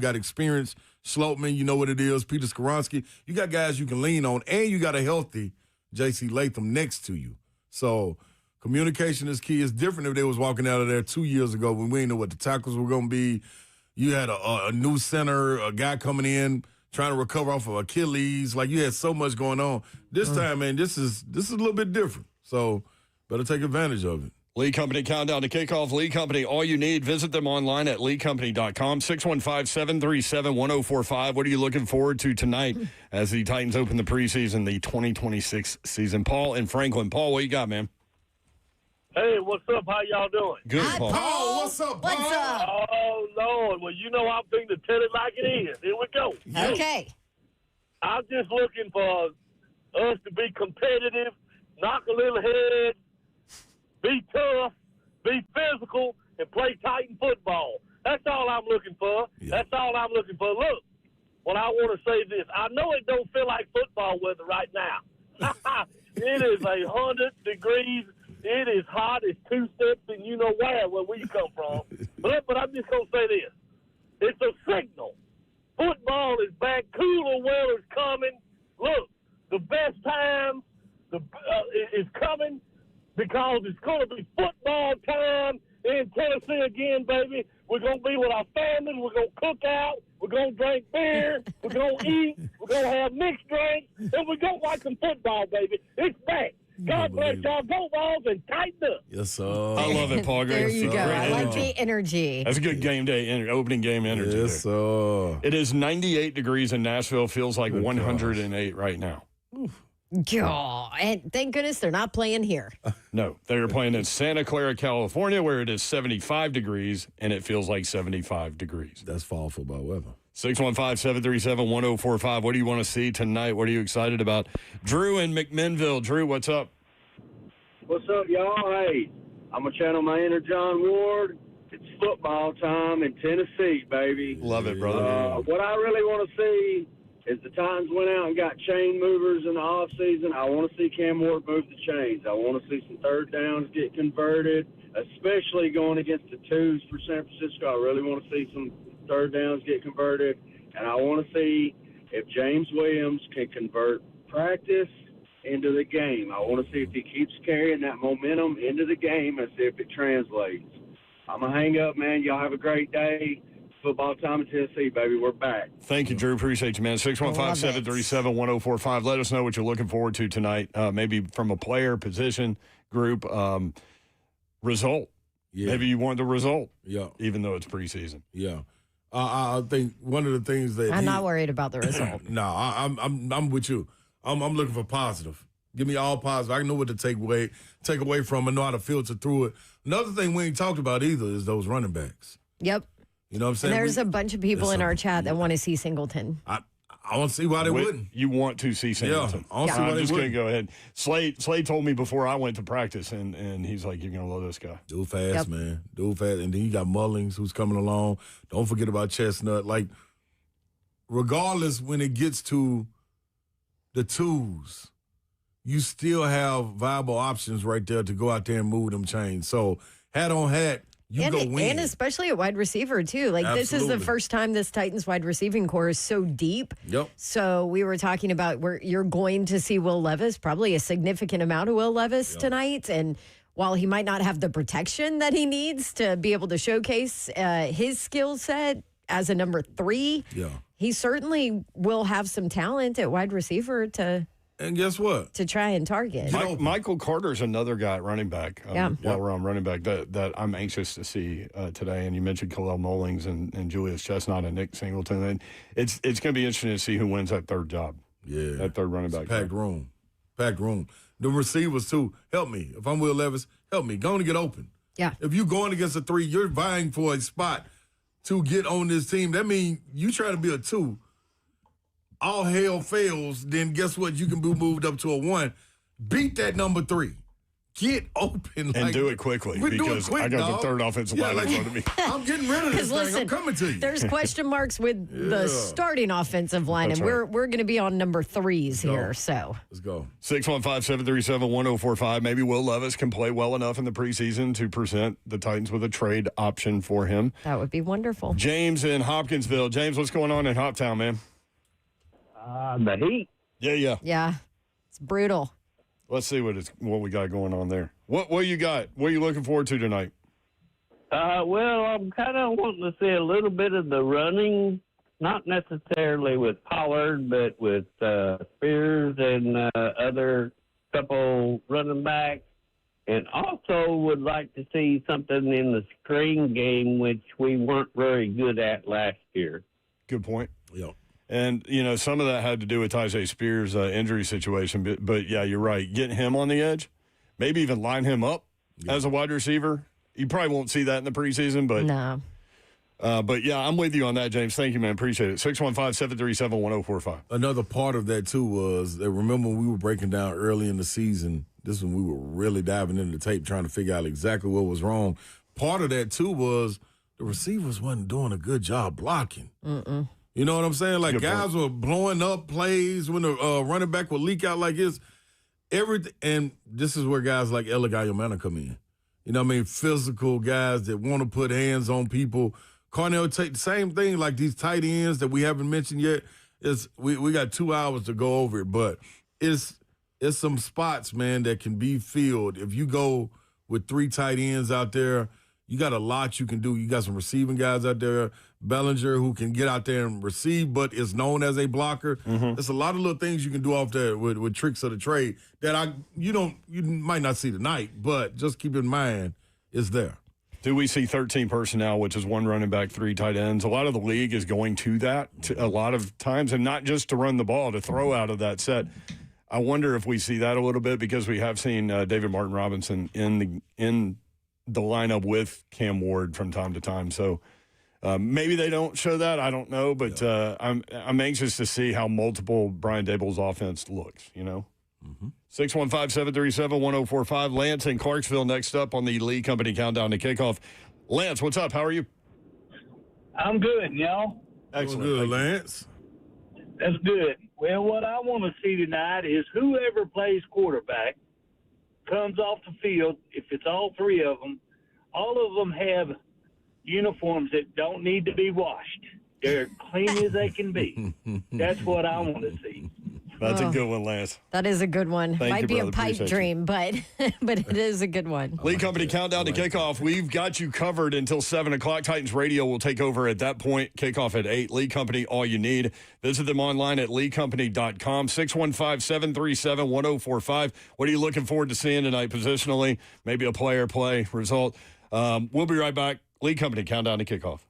got experience. Sloatman, you know what it is. Peter Skoronski. You got guys you can lean on, and you got a healthy J.C. Latham next to you. So communication is key. It's different if they was walking out of there 2 years ago when we didn't know what the tackles were going to be. You had a new center, a guy coming in trying to recover off of Achilles. Like, you had so much going on. This time, man, this is a little bit different. So better take advantage of it. Lee Company countdown to kickoff. Lee Company, all you need. Visit them online at LeeCompany.com. 615-737-1045. What are you looking forward to tonight as the Titans open the preseason, the 2026 season? Paul in Franklin. Paul, what you got, man? Hey, what's up? How y'all doing? Good, Paul. Paul, what's up, Paul? What's up? Oh, Lord. Well, I'm thinking to tell it like it is. Here we go. Okay. I'm just looking for us to be competitive, knock a little head, be tough, be physical, and play Titan football. That's all I'm looking for. Yeah. That's all I'm looking for. Look, what I want to say this. I know it don't feel like football weather right now. It is 100 degrees. It is hot. It's 2 steps, and you know where we come from. But I'm just going to say this. It's a signal. Football is back. Cooler weather's coming. Look, the best time is coming because it's going to be football time in Tennessee again, baby. We're going to be with our families. We're going to cook out. We're going to drink beer. We're going to eat. We're going to have mixed drinks. And we're going to watch some football, baby. It's back. God bless y'all. Go Vols and tighten up. Yes, sir. I love it, Paul. There you go. Great I like energy. the energy. That's a good game day, opening game energy. Yes, sir. It is 98 degrees in Nashville. Feels like 108 right now. God, and thank goodness they're not playing here. No, they are playing in Santa Clara, California, where it is 75 degrees, and it feels like 75 degrees. That's fall football weather. 615-737-1045. What do you want to see tonight? What are you excited about? Drew in McMinnville. Drew, what's up? What's up, y'all? Hey, I'm going to channel my inner John Ward. It's football time in Tennessee, baby. Love it, brother. What I really want to see is the Titans went out and got chain movers in the offseason. I want to see Cam Ward move the chains. I want to see some third downs get converted, especially going against the twos for San Francisco. I really want to see some third downs get converted, and I want to see if James Williams can convert practice into the game. I want to see if he keeps carrying that momentum into the game and see if it translates. I'm going to hang up, man. Y'all have a great day. Football time in Tennessee, baby. We're back. Thank you, Drew. Appreciate you, man. 615-737-1045. Let us know what you're looking forward to tonight, maybe from a player, position, group, result. Yeah. Maybe you want the result, even though it's preseason. Yeah. I think one of the things that I'm not worried about the result. No, I'm with you. I'm looking for positive. Give me all positive. I know what to take away from. I know how to filter through it. Another thing we ain't talked about either is those running backs. Yep. You know what I'm saying? And there's a bunch of people in our chat that want to see Singleton. I want to see why they wouldn't. You want to see Singleton. Yeah, I want to see why I'm they just going to wouldn't. go ahead. Slade told me before I went to practice, and he's like, you're going to love this guy. Dude fast, man. Dude fast. And then you got Mullings who's coming along. Don't forget about Chestnut. Like, regardless when it gets to the twos, you still have viable options right there to go out there and move them chains. So, hat on hat, you go win. And especially at wide receiver, too. Like, this is the Absolutely. first time this Titans wide receiving core is so deep. Yep. So we were talking about where you're going to see Will Levis, probably a significant amount of Will Levis tonight. And while he might not have the protection that he needs to be able to showcase his skill set as a number 3, he certainly will have some talent at wide receiver to... And guess what? To try and target. Michael Carter's another guy at running back. Yeah. While we're on running back, that I'm anxious to see today. And you mentioned Khalil Mullings and Julius Chestnut and Nick Singleton. And it's going to be interesting to see who wins that third job. Yeah. That third running back. Packed room. Packed room. The receivers, too. Help me. If I'm Will Levis, help me. Go on and get open. Yeah. If you're going against a 3, you're vying for a spot to get on this team. That means you try to be a 2. All hell fails, then guess what? You can be moved up to a 1. Beat that number 3. Get open. And do it quickly because I got the third offensive line in front of me. I'm getting rid of this thing. Listen, I'm coming to you. There's question marks with the starting offensive line, That's and right. we're going to be on number 3s here. So let's go. 615-737-1045. Maybe Will Levis can play well enough in the preseason to present the Titans with a trade option for him. that would be wonderful. James in Hopkinsville. James, what's going on in Hoptown, man? The Heat. Yeah. Yeah, it's brutal. Let's see what we got going on there. What you got? What are you looking forward to tonight? Well, I'm kind of wanting to see a little bit of the running, not necessarily with Pollard, but with Spears and other couple running backs. And also would like to see something in the screen game, which we weren't very good at last year. Good point. Yeah. And, some of that had to do with Tyjae Spears' injury situation. But, yeah, you're right. Getting him on the edge, maybe even line him up as a wide receiver. You probably won't see that in the preseason. But, no. But yeah, I'm with you on that, James. Thank you, man. Appreciate it. 615-737-1045. Another part of that, too, was that remember when we were breaking down early in the season, this is when we were really diving into the tape trying to figure out exactly what was wrong. Part of that, too, was the receivers wasn't doing a good job blocking. Mm-mm. You know what I'm saying? Like, Good guys point. were blowing up plays when the running back would leak out like this. And this is where guys like Eligayomana come in. You know what I mean? Physical guys that want to put hands on people. Cornell take the same thing like these tight ends that we haven't mentioned yet. We got 2 hours to go over it, but it's some spots, man, that can be filled. If you go with 3 tight ends out there, You got a lot you can do. You got some receiving guys out there, Bellinger, who can get out there and receive, but is known as a blocker. There's a lot of little things you can do off there with tricks of the trade that you might not see tonight, but just keep in mind it's there. Do we see 13 personnel, which is 1 running back, 3 tight ends? A lot of the league is going to that a lot of times, and not just to run the ball, to throw out of that set. I wonder if we see that a little bit because we have seen David Martin Robinson in the lineup with Cam Ward from time to time. So maybe they don't show that. I don't know, but I'm anxious to see how multiple Brian Daboll's offense looks, 615-737-1045. Lance in Clarksville next up on the Lee Company Countdown to Kickoff. Lance, what's up? How are you? I'm good, y'all. Excellent. Good, Lance. That's good. Well, what I want to see tonight is whoever plays quarterback comes off the field, if it's all 3 of them, all of them have uniforms that don't need to be washed. They're clean as they can be. That's what I want to see. That's a good one, Lance. That is a good one. Thank Might you, be brother. a pipe Appreciate dream, but it is a good one. Lee Company Countdown to Kickoff. We've got you covered until 7 o'clock. Titans Radio will take over at that point. Kickoff at 8. Lee Company, all you need. Visit them online at leecompany.com. 615-737-1045. What are you looking forward to seeing tonight positionally? Maybe a player play result. We'll be right back. Lee Company Countdown to Kickoff.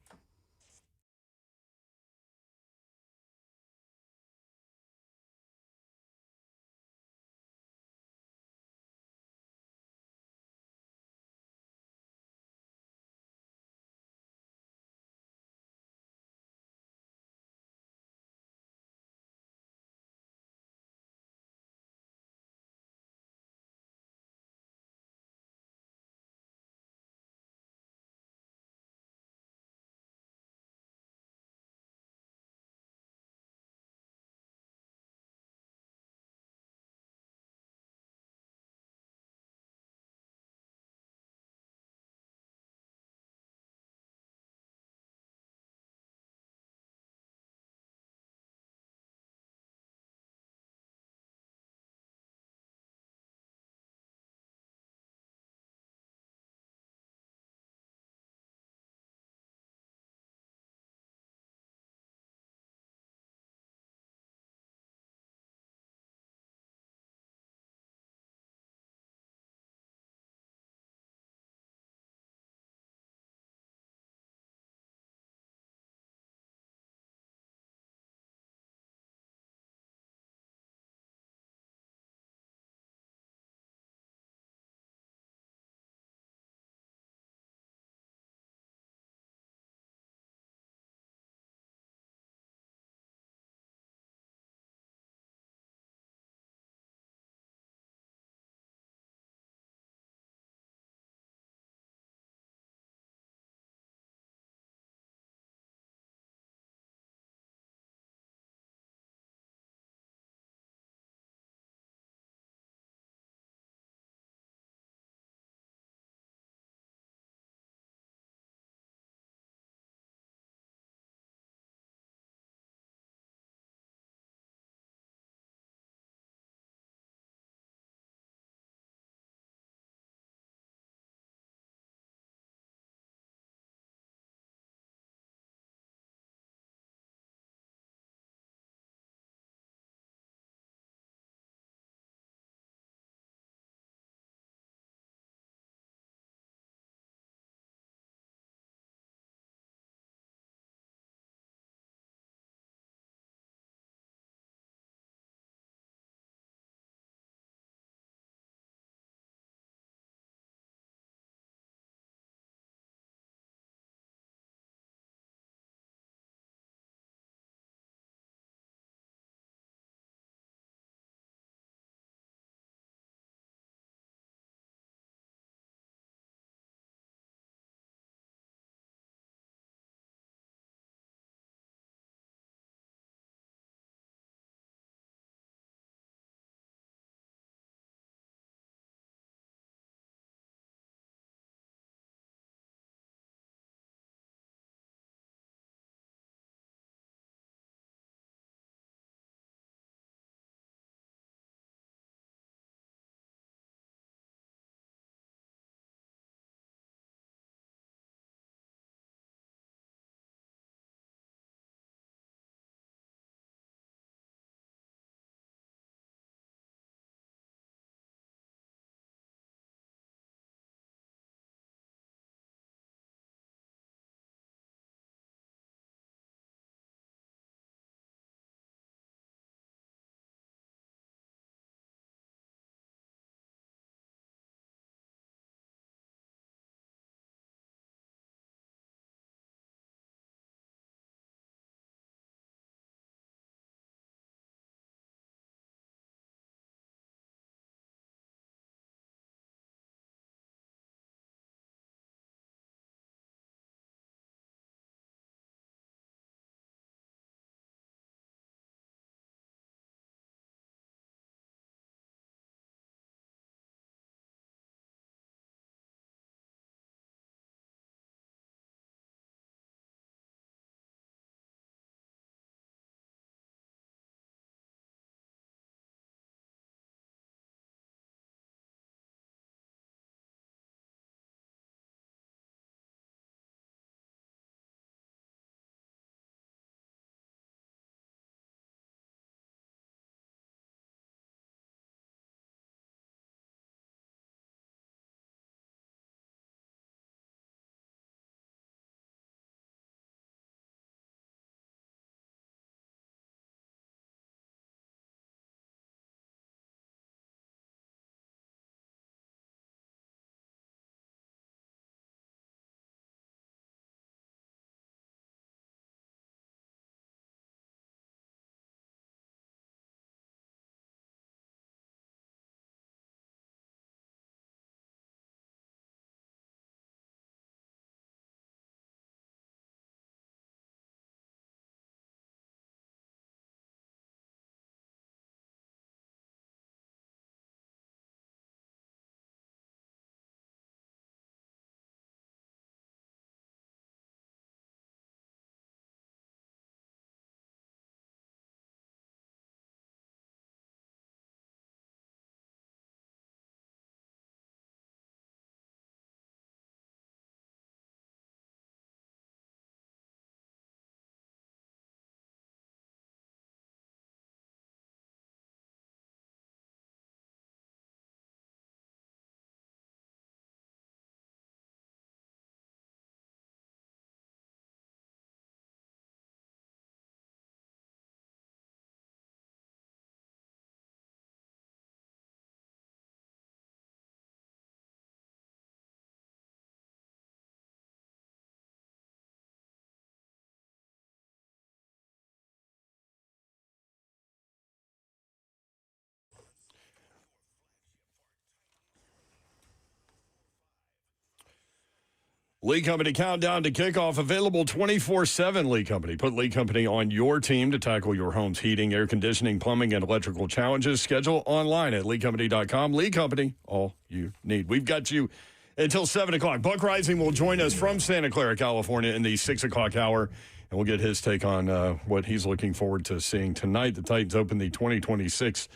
Lee Company Countdown to Kickoff, available 24/7. Lee Company. Put Lee Company on your team to tackle your home's heating, air conditioning, plumbing, and electrical challenges. Schedule online at leecompany.com. Lee Company, all you need. We've got you until 7 o'clock. Buck Rising will join us from Santa Clara, California in the 6 o'clock hour, and we'll get his take on what he's looking forward to seeing tonight. The Titans open the 2026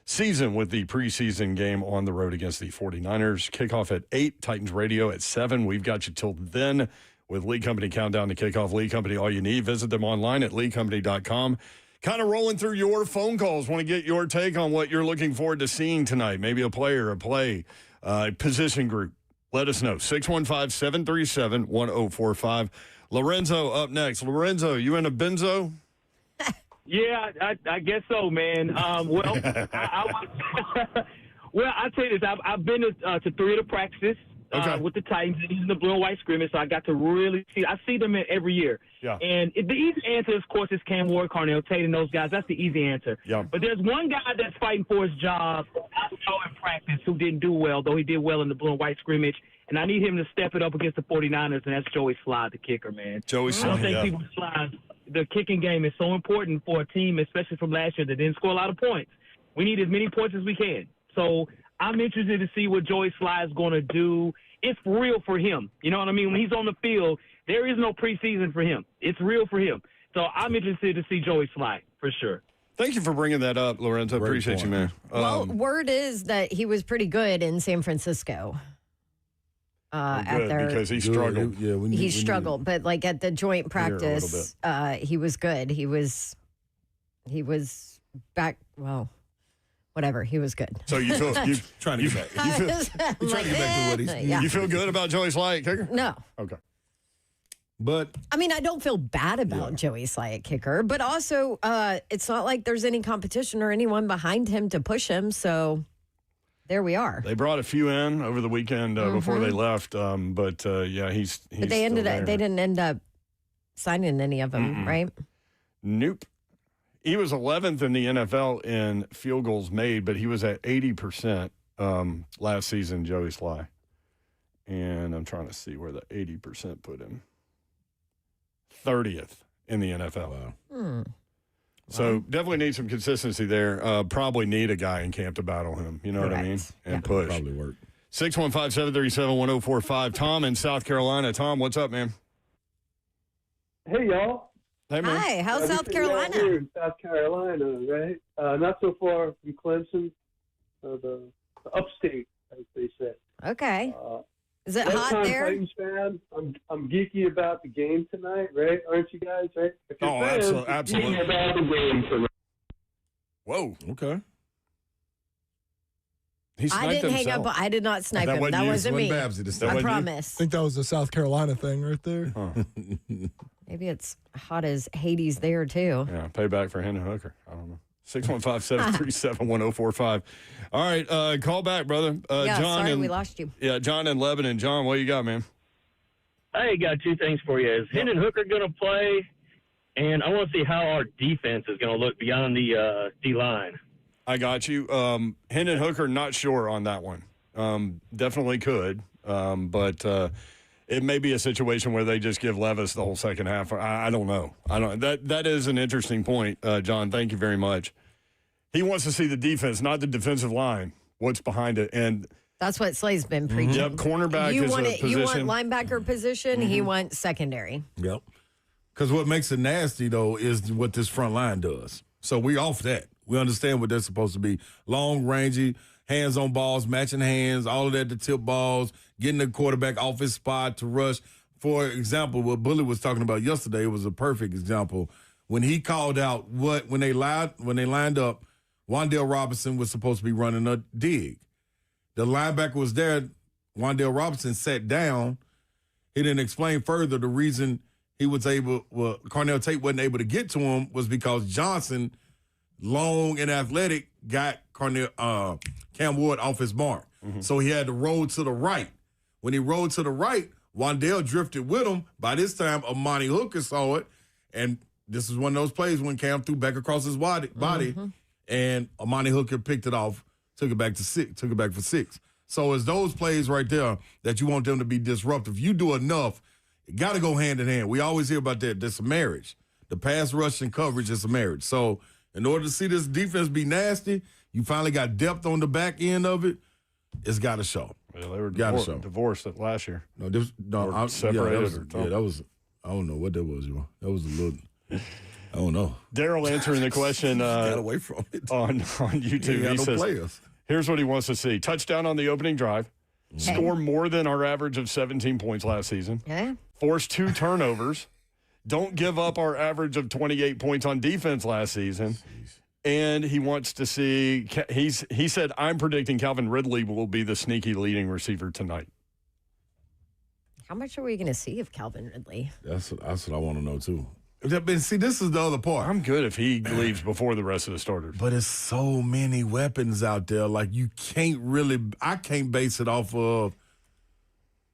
season with the preseason game on the road against the 49ers. Kickoff at 8, Titans Radio at 7. We've got you till then with Lee Company Countdown to Kickoff. Lee Company, all you need. Visit them online at leecompany.com. Kind of rolling through your phone calls. Want to get your take on what you're looking forward to seeing tonight. Maybe a player, a play, position group. Let us know. 615-737-1045. Lorenzo up next. Lorenzo, you in a benzo? Yeah, I guess so, man. Well, I'll tell you this. I've been to 3 of the practices with the Titans. These are the blue and white scrimmage, so I got to really see. I see them every year. Yeah. And the easy answer, of course, is Cam Ward, Carnell Tate, and those guys. That's the easy answer. Yeah. But there's one guy that's fighting for his job in practice who didn't do well, though he did well in the blue and white scrimmage. And I need him to step it up against the 49ers, and that's Joey Slye, the kicker, man. Joey Slye, I don't think people Slye. The kicking game is so important for a team, especially from last year, that didn't score a lot of points. We need as many points as we can. So I'm interested to see what Joey Slye is going to do. It's real for him. You know what I mean? When he's on the field, there is no preseason for him. It's real for him. So I'm interested to see Joey Slye for sure. Thank you for bringing that up, Lorenzo. Appreciate you, man. Well, word is that he was pretty good in San Francisco. Because he struggled. He struggled, but like at the joint practice, he was good. He was back. Well, whatever. He was good. So you feel trying to get back. You trying to get back to what he's. Yeah. You feel good about Joey Slye at kicker? No. Okay. But I mean, I don't feel bad about Joey Slye at kicker, but also it's not like there's any competition or anyone behind him to push him. So. There we are. They brought a few in over the weekend before they left, but he's. But they didn't end up signing any of them, right? Nope. He was 11th in the NFL in field goals made, but he was at 80% last season, Joey Slye. And I'm trying to see where the 80% put him. 30th in the NFL. Wow. So definitely need some consistency there. Probably need a guy in camp to battle him. You know what I mean? And push. Probably work. 615-737-1045. Tom in South Carolina. Tom, what's up, man? Hey, y'all. Hey, man. Hi, how's South Carolina? Here in South Carolina, right? Not so far from Clemson, the upstate, as they say. Okay. Is it hot there? Titans fan. I'm geeky about the game tonight, right? Aren't you guys, right? Absolutely. Geeky about the game tonight. Whoa. Okay. I didn't hang up. I did not snipe him. That wasn't me. I promise. I think that was a South Carolina thing right there. Huh. Maybe it's hot as Hades there, too. Yeah, payback for Hendon Hooker. I don't know. 615-737-1045. All right, call back, brother. John we lost you. Yeah, John in Lebanon. John, what you got, man? I got 2 things for you. Is Hendon Hooker going to play? And I want to see how our defense is going to look beyond the D-line. I got you. Hendon Hooker, not sure on that one. Definitely could, but it may be a situation where they just give Levis the whole second half. I don't know. That is an interesting point, John. Thank you very much. He wants to see the defense, not the defensive line. What's behind it, and that's what Slade's been preaching. Yep, cornerback is a position. You want linebacker position. He wants secondary. Yep. Because what makes it nasty though is what this front line does. So we off that. We understand what they're supposed to be: long, rangy, hands on balls, matching hands, all of that to tip balls, getting the quarterback off his spot to rush. For example, what Bully was talking about yesterday was a perfect example. When he called out when they lined up, Wan'Dale Robinson was supposed to be running a dig. The linebacker was there. Wan'Dale Robinson sat down. He didn't explain further the reason Carnell Tate wasn't able to get to him was because Johnson, long and athletic, got Cam Ward off his mark. So he had to roll to the right. When he rolled to the right, Wan'Dale drifted with him. By this time, Amani Hooker saw it, and this is one of those plays when Cam threw back across his body, and Amani Hooker picked it off, took it back for 6. So it's those plays right there that you want them to be disruptive. You do enough, it got to go hand in hand. We always hear about that. That's a marriage. The pass rush and coverage is a marriage. So in order to see this defense be nasty, you finally got depth on the back end of it. It's got to show. Well, they were divorced last year. No, separated. That was. I don't know what that was, y'all. That was a little. I don't know. Daryl answering the question got away from it. on YouTube. He says, players. Here's what he wants to see. Touchdown on the opening drive. Score more than our average of 17 points last season. Yeah. Force 2 turnovers. Don't give up our average of 28 points on defense last season. And he wants to see he said, I'm predicting Calvin Ridley will be the sneaky leading receiver tonight. How much are we going to see of Calvin Ridley? That's what I want to know, too. See, this is the other part. I'm good if he leaves before the rest of the starters. But it's so many weapons out there. Like, I can't base it off of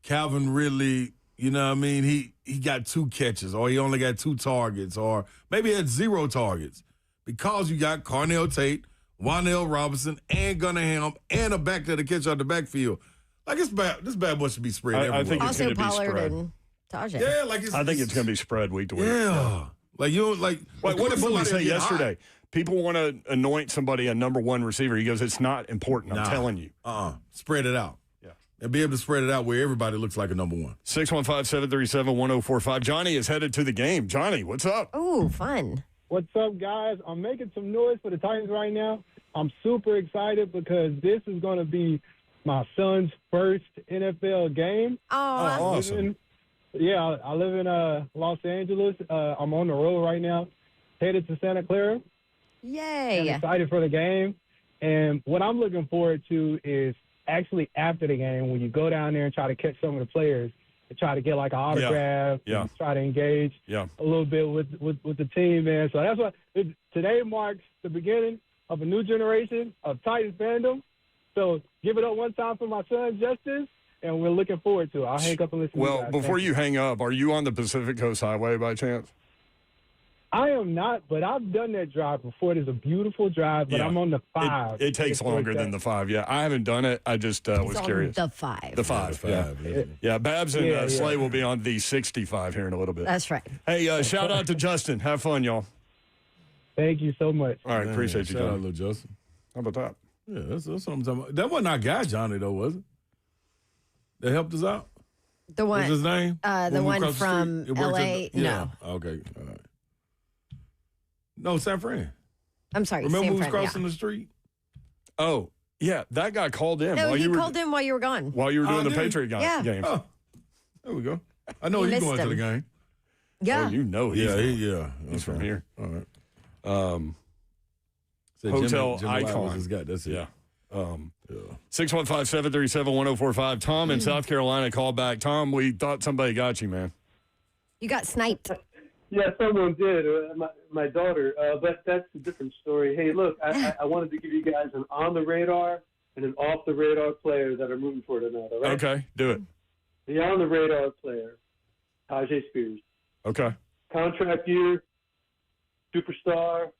Calvin Ridley. You know what I mean? He got 2 catches, or he only got 2 targets, or maybe he had 0 targets. Because you got Cornell Tate, Wan'Dale Robinson, and Gunnar Ham, and a back there to catch out the backfield. Like, it's bad. This bad boy should be spread everywhere. I think it's going to be Pollard spread. and Tajay. Yeah, I think it's going to be spread week to week. Yeah. Like, you know, like what did Bully say yesterday? People want to anoint somebody a number 1 receiver. He goes, it's not important. I'm telling you. Spread it out. Yeah. And be able to spread it out where everybody looks like a number 1. 615-737-1045. Johnny is headed to the game. Johnny, what's up? Oh, fun. What's up, guys? I'm making some noise for the Titans right now. I'm super excited because this is going to be my son's first NFL game. Oh, awesome. I live in Los Angeles. I'm on the road right now, headed to Santa Clara. Yay. I'm excited for the game. And what I'm looking forward to is actually after the game when you go down there and try to catch some of the players and try to get like an autograph and try to engage a little bit with the team, man. So that's what today marks the beginning of a new generation of Titans fandom. So give it up one time for my son, Justice, and we're looking forward to it. I'll hang up and listen to you guys. Before you hang up, are you on the Pacific Coast Highway by chance? I am not, but I've done that drive before. It is a beautiful drive, but I'm on the 5. It takes longer than the 5, I haven't done it. I just was curious. The 5. The 5, yeah. Babs and Slay will be on the 65 here in a little bit. That's right. Hey, shout out to Justin. Have fun, y'all. Thank you so much. All right, appreciate you, Shout out, John. little Justin. How about that? Yeah, that's what I'm talking about. That wasn't our guy, Johnny, though, was it? That helped us out? The one. What's his name? The one from L.A. No. Okay, all right. No, San Fran. I'm sorry, Remember San who was Fran, crossing the street? Oh, yeah, that guy called in. No, he called in while you were gone. While you were doing the Patriot game. Oh, there we go. I know You he's missed going to the him. game. Yeah. Oh, you know he's He's from here. All right. Hotel Jimmy White Icon. was his guy. That's it. Yeah. 615-737-1045. Tom in South Carolina called back. Tom, we thought somebody got you, man. You got sniped. Yeah, someone did. My daughter. But that's a different story. Hey, look, I wanted to give you guys an on-the-radar and an off-the-radar player that are moving for tonight, all right? Okay, do it. The on-the-radar player, Tajay Spears. Okay. Contract year, superstar,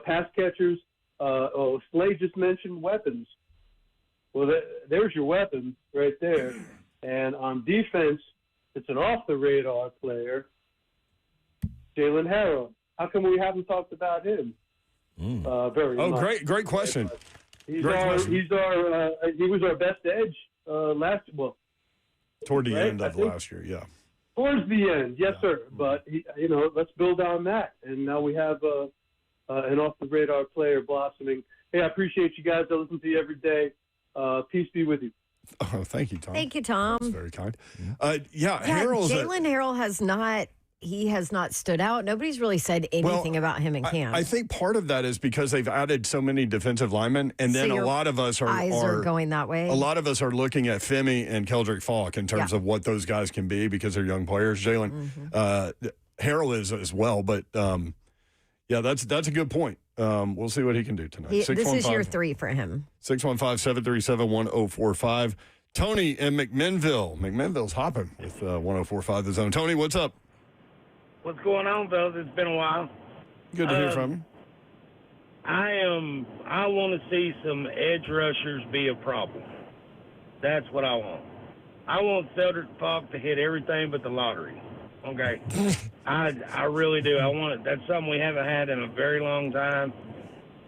pass catchers. Slade just mentioned weapons. Well, there's your weapon right there. And on defense, it's an off-the-radar player, Jalen Harrell. How come we haven't talked about him very much? Great question. He was our best edge toward the end of last year, yeah. Towards the end, yes, sir. But let's build on that. And now we have an off-the-radar player blossoming. Hey, I appreciate you guys. I listen to you every day. Peace be with you. Oh, thank you, Tom. Thank you, Tom. That's very kind. Jalen Harrell has not. He has not stood out. Nobody's really said anything about him in camp. I think part of that is because they've added so many defensive linemen, and then a lot of us are going that way. A lot of us are looking at Femi and Keldrick Falk in terms of what those guys can be because they're young players. Jalen Harrell is as well, but that's a good point. We'll see what he can do tonight. This is year 3 for him. 615-737-1045. Tony in McMinnville. McMinnville's hopping with 1045 The Zone. Tony, what's up? What's going on, fellas? It's been a while. Good to hear from you. I want to see some edge rushers be a problem. That's what I want. I want Cedric Falk to hit everything but the lottery. Okay? I really do. I want it. That's something we haven't had in a very long time.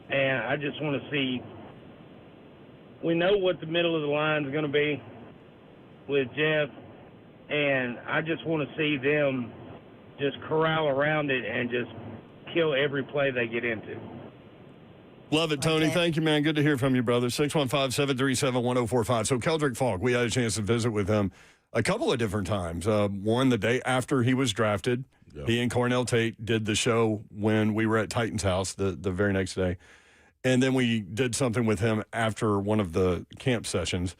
And I just want to see. We know what the middle of the line is going to be with Jeff. And I just want to see them just corral around it and just kill every play they get into. Love it, Tony. Okay. Thank you, man. Good to hear from you, brother. 615-737-1045. So Keldrick Falk, we had a chance to visit with him a couple of different times. One, the day after he was drafted. Yep. He and Cornell Tate did the show when we were at Titan's house the very next day. And then we did something with him after one of the camp sessions.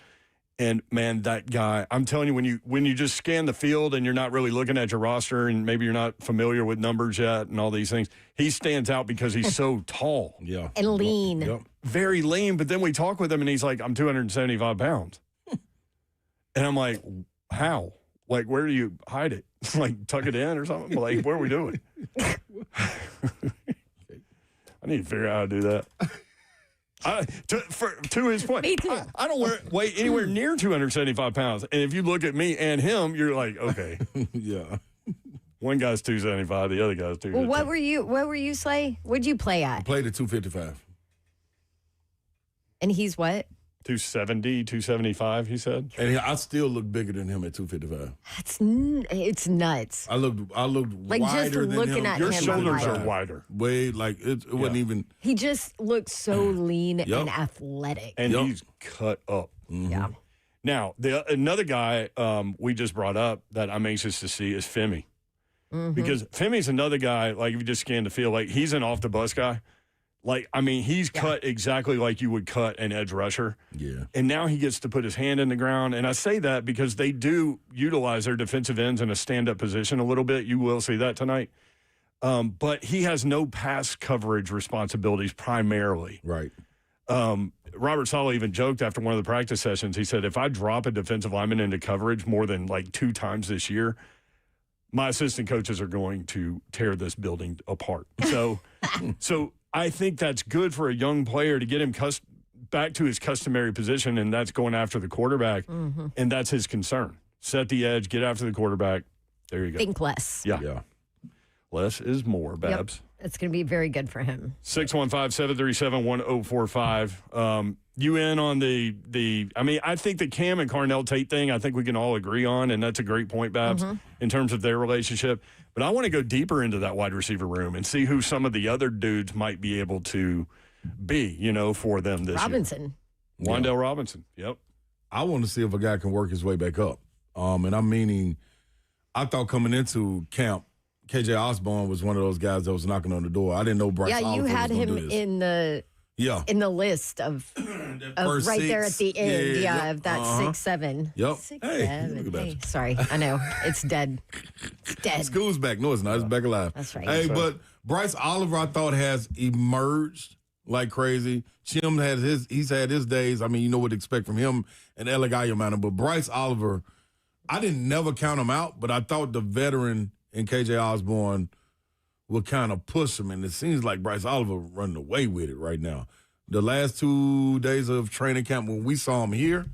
And, man, that guy, I'm telling you, when you just scan the field and you're not really looking at your roster and maybe you're not familiar with numbers yet and all these things, he stands out because he's so tall. Yeah. And lean. Yep. Very lean. But then we talk with him, and he's like, I'm 275 pounds. And I'm like, how? Like, where do you hide it? Like, tuck it in or something? Like, what are we doing? I need to figure out how to do that. To his point, Me too. I don't weigh anywhere near 275 pounds. And if you look at me and him, you're like, okay. Yeah. One guy's 275, the other guy's 250. Well, what were you, Slay? What'd you play at? Played at 255. And he's what? 270, 275, he said. And I still look bigger than him at 255. It's nuts. I looked Like, wider just than looking him. at Your him, shoulders I'm are like- wider. Way, like, it wasn't even. He just looks so lean and athletic. And he's cut up. Mm-hmm. Yeah. Now, another guy we just brought up that I'm anxious to see is Femi. Mm-hmm. Because Femi's another guy, like, if you just scan the field, like, he's an off-the-bus guy. Like, I mean, he's cut exactly like you would cut an edge rusher. Yeah. And now he gets to put his hand in the ground. And I say that because they do utilize their defensive ends in a stand-up position a little bit. You will see that tonight. But he has no pass coverage responsibilities primarily. Right. Robert Saleh even joked after one of the practice sessions. He said, if I drop a defensive lineman into coverage more than like 2 times this year, my assistant coaches are going to tear this building apart. So I think that's good for a young player to get him back to his customary position, and that's going after the quarterback. Mm-hmm. And that's his concern. Set the edge, get after the quarterback. There you go. Think less. Yeah. Less is more, Babs. Yep. It's going to be very good for him. 615-737-1045. You in on the I mean, I think the Cam and Cornell Tate thing, I think we can all agree on, and that's a great point, Babs, in terms of their relationship. But I want to go deeper into that wide receiver room and see who some of the other dudes might be able to be, for them this Robinson. year. Wan'Dale Robinson, yep. I want to see if a guy can work his way back up. And I'm meaning, I thought coming into camp, KJ Osborne was one of those guys that was knocking on the door. I didn't know Bryce Yeah, you Oliver had was gonna him do this. in the list of first right there at six. the end. Yeah, of that uh-huh. 6'7". Yep. 6'7". Hey, look at that. Hey, sorry, I know it's dead. It's dead. School's back. No, it's not. It's back alive. That's right. Hey, but Bryce Oliver, I thought, has emerged like crazy. Chim he's had his days. I mean, you know what to expect from him and Eligayamana. But Bryce Oliver, I didn't never count him out, but I thought the veteran in KJ Osborne will kind of push him. And it seems like Bryce Oliver running away with it right now. The last 2 days of training camp, when we saw him here,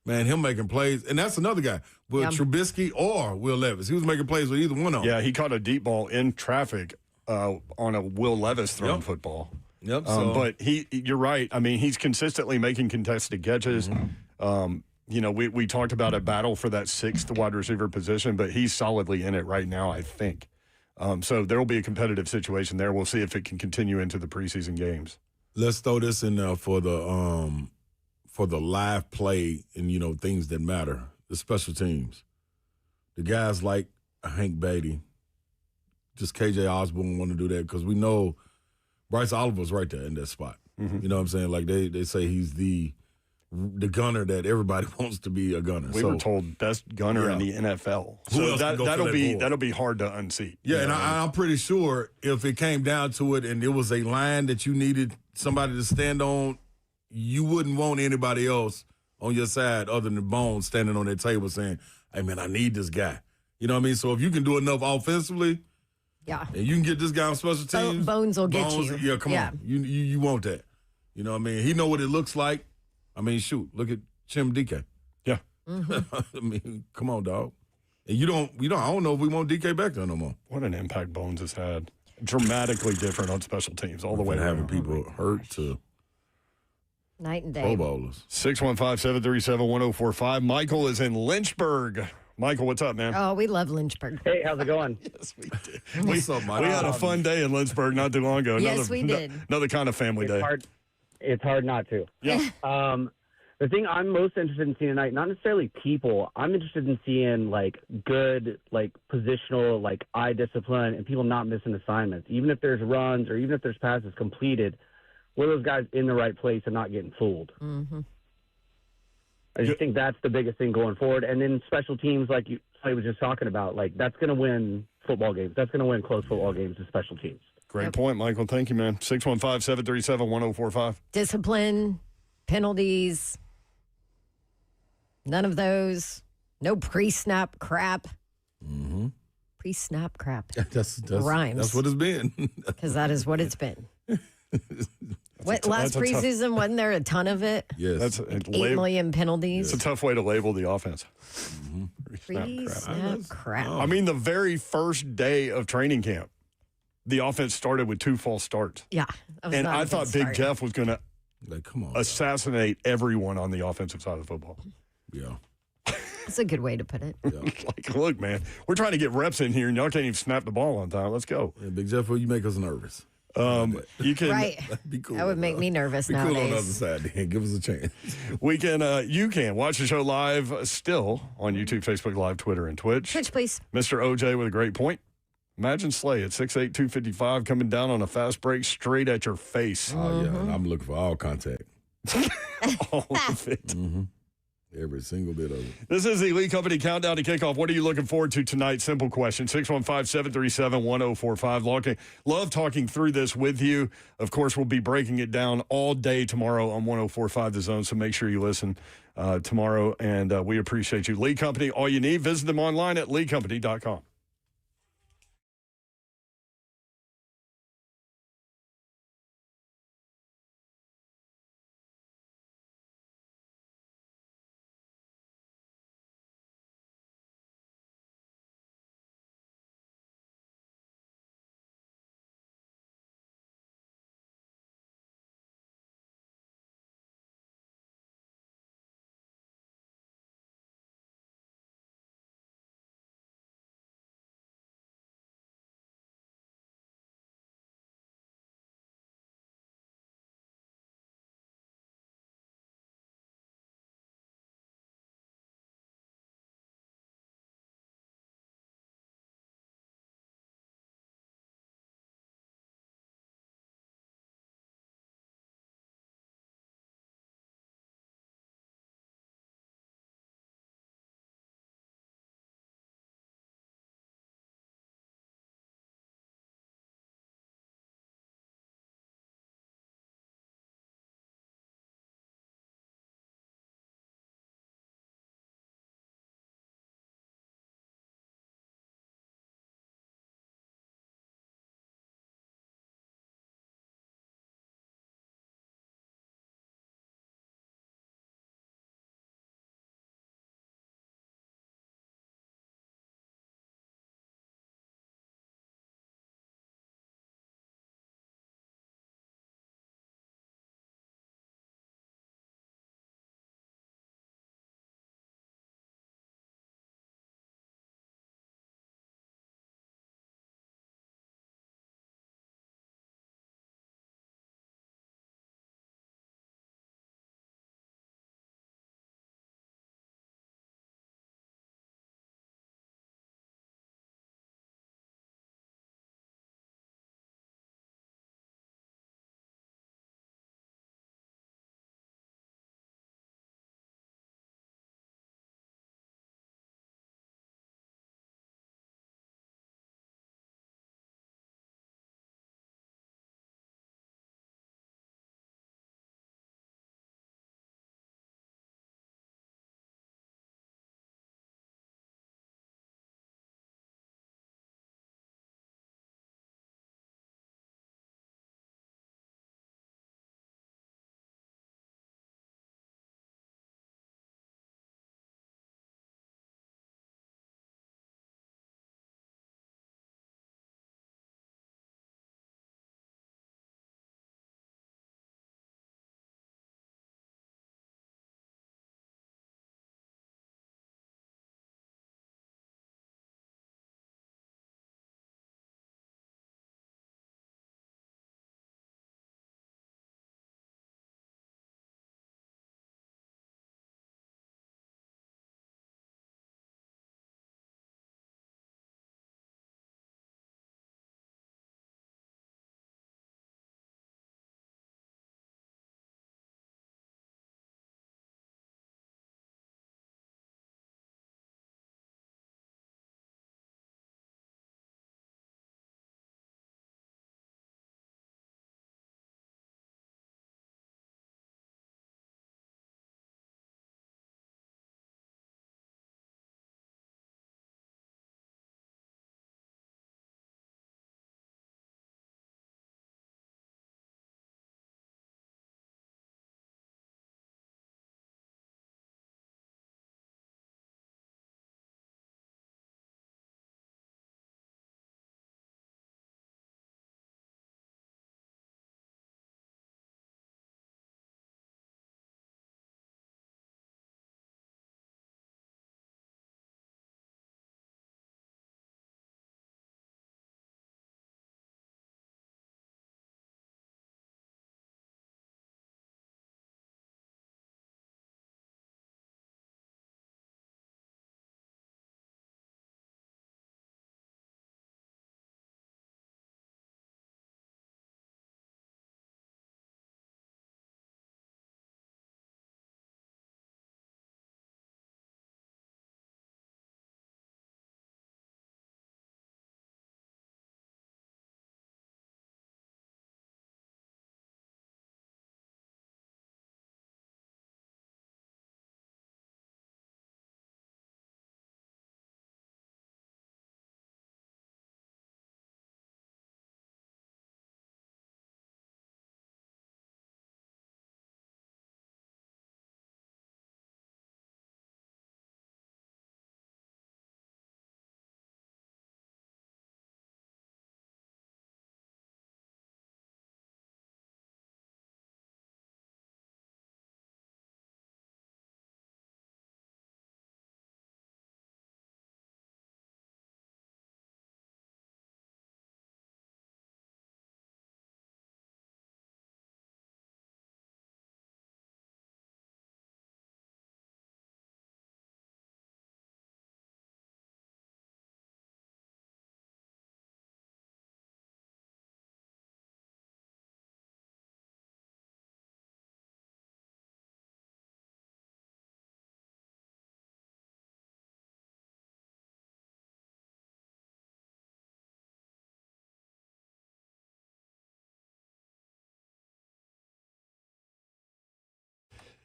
man, him making plays. And that's another guy, with Trubisky or Will Levis. He was making plays with either one of them. Yeah, he caught a deep ball in traffic on a Will Levis thrown football. Yep. But you're right. I mean, he's consistently making contested catches. We talked about a battle for that 6th wide receiver position, but he's solidly in it right now, I think. So there will be a competitive situation there. We'll see if it can continue into the preseason games. Let's throw this in there for the live play and things that matter. The special teams, the guys like Hank Beatty, just KJ Osborne want to do that because we know Bryce Oliver's right there in that spot. You know what I'm saying? Like they say he's the gunner that everybody wants to be a gunner. We were told best gunner in the NFL. So that'll be hard to unseat. Yeah, and I'm pretty sure if it came down to it and it was a line that you needed somebody to stand on, you wouldn't want anybody else on your side other than Bones standing on that table saying, hey, man, I need this guy. You know what I mean? So if you can do enough offensively, yeah, and you can get this guy on special teams, Bones will get you. Yeah, come on. You want that. You know what I mean? He know what it looks like. I mean, shoot, look at Chim DK. I mean, come on, dog. And I don't know if we want DK back there no more. What an impact Bones has had. Dramatically different on special teams all the way having around. people hurt to Night and day. Pro Bowlers. 615-737-1045. Michael is in Lynchburg. Michael, what's up, man? Oh, we love Lynchburg. Hey, how's it going? Yes, we did. What's up, Michael? We had a fun day in Lynchburg not too long ago. Yes, we did. Another kind of family day. It's hard not to. Yeah. The thing I'm most interested in seeing tonight, not necessarily people, I'm interested in seeing like good, like positional, like eye discipline and people not missing assignments. Even if there's runs or even if there's passes completed, were those guys in the right place and not getting fooled? Mm-hmm. I just think that's the biggest thing going forward. And then special teams, like I was just talking about, like that's going to win football games. That's going to win close football games with special teams. Great point, Michael. Thank you, man. 615-737-1045. Discipline, penalties, none of those. No pre-snap crap. Mm-hmm. Pre-snap crap. That's rhymes. That's what it's been. Because that is what it's been. Last preseason, wasn't there a ton of it? Yes. That's 8 million penalties. It's a tough way to label the offense. Mm-hmm. Pre-snap crap. I mean, the very first day of training camp, the offense started with 2 false starts. Yeah. And I thought Big Jeff was going to come on, assassinate everyone on the offensive side of the football. Yeah. That's a good way to put it. Like, look, man, we're trying to get reps in here, and y'all can't even snap the ball on time. Let's go. Yeah, Big Jeff, you make us nervous. You can Right. Be cool. That would make me nervous Be nowadays. cool on the other side. Dan. Give us a chance. We can. You can watch the show live still on YouTube, Facebook Live, Twitter, and Twitch. Twitch, please. Mr. OJ with a great point. Imagine Slay at 6'8", 255 coming down on a fast break straight at your face. Oh yeah, and I'm looking for all contact. All of it. Mm-hmm. Every single bit of it. This is the Elite Company Countdown to Kickoff. What are you looking forward to tonight? Simple question. 615-737-1045. Love talking through this with you. Of course, we'll be breaking it down all day tomorrow on 1045 The Zone, so make sure you listen tomorrow, and we appreciate you. Elite Company, all you need. Visit them online at leecompany.com.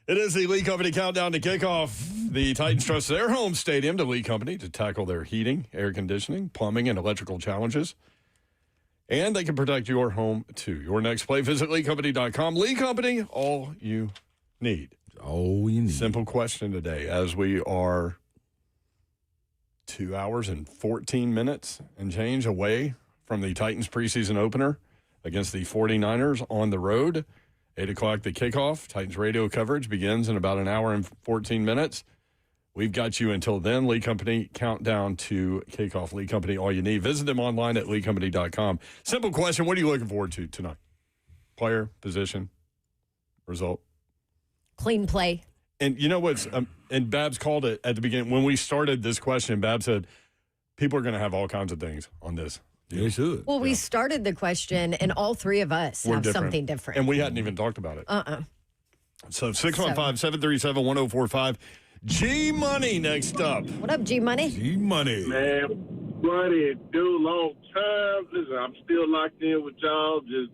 It is the Lee Company countdown to kickoff. The Titans trust their home stadium to Lee Company to tackle their heating, air conditioning, plumbing, and electrical challenges. And they can protect your home, too. Your next play, visit LeeCompany.com. Lee Company, all you need. All you need. Simple question today. As we are 2 hours and 14 minutes and change away from the Titans preseason opener against the 49ers on the road. 8 o'clock, the kickoff. Titans radio coverage begins in about an hour and 14 minutes. We've got you until then. Lee Company, countdown to kickoff. Lee Company, all you need. Visit them online at LeeCompany.com. Simple question. What are you looking forward to tonight? Player, position, result? Clean play. And you know what's and Babs called it at the beginning. When we started this question, Babs said, people are going to have all kinds of things on this. They should. Well, we started the question, and all three of us have something different. And we hadn't even talked about it. So 615-737-1045. G-Money next up. What up, G-Money? G-Money. Man, buddy, dude, long time. Listen, I'm still locked in with y'all. Just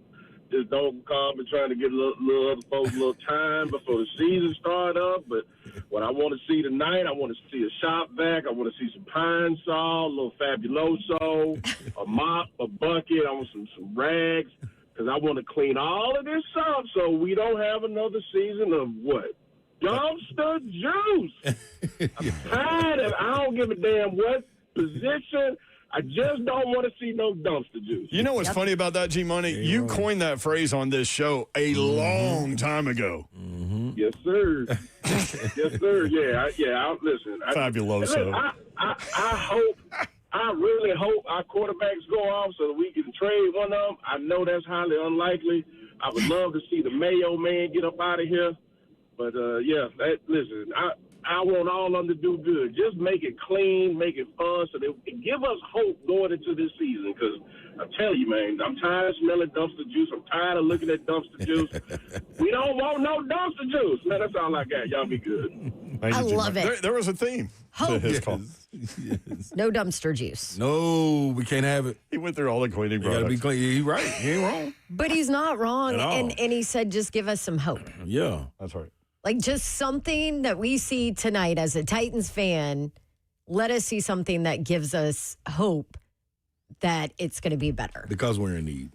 don't call me trying to get a little other folks a little time before the season start up. But what I want to see tonight, I want to see a shop vac. I want to see some Pine Sol, a little Fabuloso, a mop, a bucket. I want some rags because I want to clean all of this up so we don't have another season of what? Dumpster juice. I'm tired of I don't give a damn what position. I just don't want to see no dumpster juice. You know what's funny about that, G-Money? You coined that phrase on this show a long time ago. Mm-hmm. Yes, sir. Yes, sir. Listen. Fabuloso. I really hope our quarterbacks go off so that we can trade one of them. I know that's highly unlikely. I would love to see the Mayo man get up out of here. But, listen, I want all of them to do good. Just make it clean, make it fun, so that it give us hope going into this season. Because I'm telling you, man, I'm tired of smelling dumpster juice. I'm tired of looking at dumpster juice. We don't want no dumpster juice. Man, that's all I got. Y'all be good. I love it. There was a theme to his call. Yes. No dumpster juice. No, we can't have it. He went through all the cleaning products. Got to be clean. He's right. He ain't wrong. But he's not wrong. At all. And he said, just give us some hope. Yeah. That's right. Like just something that we see tonight as a Titans fan, let us see something that gives us hope that it's going to be better. Because we're in need.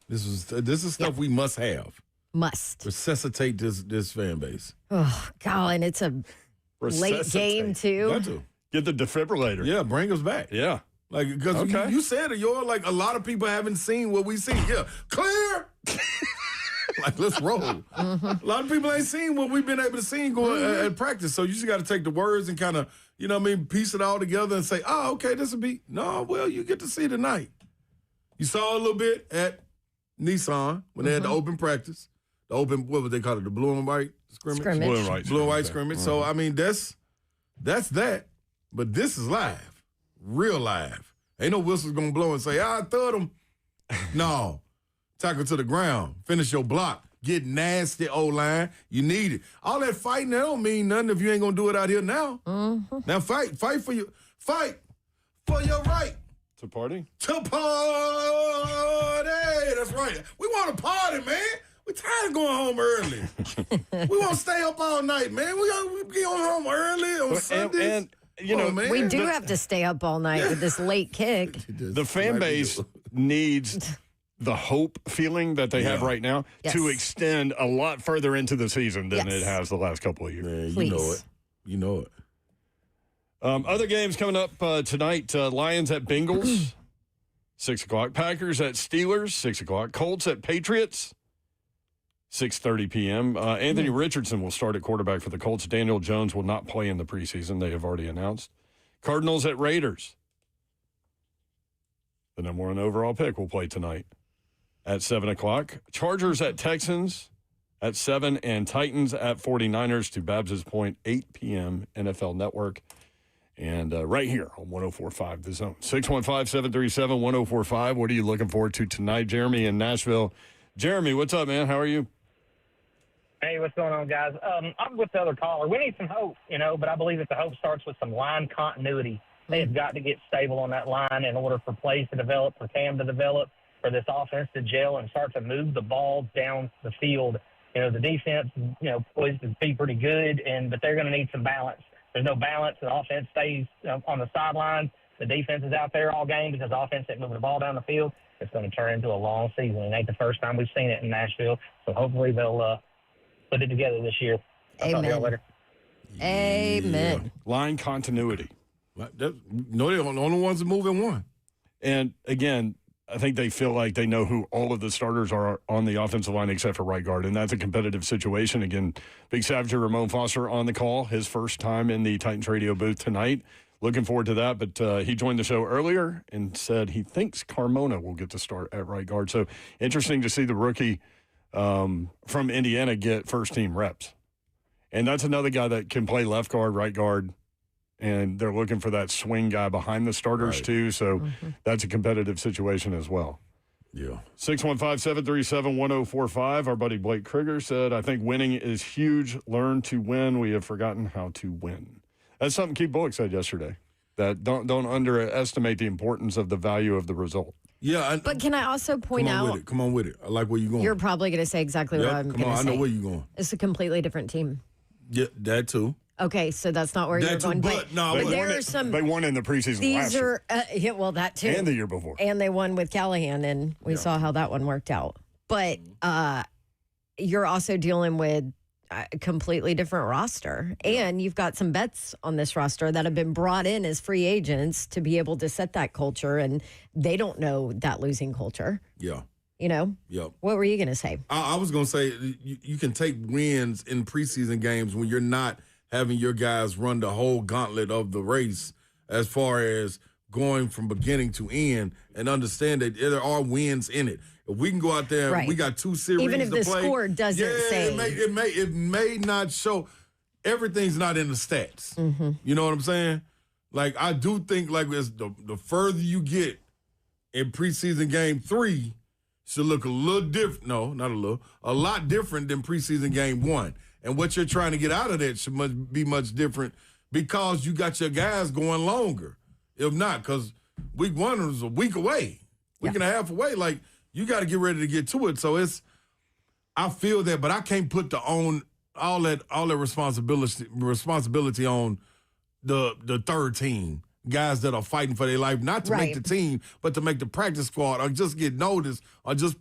This is stuff we must have. Must. Resuscitate this fan base. Oh, God, and it's a late game, too. Got to. Get the defibrillator. Yeah, bring us back. Yeah. Like, because you said it, like a lot of people haven't seen what we see. Yeah, clear. Like, let's roll. Mm-hmm. A lot of people ain't seen what we've been able to see going at practice. So you just got to take the words and kind of, piece it all together and say, oh, okay, this will be. No, well, you get to see tonight. You saw a little bit at Nissan when they had the open practice. The open, what would they call it? The blue and white scrimmage? Blue and white scrimmage. So, I mean, that's that. But this is live. Real live. Ain't no whistles going to blow and say, I thought him. No. Tackle to the ground. Finish your block. Get nasty, O-line. You need it. All that fighting, that don't mean nothing if you ain't going to do it out here now. Mm-hmm. Now fight for your right. To party? To party. That's right. We want to party, man. We tired of going home early. We want to stay up all night, man. We get home early on Sundays. And we do have to stay up all night with this late kick. The fan base needs the hope feeling that they have right now to extend a lot further into the season than it has the last couple of years. Man, you know it. Other games coming up tonight, Lions at Bengals, 6 o'clock. Packers at Steelers, 6 o'clock. Colts at Patriots, 6:30 p.m. Anthony Richardson will start at quarterback for the Colts. Daniel Jones will not play in the preseason. They have already announced. Cardinals at Raiders. The number one overall pick will play tonight at 7 o'clock. Chargers at Texans at 7, and Titans at 49ers, to Babs's point, 8 p.m. NFL Network. And right here on 104.5 The Zone. 615-737-1045. What are you looking forward to tonight? Jeremy in Nashville. Jeremy, what's up, man? How are you? Hey, what's going on, guys? I'm with the other caller. We need some hope, but I believe that the hope starts with some line continuity. They have got to get stable on that line in order for plays to develop, for Cam to develop, for this offense to gel and start to move the ball down the field The defense, poised to be pretty good, but they're going to need some balance. There's no balance. The offense stays on the sidelines. The defense is out there all game because the offense isn't moving the ball down the field. It's going to turn into a long season. It ain't the first time we've seen it in Nashville. So hopefully they'll put it together this year. I'll talk to y'all later. Amen. Yeah. Line continuity. No, they're the only ones that move in one. And again, I think they feel like they know who all of the starters are on the offensive line except for right guard, and that's a competitive situation. Again, Big Savager Ramon Foster on the call, his first time in the Titans radio booth tonight. Looking forward to that, but he joined the show earlier and said he thinks Carmona will get to start at right guard. So interesting to see the rookie from Indiana get first-team reps. And that's another guy that can play left guard, right guard, and they're looking for that swing guy behind the starters too. So that's a competitive situation as well. Yeah. 615-737-1045. Our buddy Blake Krieger said, I think winning is huge. Learn to win. We have forgotten how to win. That's something Keith Bullock said yesterday, that don't underestimate the importance of the value of the result. Yeah. But can I also point out? Come on with it. I like where you're going. You're probably going to say exactly what I'm going to say. I know where you're going. It's a completely different team. Yeah, that too. Okay, so that's not where you're going. But there are some. They won in the preseason last year. Well, that too. And the year before. And they won with Callahan, and we saw how that one worked out. But you're also dealing with a completely different roster. And you've got some vets on this roster that have been brought in as free agents to be able to set that culture, and they don't know that losing culture. Yeah. Yep. What were you going to say? I was going to say you can take wins in preseason games when you're not having your guys run the whole gauntlet of the race as far as going from beginning to end, and understand that there are wins in it. If we can go out there, we got 2 series even if to the play, score doesn't say. It may not show. Everything's not in the stats. Mm-hmm. You know what I'm saying? Like, I do think like as the further you get in preseason game 3 should look a little different. No, not a little. A lot different than preseason game 1. And what you're trying to get out of that should be much different because you got your guys going longer. If not, because week 1 was a week away, week and a half away. Like, you got to get ready to get to it. So I feel that, but I can't put all that responsibility on the third team. Guys that are fighting for their life, not to make the team, but to make the practice squad or just get noticed or just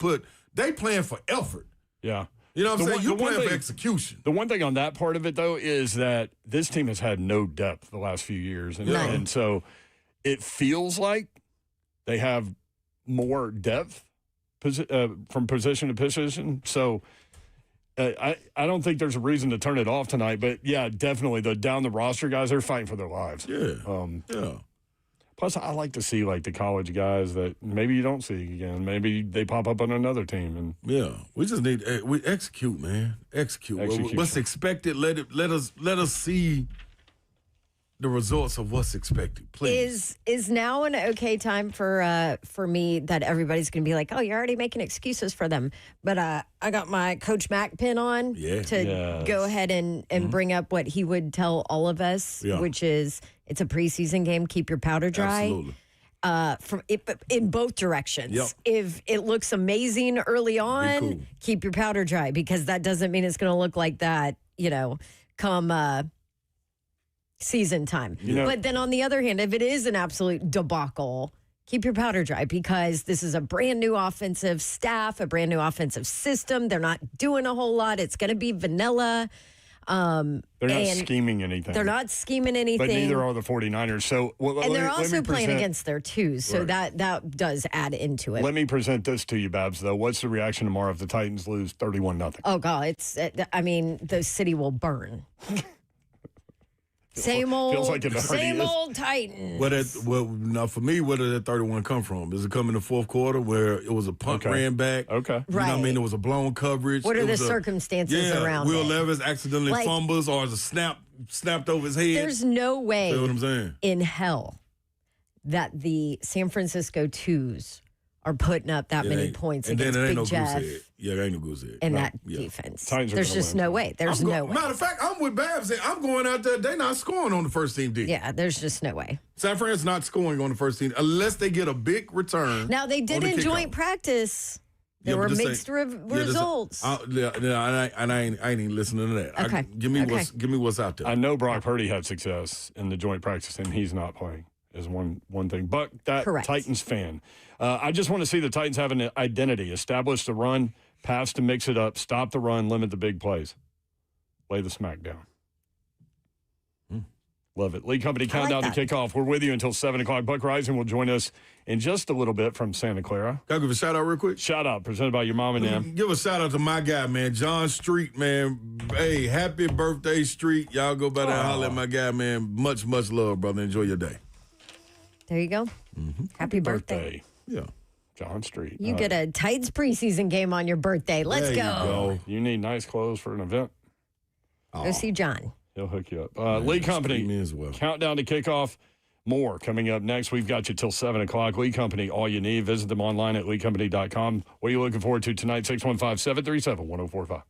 they playing for effort. Yeah. You know what I'm saying? You're playing for execution. The one thing on that part of it, though, is that this team has had no depth the last few years. And so it feels like they have more depth from position to position. So I don't think there's a reason to turn it off tonight. But, yeah, definitely the down the roster guys, they're fighting for their lives. Yeah. Plus, I like to see, like, the college guys that maybe you don't see again. Maybe they pop up on another team. And we just need we execute, man. Execute. What's expected? Let us see the results of what's expected, please. Is now an okay time for me that everybody's going to be like, oh, you're already making excuses for them. But I got my Coach Mack pin on to go ahead and bring up what he would tell all of us, which is it's a preseason game. Keep your powder dry. Absolutely. In both directions. Yep. If it looks amazing early on, keep your powder dry, because that doesn't mean it's going to look like that, come season time. But then on the other hand, if it is an absolute debacle, keep your powder dry, because this is a brand new offensive staff, a brand new offensive system. They're not doing a whole lot. It's going to be vanilla. They're not scheming anything. They're not scheming anything. But neither are the 49ers. So, they're also playing against their twos, so that does add into it. Let me present this to you, Babs, though. What's the reaction tomorrow if the Titans lose 31-0? Oh, God. The city will burn. Same old Titans. Now for me, where did that 31 come from? Does it come in the fourth quarter where it was a punt ran back? Okay. You know what I mean? It was a blown coverage. What are the circumstances around Will it? Levis accidentally fumbles, or is a snapped over his head? There's no way See what I'm saying? in hell that the San Francisco Twos are putting up that many points against Big Jeff. There ain't no goose head. And that defense. There's just no way. There's no way. Matter of fact, I'm with Babs. I'm going out there. They're not scoring on the first team D. Yeah, there's just no way. San Fran's not scoring on the first team unless they get a big return. Now, they did in joint practice. There were mixed results. I ain't even listening to that. Okay. Give me what's out there. I know Brock Purdy had success in the joint practice, and he's not playing is one thing. But that Correct. Titans fan, I just want to see the Titans have an identity, establish the run, pass to mix it up, stop the run, limit the big plays, lay the smack down. Love it. League Company countdown to kickoff. We're with you until 7 o'clock. Buck Rising will join us in just a little bit from Santa Clara. Can I give a shout out real quick? Shout out presented by your mom and them. Give a shout out to my guy, man, John Street, man. Hey, happy birthday, Street. Y'all go by there and holler at my guy, man. Much, much love, brother. Enjoy your day. There you go. Happy birthday. Yeah. John Street. You get a Titans preseason game on your birthday. Let's There go. You need nice clothes for an event. Go see John. He'll hook you up. League Company, me as well. countdown to kickoff. More coming up next. We've got you till 7 o'clock. League Company, all you need. Visit them online at leaguecompany.com. What are you looking forward to tonight? 615-737-1045.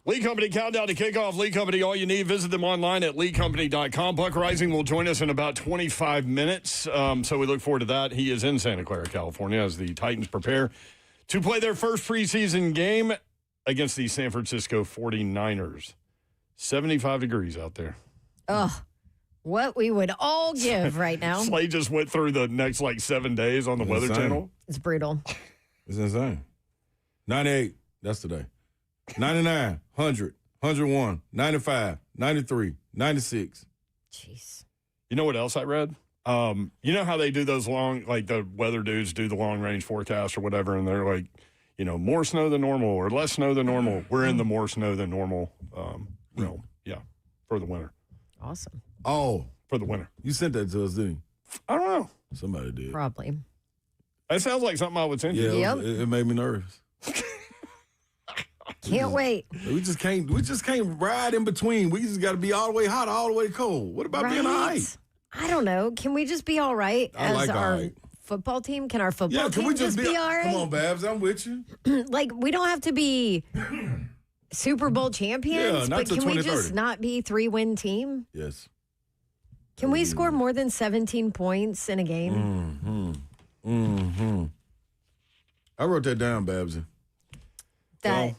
Lee Company countdown to kickoff. Lee Company, all you need. Visit them online at leecompany.com. Buck Rising will join us in about 25 minutes, so we look forward to that. He is in Santa Clara, California, as the Titans prepare to play their first preseason game against the San Francisco 49ers. 75 degrees out there. Ugh. What we would all give right now. Slade just went through the next, 7 days on the Weather Channel. It's brutal. It's insane. 98, that's today. 99, 100, 101, 95, 93, 96. Jeez. You know what else I read? You know how they do those long, the weather dudes do the long-range forecast or whatever, and they're like, more snow than normal or less snow than normal. We're in the more snow than normal realm. Yeah, for the winter. Awesome. Oh. For the winter. You sent that to us, didn't you? I don't know. Somebody did. Probably. That sounds like something I would send you. Yeah, it made me nervous. Can't wait. We just can't ride in between. We just got to be all the way hot, all the way cold. What about being all right? I don't know. Can we just be all right I like our all right. football team? Can our football Can team we just be all right? Come on, Babs, I'm with you. We don't have to be Super Bowl champions, not but till can we 2030. just not be 3-win team? Yes. Can we score more than 17 points in a game? I wrote that down, Babsy.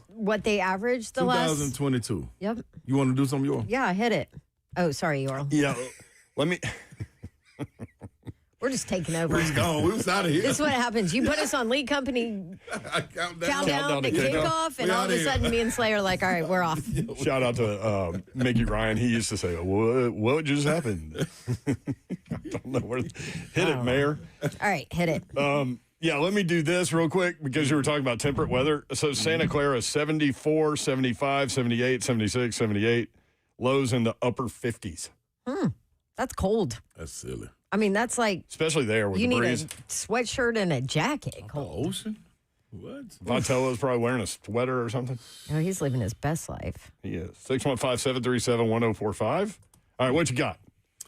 What they averaged the last 2022. Yep. You want to do something, Yorl? Yeah, hit it. Oh, sorry, Yorl. Yeah. Let me. We're just taking over. We're gone. We was out of here. This is what happens. You put us on League Company countdown to kickoff, and all of a sudden me and Slay are like, all right, we're off. Shout out to Mickey Ryan. He used to say, what just happened? I don't know where. Hit it, Mayor. All right, hit it. Yeah, let me do this real quick because you were talking about temperate weather. So Santa Clara, 74, 75, 78, 76, 78. Lows in the upper 50s. That's cold. That's silly. I mean, that's like especially there with you the need breeze. a sweatshirt and a jacket. Cold. Ocean? What? Vitello's probably wearing a sweater or something. Oh, he's living his best life. He is. 615-737-1045. All right, what you got?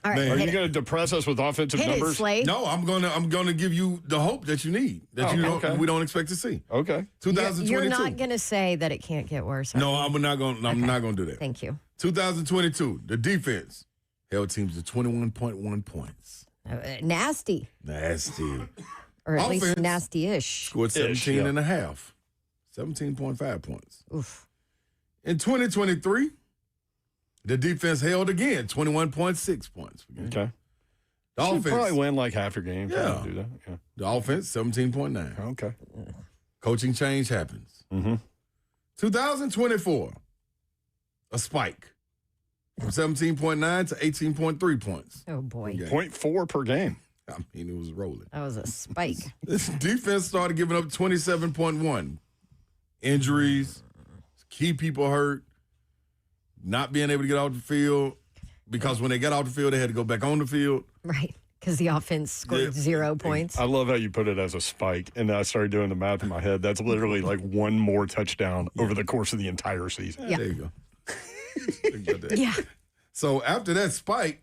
All right, Are you going to depress us with offensive numbers? No, I'm gonna give you the hope that you need that we don't expect to see. Okay. 2022. You're not going to say that it can't get worse. No, I'm not gonna do that. Thank you. 2022, the defense held teams to 21.1 points. Nasty. Or at least Offense nasty-ish. Scored 17 and a half. 17.5 points. Oof. In 2023, the defense held again 21.6 points. Okay. The Should offense probably win like half your game. Yeah. Do that. Yeah. The offense 17.9. Okay. Coaching change happens. 2024, a spike from 17.9 to 18.3 points. Oh, boy. 0.4 per game. I mean, it was rolling. That was a spike. This defense started giving up 27.1. Injuries, key people hurt, not being able to get off the field because when they got off the field, they had to go back on the field. Right, because the offense scored 0 points. I love how you put it as a spike, and I started doing the math in my head. That's literally like one more touchdown over the course of the entire season. Yeah. There you go. Yeah. So after that spike,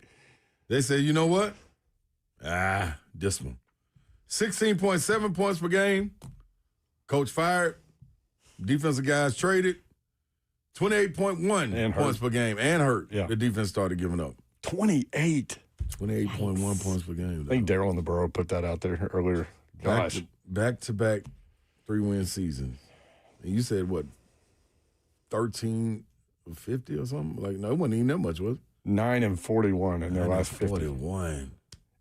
they said, you know what? This one. 16.7 points per game. Coach fired. Defensive guys traded. 28.1 points per game and hurt. Yeah. The defense started giving up. 28. 28.1 points per game. I think Daryl in the Borough put that out there earlier. Gosh. Back-to-back 3-win seasons. And you said, what, 13 of 50 or something? Like, no, it wasn't even that much, was it? 9-41 in their last 50. 41.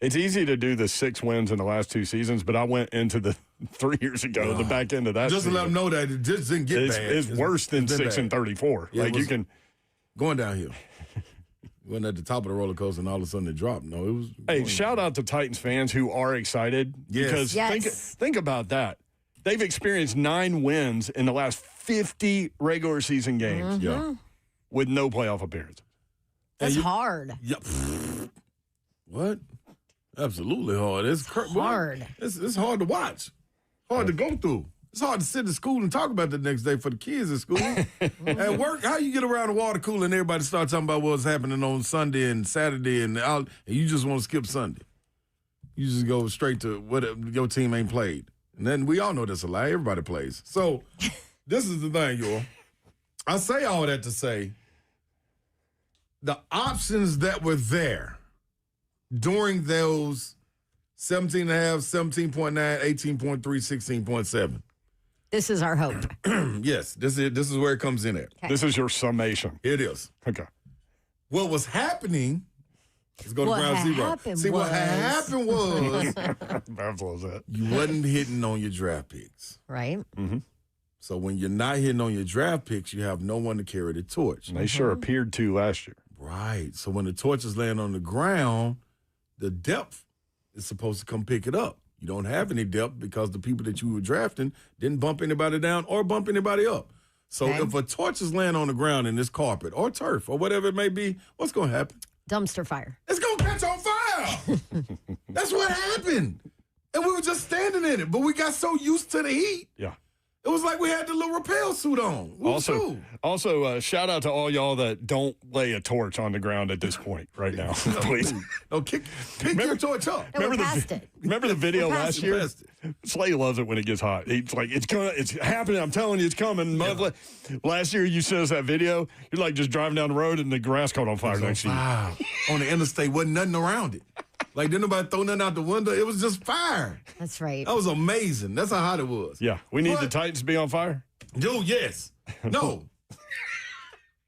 It's easy to do the 6 wins in the last 2 seasons, but I went into the 3 years ago, the back end of that Just season. to let them know that it just didn't get bad. It's worse than 6-34. Yeah, like you can going downhill. Went at the top of the roller coaster and all of a sudden it dropped. No, it was. Hey, shout out to Titans fans who are excited because think about that. They've experienced 9 wins in the last 50 regular season games. Yeah. With no playoff appearances. That's hard. Yep. What? Absolutely hard. It's hard. It's hard to watch. Hard to go through. It's hard to sit in school and talk about the next day for the kids in school. At work, how you get around the water cooler and everybody start talking about what's happening on Sunday and Saturday and you just want to skip Sunday. You just go straight to what your team ain't played. And then we all know that's a lie. Everybody plays. So this is the thing, y'all. I say all that to say the options that were there during those 17.5, 17.9, 18.3, 16.7. This is our hope. Yes, this is where it comes in at. Okay. This is your summation. It is. Okay. What was happening, let's go to What ground zero. happened See, what happened was Babs loves that. you wasn't hitting on your draft picks. Right. Mm-hmm. So when you're not hitting on your draft picks, you have no one to carry the torch. And they sure appeared to last year. Right. So when the torches land on the ground, the depth is supposed to come pick it up. You don't have any depth because the people that you were drafting didn't bump anybody down or bump anybody up. So if a torches land on the ground in this carpet or turf or whatever it may be, what's going to happen? Dumpster fire. It's going to catch on fire. That's what happened. And we were just standing in it, but we got so used to the heat. Yeah. It was like we had the little rappel suit on. Also, shout out to all y'all that don't lay a torch on the ground at this point right now, please. No, pick your torch up. No, we're past it. Remember the video We're last past year? Slay loves it when it gets hot. He's like, it's happening. I'm telling you, it's coming. Last year, you sent us that video. You're like just driving down the road and the grass caught on fire next to you. On the interstate, wasn't nothing around it. Like, didn't nobody throw nothing out the window. It was just fire. That's right. That was amazing. That's how hot it was. Yeah. We need the Titans to be on fire? Dude, yes. No.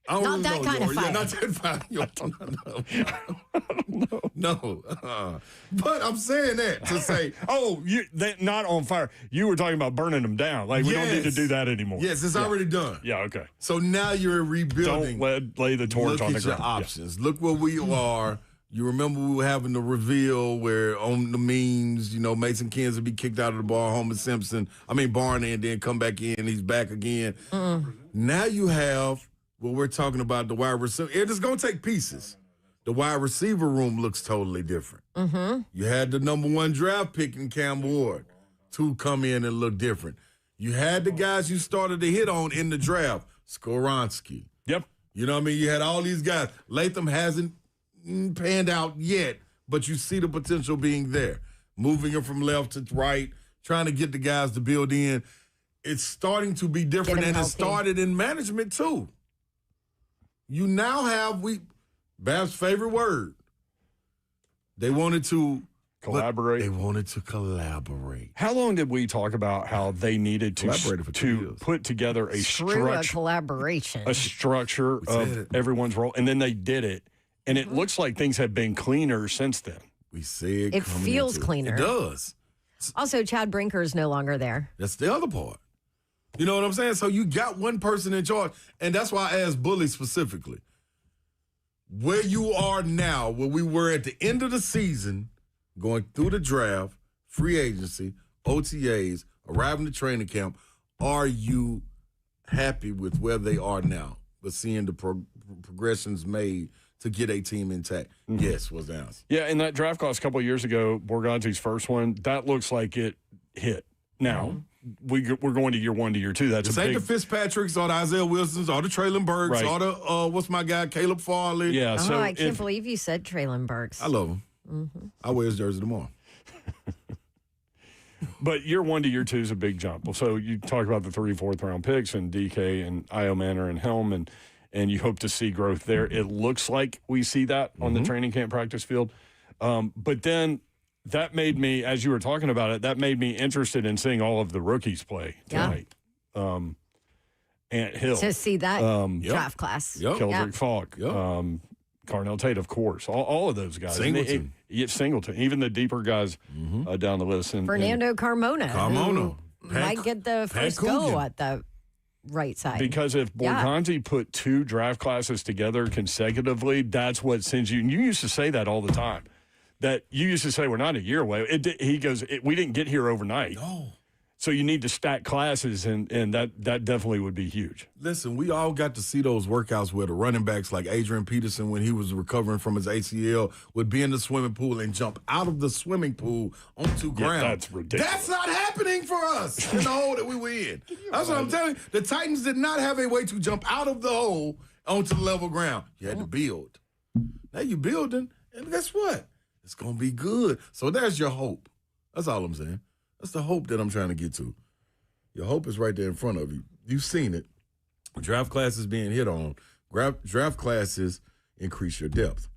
I don't Not really that know, kind of Yor. fire. Yeah, not that fire. No. But I'm saying that to say. Not on fire. You were talking about burning them down. Like, we don't need to do that anymore. Yes, it's already done. Yeah, okay. So now you're rebuilding. Don't lay the torch on the ground. Look at your options. Look where we are. You remember we were having the reveal where on the memes, Mason Kins would be kicked out of the bar, Homer Simpson, Barney, and then come back in. He's back again. Now you have what we're talking about, the wide receiver. It is going to take pieces. The wide receiver room looks totally different. Mm-hmm. You had the number 1 draft pick in Cam Ward. 2 come in and look different. You had the guys you started to hit on in the draft. Skoronski. Yep. You know what I mean? You had all these guys. Latham hasn't panned out yet, but you see the potential being there. Moving him from left to right, trying to get the guys to build in. It's starting to be different, and it started in management too. You now have Bab's favorite word. They wanted to collaborate. They wanted to collaborate. How long did we talk about how they needed to put together a collaboration, a structure of everyone's role, and then they did it. And it looks like things have been cleaner since then. We see it. It feels cleaner. It does. Also, Chad Brinker is no longer there. That's the other part. You know what I'm saying? So you got one person in charge. And that's why I asked Bully specifically. Where you are now, where we were at the end of the season, going through the draft, free agency, OTAs, arriving to training camp, are you happy with where they are now? But seeing the progressions made to get a team intact. Mm-hmm. Yes, was the answer. Yeah, and that draft class a couple of years ago, Borganti's first one, that looks like it hit. Now, we're going to year 1 to year 2. That's this a ain't big... the Fitzpatricks or the Isaiah Wilsons or the Traylon Burks Right. or the, what's my guy, Caleb Farley. Yeah, so I can't believe you said Traylon Burks. I love him. Mm-hmm. I wear his jersey tomorrow. But year 1 to year 2 is a big jump. So you talk about the 3, 4th round picks and DK and Io Manor and Helm, and you hope to see growth there. It looks like we see that on the training camp practice field. But then that made me, as you were talking about it, that made me interested in seeing all of the rookies play tonight. Ant Hill. To see that draft class. Keldrick Falk. Carnell Tate, of course. All of those guys. Singleton. Singleton. Even the deeper guys down the list. Fernando Carmona. who might get the first go at the right side. Because if Borganti put 2 draft classes together consecutively, that's what sends you. And you used to say that all the time. That you used to say, we're not a year away. He goes, we didn't get here overnight. No. So you need to stack classes, and that definitely would be huge. Listen, we all got to see those workouts where the running backs like Adrian Peterson, when he was recovering from his ACL, would be in the swimming pool and jump out of the swimming pool onto ground. That's ridiculous. That's not happening for us in the hole that we were in. That's what I'm telling you. The Titans did not have a way to jump out of the hole onto the level ground. You had to build. Now you're building, and guess what? It's going to be good. So there's your hope. That's all I'm saying. That's the hope that I'm trying to get to. Your hope is right there in front of you. You've seen it. Draft classes being hit on. Draft classes increase your depth.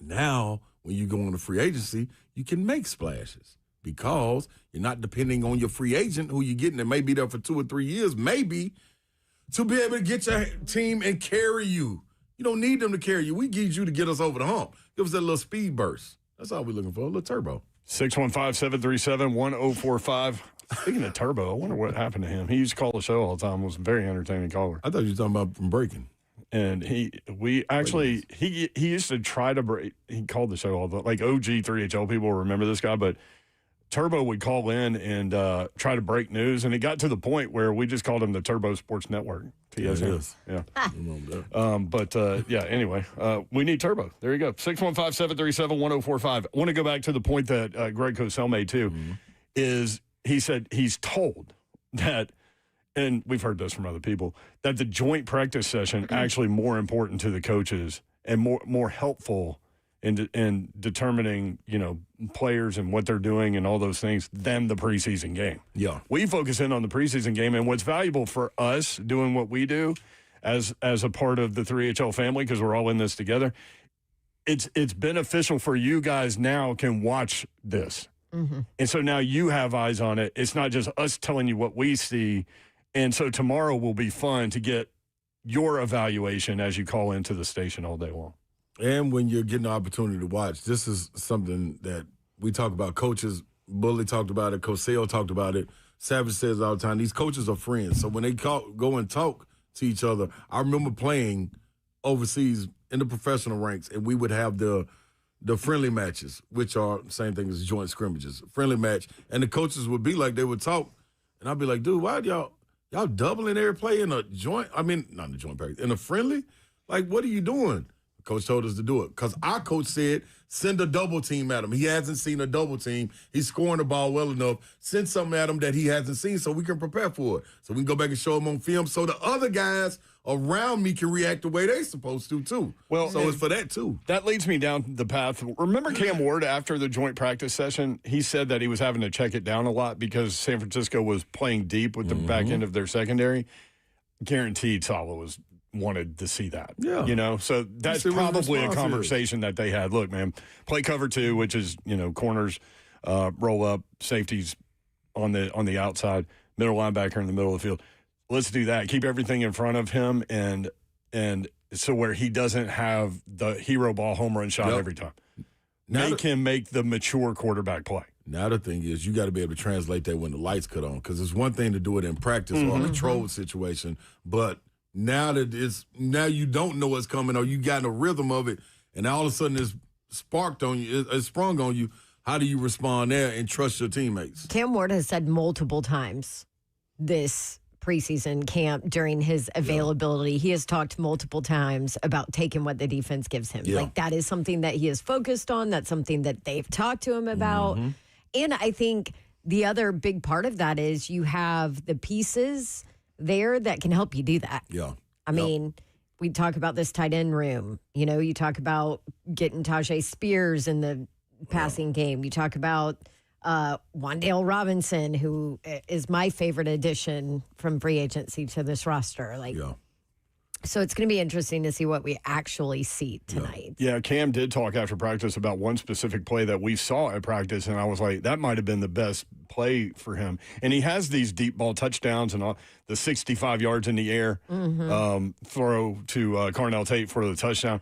Now, when you go into free agency, you can make splashes because you're not depending on your free agent who you're getting that may be there for 2 or 3 years, maybe, to be able to get your team and carry you. You don't need them to carry you. We need you to get us over the hump. Give us that little speed burst. That's all we're looking for, a little turbo. 615-737-1045. Speaking of turbo, I wonder what happened to him. He used to call the show all the time. Was a very entertaining caller. I thought you were talking about from breaking. And he used to try to break. He called the show all the like OG 3HL people remember this guy, but Turbo would call in and try to break news, and it got to the point where we just called him the Turbo Sports Network. TSN. Yeah. Anyway, we need Turbo. There you go. 615-737-1045. I want to go back to the point that Greg Cosell made, too, is he said he's told that, and we've heard this from other people, that the joint practice session actually more important to the coaches and more helpful in determining, players and what they're doing and all those things than the preseason game. Yeah. We focus in on the preseason game, and what's valuable for us doing what we do as a part of the 3HL family, because we're all in this together, it's beneficial for you guys now can watch this. Mm-hmm. And so now you have eyes on it. It's not just us telling you what we see. And so tomorrow will be fun to get your evaluation as you call into the station all day long. And when you're getting the opportunity to watch, this is something that we talk about. Coaches, Bully talked about it, Cosell talked about it, Savage says all the time, these coaches are friends. So when they go and talk to each other, I remember playing overseas in the professional ranks, and we would have the friendly matches, which are the same thing as joint scrimmages, friendly match. And the coaches would be like, they would talk, and I'd be like, dude, why y'all doubling every play in a joint? I mean, not in a joint practice, in a friendly? Like, what are you doing? Coach told us to do it because our coach said, send a double team at him. He hasn't seen a double team. He's scoring the ball well enough. Send something at him that he hasn't seen so we can prepare for it. So we can go back and show him on film so the other guys around me can react the way they're supposed to, too. Well, so it's for that, too. That leads me down the path. Remember Cam Ward after the joint practice session? He said that he was having to check it down a lot because San Francisco was playing deep with the back end of their secondary. Guaranteed Sala wanted to see that. Yeah. So that's probably a conversation that they had. Look, man, play cover 2, which is, corners, roll up, safeties on the outside, middle linebacker in the middle of the field. Let's do that. Keep everything in front of him and so where he doesn't have the hero ball home run shot every time. Make him make the mature quarterback play. Now the thing is, you got to be able to translate that when the lights cut on, because it's one thing to do it in practice or a controlled situation, but now you don't know what's coming or you got in a rhythm of it, and all of a sudden it's sparked on you, it's sprung on you. How do you respond there and trust your teammates? Cam Ward has said multiple times this preseason camp during his availability, he has talked multiple times about taking what the defense gives him. Like that is something that he is focused on. That's something that they've talked to him about. And I think the other big part of that is you have the pieces there that can help you do that. Yeah. I mean, we talk about this tight end room. You talk about getting Tajay Spears in the passing game. You talk about Wan'Dale Robinson, who is my favorite addition from free agency to this roster. So it's going to be interesting to see what we actually see tonight. Yeah, Cam did talk after practice about one specific play that we saw at practice, and I was like, that might have been the best play for him. And he has these deep ball touchdowns and all, the 65 yards in the air throw to Carnell Tate for the touchdown.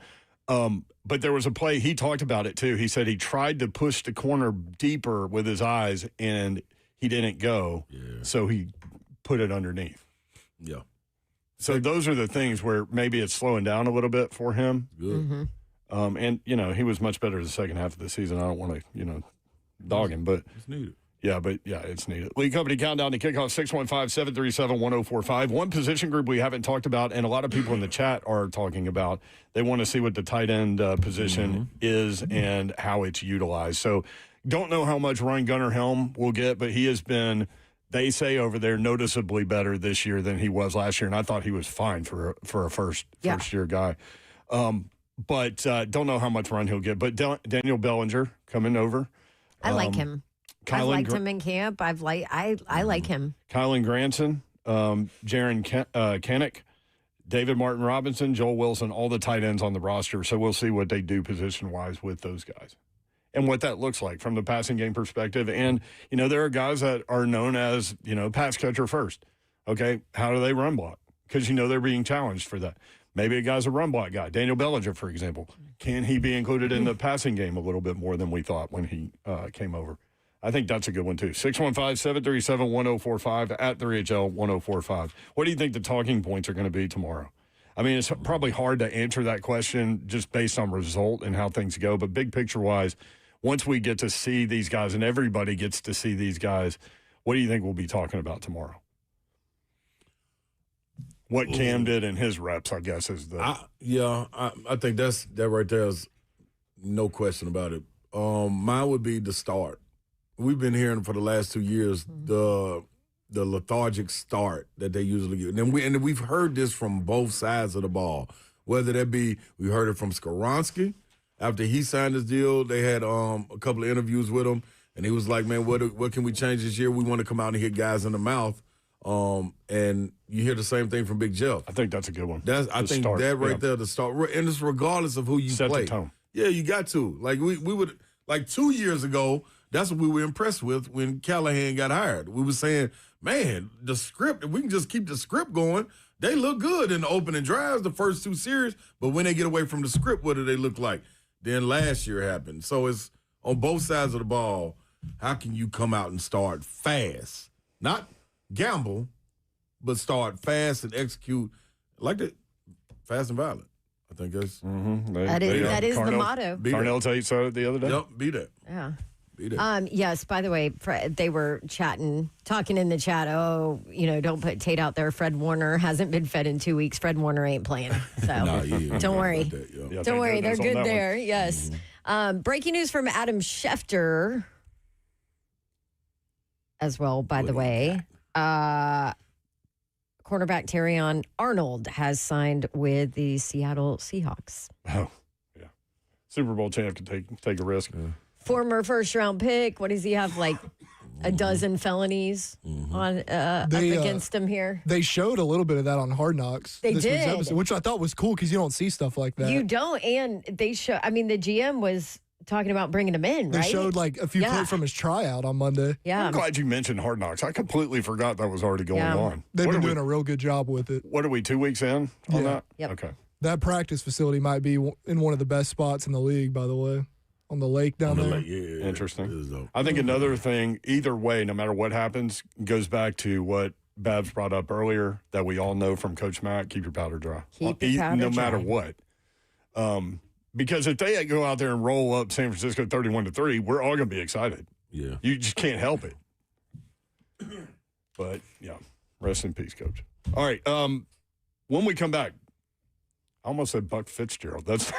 But there was a play, he talked about it too. He said he tried to push the corner deeper with his eyes, and he didn't go, so he put it underneath. Yeah. So those are the things where maybe it's slowing down a little bit for him. Good. And, he was much better the second half of the season. I don't want to, dog him, but it's needed. Yeah, it's needed. League Company countdown to kickoff 615-737-1045. One position group we haven't talked about, and a lot of people in the chat are talking about, they want to see what the tight end position is and how it's utilized. So don't know how much Ryan Gunnar Helm will get, but he has been, they say over there, noticeably better this year than he was last year, and I thought he was fine for a first-year guy. But don't know how much run he'll get. But Daniel Bellinger coming over. I like him. I've liked him in camp. I like him. Kylan Granson, Jaron Kennick, David Martin Robinson, Joel Wilson, all the tight ends on the roster. So we'll see what they do position-wise with those guys and what that looks like from the passing game perspective. And, there are guys that are known as, pass catcher first. Okay, how do they run block? Because, they're being challenged for that. Maybe a guy's a run block guy. Daniel Bellinger, for example. Can he be included in the passing game a little bit more than we thought when he came over? I think that's a good one, too. 615-737-1045 at 3HL1045. What do you think the talking points are going to be tomorrow? I mean, it's probably hard to answer that question just based on result and how things go. But big picture-wise, once we get to see these guys and everybody gets to see these guys, what do you think we'll be talking about tomorrow? What Cam did in his reps, I guess, is the I think that right there is no question about it. Mine would be the start. We've been hearing for the last 2 years the lethargic start that they usually give, and we've heard this from both sides of the ball. Whether that be, we heard it from Skoronski after he signed his deal. They had a couple of interviews with him, and he was like, "Man, what can we change this year? We want to come out and hit guys in the mouth." And you hear the same thing from Big Jeff. I think that's a good one. I think start, that right there, the start, and it's regardless of who you set play. the tone. Yeah, you got to. Like we would, like 2 years ago, that's what we were impressed with when Callahan got hired. We were saying, man, the script, if we can just keep the script going, they look good in the opening drives, the first 2 series, but when they get away from the script, what do they look like? Then last year happened. So it's on both sides of the ball, how can you come out and start fast? Not gamble, but start fast and execute like that, fast and violent. I think that's that is the motto. Carnell tell you so the other day. Yep, be that. Yeah. Be that. Yes, by the way, they were talking in the chat. Oh, don't put Tate out there. Fred Warner hasn't been fed in 2 weeks. Fred Warner ain't playing. So don't worry. Don't worry. They're good there. Yes. Breaking news from Adam Schefter as well, by the way. Cornerback Terrion Arnold has signed with the Seattle Seahawks. Oh, yeah. Super Bowl champ can take a risk. Former first-round pick. What does he have, like a dozen felonies on up against him here? They showed a little bit of that on Hard Knocks. They this did. week's episode, which I thought was cool because you don't see stuff like that. You don't, and they show. I mean, the GM was talking about bringing him in, They right? showed like a few clips from his tryout on Monday. Yeah. I'm glad you mentioned Hard Knocks. I completely forgot that was already going on. They've been doing a real good job with it. What are we, 2 weeks in on that? Yep. Okay. That practice facility might be in one of the best spots in the league, by the way, on the lake down there. Interesting. I think another thing, either way, no matter what happens, goes back to what Babs brought up earlier that we all know from Coach Mack, keep your powder dry. Keep your powder no dry. matter what. Because if they go out there and roll up San Francisco 31-3, we're all going to be excited. Yeah. You just can't help it. But, yeah, rest in peace, Coach. All right, when we come back, I almost said Buck Fitzgerald. That's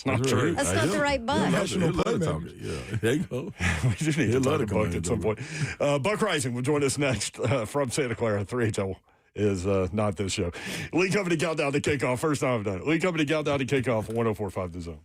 not true. That's not the right Buck. National playmaker. Yeah, there you go. We just need to talk to Buck at some point. Buck Rising will join us next from Santa Clara. 3HL is not this show. Lee Company Countdown to Kickoff. First time I've done it. Lee Company Countdown to Kickoff, 104.5 The Zone.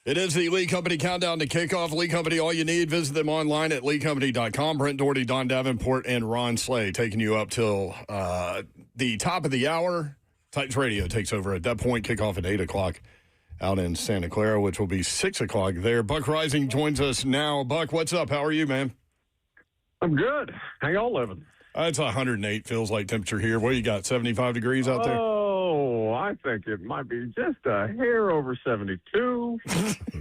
It is the Lee Company Countdown to Kickoff. Lee Company, all you need. Visit them online at leecompany.com. Brent Doherty, Don Davenport, and Ron Slay taking you up till the top of the hour. Titans Radio takes over at that point. Kickoff at 8 o'clock out in Santa Clara, which will be 6 o'clock there. Buck Rising joins us now. Buck, what's up? How are you, man? I'm good. How y'all living? It's 108, feels like temperature here. What you got, 75 degrees out there? Oh, I think it might be just a hair over 72.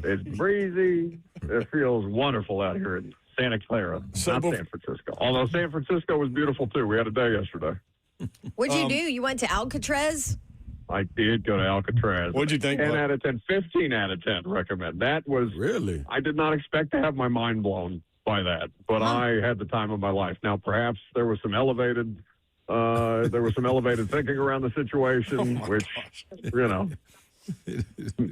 It's breezy. It feels wonderful out here in Santa Clara, not San Francisco. Although San Francisco was beautiful, too. We had a day yesterday. What'd you do? You went to Alcatraz? I did go to Alcatraz. What'd you think? 10 out of 10, 15 out of 10 recommend. That was really. I did not expect to have my mind blown by that, but I had the time of my life. Now, perhaps there was some elevated thinking around the situation, which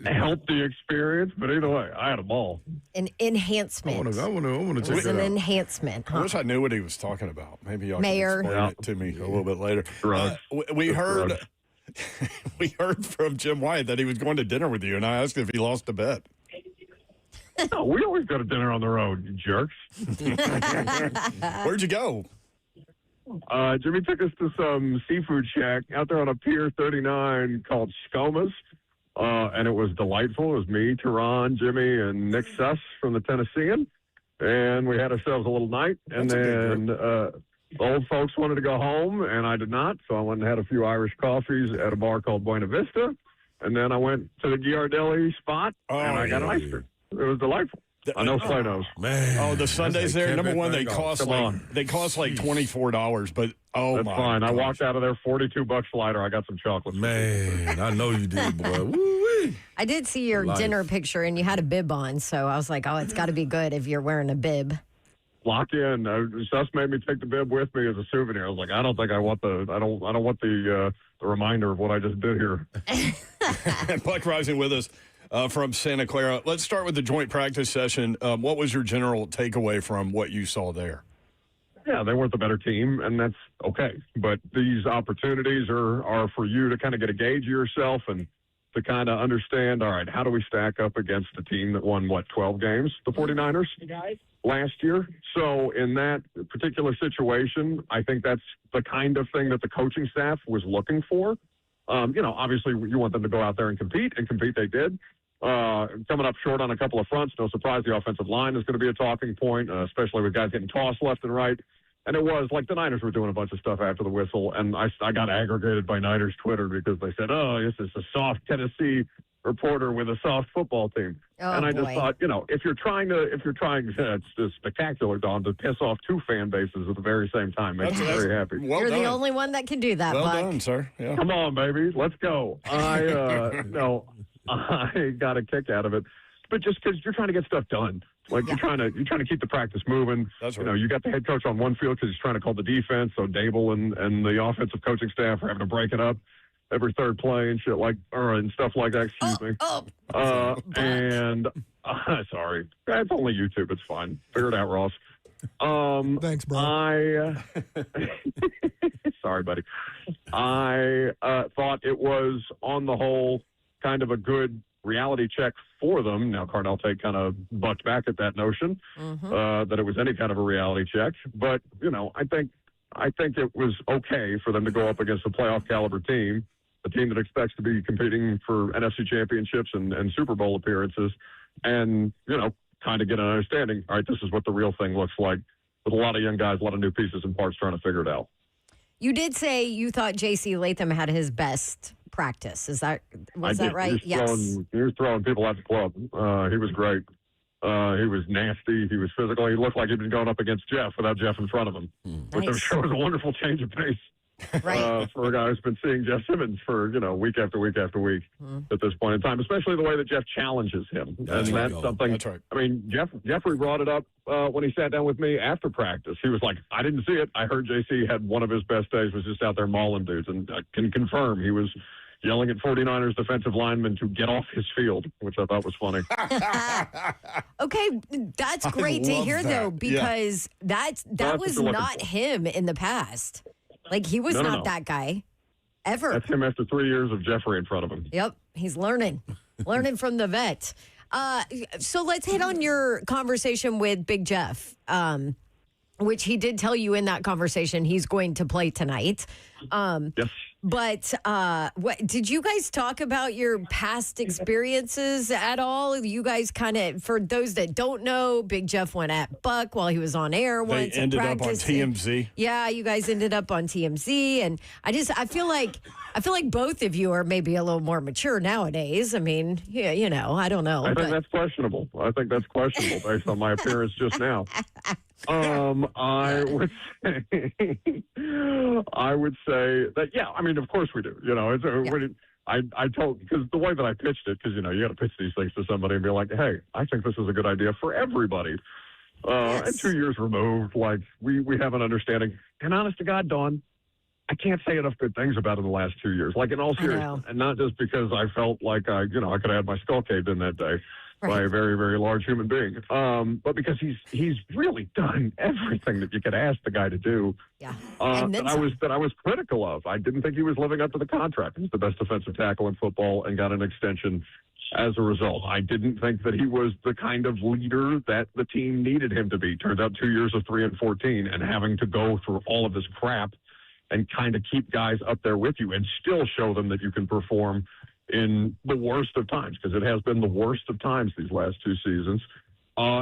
helped the experience. But either way, I had a ball. An enhancement. I want to check It's that an out. enhancement. I wish I knew what he was talking about. Maybe y'all Mayor. can explain it to me a little bit later. We heard from Jim White that he was going to dinner with you, and I asked if he lost a bet. No, we always go to dinner on the road, you jerks. Where'd you go? Jimmy took us to some seafood shack out there on a Pier 39 called Skomas, and it was delightful. It was me, Teron, Jimmy, and Nick Suss from the Tennessean, and we had ourselves a little night. And then the old folks wanted to go home, and I did not, so I went and had a few Irish coffees at a bar called Buena Vista, and then I went to the Ghirardelli spot, and I got an ice cream. It was delightful. I know Slay knows. Man. Oh, the Sundays there. Number one, they cost like $24, but that's fine. I walked out of there $42 lighter. I got some chocolate. Man, I know you did, boy. Woo-wee. I did see your dinner picture, and you had a bib on, so I was like, oh, it's got to be good if you're wearing a bib. Lock in. Sus made me take the bib with me as a souvenir. I was like, I don't think I want the reminder of what I just did here. Buck Rising with us. From Santa Clara. Let's start with the joint practice session. What was your general takeaway from what you saw there? Yeah, they weren't the better team, and that's okay. But these opportunities are for you to kind of get a gauge of yourself and to kind of understand, all right, how do we stack up against a team that won, 12 games, the 49ers, last year? So in that particular situation, I think that's the kind of thing that the coaching staff was looking for. Obviously you want them to go out there and compete they did. Coming up short on a couple of fronts, no surprise the offensive line is going to be a talking point, especially with guys getting tossed left and right. And it was like the Niners were doing a bunch of stuff after the whistle, and I got aggravated by Niners Twitter because they said, oh, this is a soft Tennessee reporter with a soft football team. Oh, and I just boy. thought, if you're trying, it's just spectacular, Don, to piss off two fan bases at the very same time makes me very happy. You're the only one that can do that, Well Buck. done, sir. Yeah. Come on, baby. Let's go. I got a kick out of it. But just because you're trying to get stuff done. Like you're trying to keep the practice moving. That's right. You got the head coach on one field because he's trying to call the defense. So Dable and the offensive coaching staff are having to break it up every third play and shit and stuff like that. Excuse me. Sorry. It's only YouTube. It's fine. Figure it out, Ross. Thanks, bro. Sorry, buddy. I thought it was, on the whole, kind of a good reality check for them. Now, Cardell Tate kind of bucked back at that notion that it was any kind of a reality check. But, I think it was okay for them to go up against a playoff caliber team, a team that expects to be competing for NFC championships and Super Bowl appearances, and, kind of get an understanding, all right, this is what the real thing looks like, with a lot of young guys, a lot of new pieces and parts trying to figure it out. You did say you thought J.C. Latham had his best practice. Was that right? Yes. He was throwing people at the club. He was great. He was nasty. He was physical. He looked like he'd been going up against Jeff without Jeff in front of him, which I'm sure was a wonderful change of pace. Right. For a guy who's been seeing Jeff Simmons for, week after week after week at this point in time, especially the way that Jeff challenges him. That's something. That's right. I mean, Jeffrey brought it up when he sat down with me after practice. He was like, I didn't see it. I heard JC had one of his best days, was just out there mauling dudes, and I can confirm he was yelling at 49ers defensive linemen to get off his field, which I thought was funny. Okay, that's great to hear, though, because that was not him in the past. Like, he was not that guy, ever. That's him after 3 years of Jeffrey in front of him. Yep, he's learning from the vet. So let's hit on your conversation with Big Jeff, which he did tell you in that conversation he's going to play tonight. Yes. But what did you guys talk about your past experiences at all? You guys kind of, for those that don't know, Big Jeff went at Buck while he was on air once. They ended up on TMZ. Yeah, you guys ended up on TMZ, and I feel like both of you are maybe a little more mature nowadays. I mean, yeah, I don't know. I think that's questionable. Based on my appearance just now. I would say that, yeah, I mean, of course we do. I told, because the way that I pitched it, because, you got to pitch these things to somebody and be like, hey, I think this is a good idea for everybody. Yes. And 2 years removed, like, we have an understanding. And honest to God, Dawn, I can't say enough good things about him the last 2 years. Like, in all seriousness, and not just because I felt like I could have had my skull caved in that day by a very, very large human being. But because he's really done everything that you could ask the guy to do. Yeah. That I was critical of. I didn't think he was living up to the contract. He's the best defensive tackle in football and got an extension as a result. I didn't think that he was the kind of leader that the team needed him to be. Turns out 2 years of 3-14 and having to go through all of this crap and kind of keep guys up there with you and still show them that you can perform in the worst of times, because it has been the worst of times these last 2 seasons.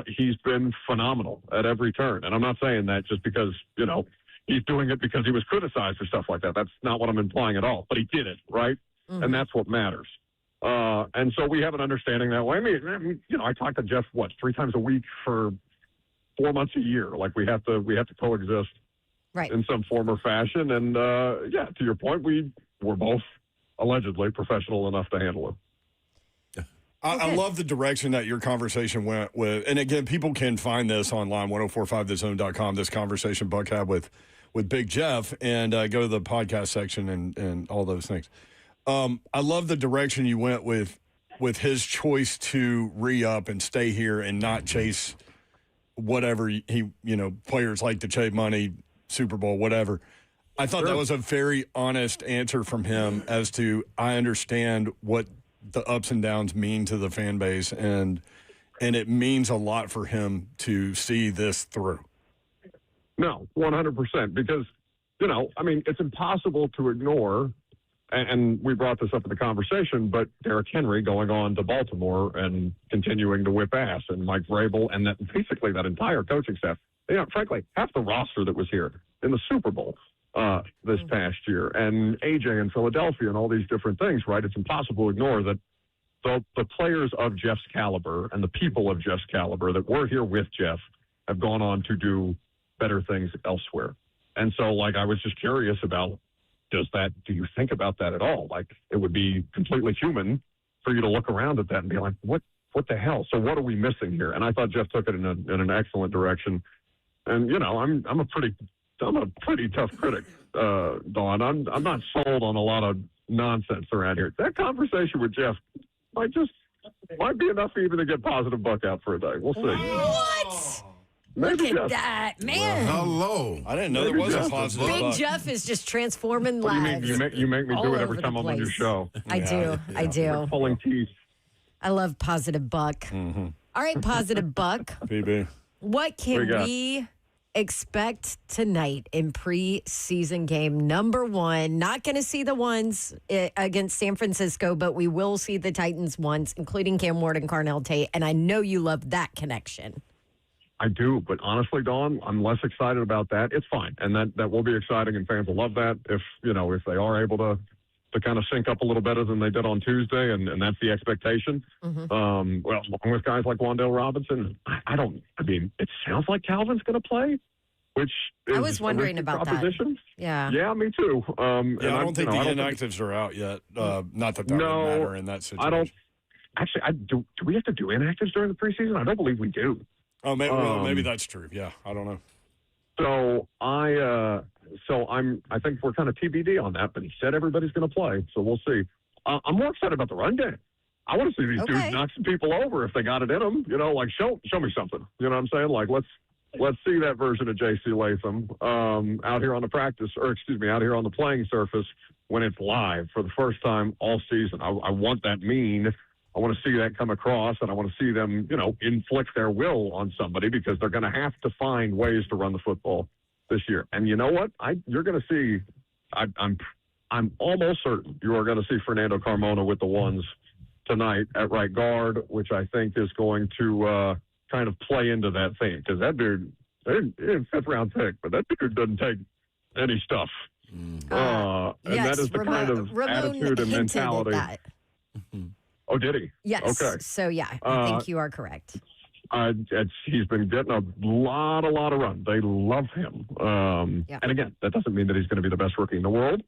He's been phenomenal at every turn. And I'm not saying that just because, he's doing it because he was criticized or stuff like that. That's not what I'm implying at all. But he did it, right? Mm-hmm. And that's what matters. And so we have an understanding that way. I mean, I talk to Jeff, 3 times a week for 4 months a year. Like, we have to coexist in some form or fashion. And, to your point, we're both allegedly professional enough to handle it. I love the direction that your conversation went with. And again, people can find this online, 1045thezone.com, this conversation Buck had with Big Jeff, and go to the podcast section and all those things. I love the direction you went with his choice to re-up and stay here and not chase whatever players like to chase money, Super Bowl, whatever. I thought that was a very honest answer from him as to, I understand what the ups and downs mean to the fan base, and it means a lot for him to see this through. No, 100%, because, it's impossible to ignore, and we brought this up in the conversation, but Derrick Henry going on to Baltimore and continuing to whip ass, and Mike Vrabel, and basically that entire coaching staff, frankly, half the roster that was here in the Super Bowl this past year, and AJ in Philadelphia and all these different things, right? It's impossible to ignore that the players of Jeff's caliber and the people of Jeff's caliber that were here with Jeff have gone on to do better things elsewhere. And so, I was just curious about, do you think about that at all? Like, it would be completely human for you to look around at that and be like, what the hell? So what are we missing here? And I thought Jeff took it in an excellent direction. And, I'm a pretty tough critic, Dawn. I'm not sold on a lot of nonsense around here. That conversation with Jeff might be enough even to get positive Buck out for a day. We'll see. What? Maybe Look at that, man. Hello. I didn't know there was a positive Big Buck. Jeff is just transforming lives. You make me do it every time I'm on your show. I do. Like pulling teeth. I love positive Buck. Mm-hmm. All right, positive Buck. PB. What can we expect tonight in preseason game number 1? Not going to see the ones against San Francisco, but we will see the Titans once, including Cam Ward and Carnell Tate. And I know you love that connection. I do, but honestly, Dawn, I'm less excited about that. It's fine, and that will be exciting, and fans will love that if they are able to kind of sync up a little better than they did on Tuesday, and that's the expectation. Mm-hmm. Along with guys like Wan'Dale Robinson, it sounds like Calvin's going to play, which is I was wondering about proposition. That. Yeah, me too. I don't think the inactives are out yet. Not that would matter in that situation. I don't. Actually, do we have to do inactives during the preseason? I don't believe we do. Oh, maybe that's true. Yeah, I don't know. So I think we're kind of TBD on that, but he said everybody's going to play, so we'll see. I'm more excited about the run game. I want to see these dudes knock some people over if they got it in them. Show me something. You know what I'm saying? Like, let's see that version of J.C. Latham out here on the playing surface when it's live for the first time all season. I want that mean I want to see that come across, and I want to see them, inflict their will on somebody because they're going to have to find ways to run the football this year. And you know what? You're going to see. I'm almost certain you are going to see Fernando Carmona with the ones tonight at right guard, which I think is going to kind of play into that theme because that dude, they're fifth-round pick, but that dude doesn't take any stuff. And that is the kind of attitude and mentality. Oh, did he? Yes. Okay. So, yeah, I think you are correct. He's been getting a lot of run. They love him. And again, that doesn't mean that he's going to be the best rookie in the world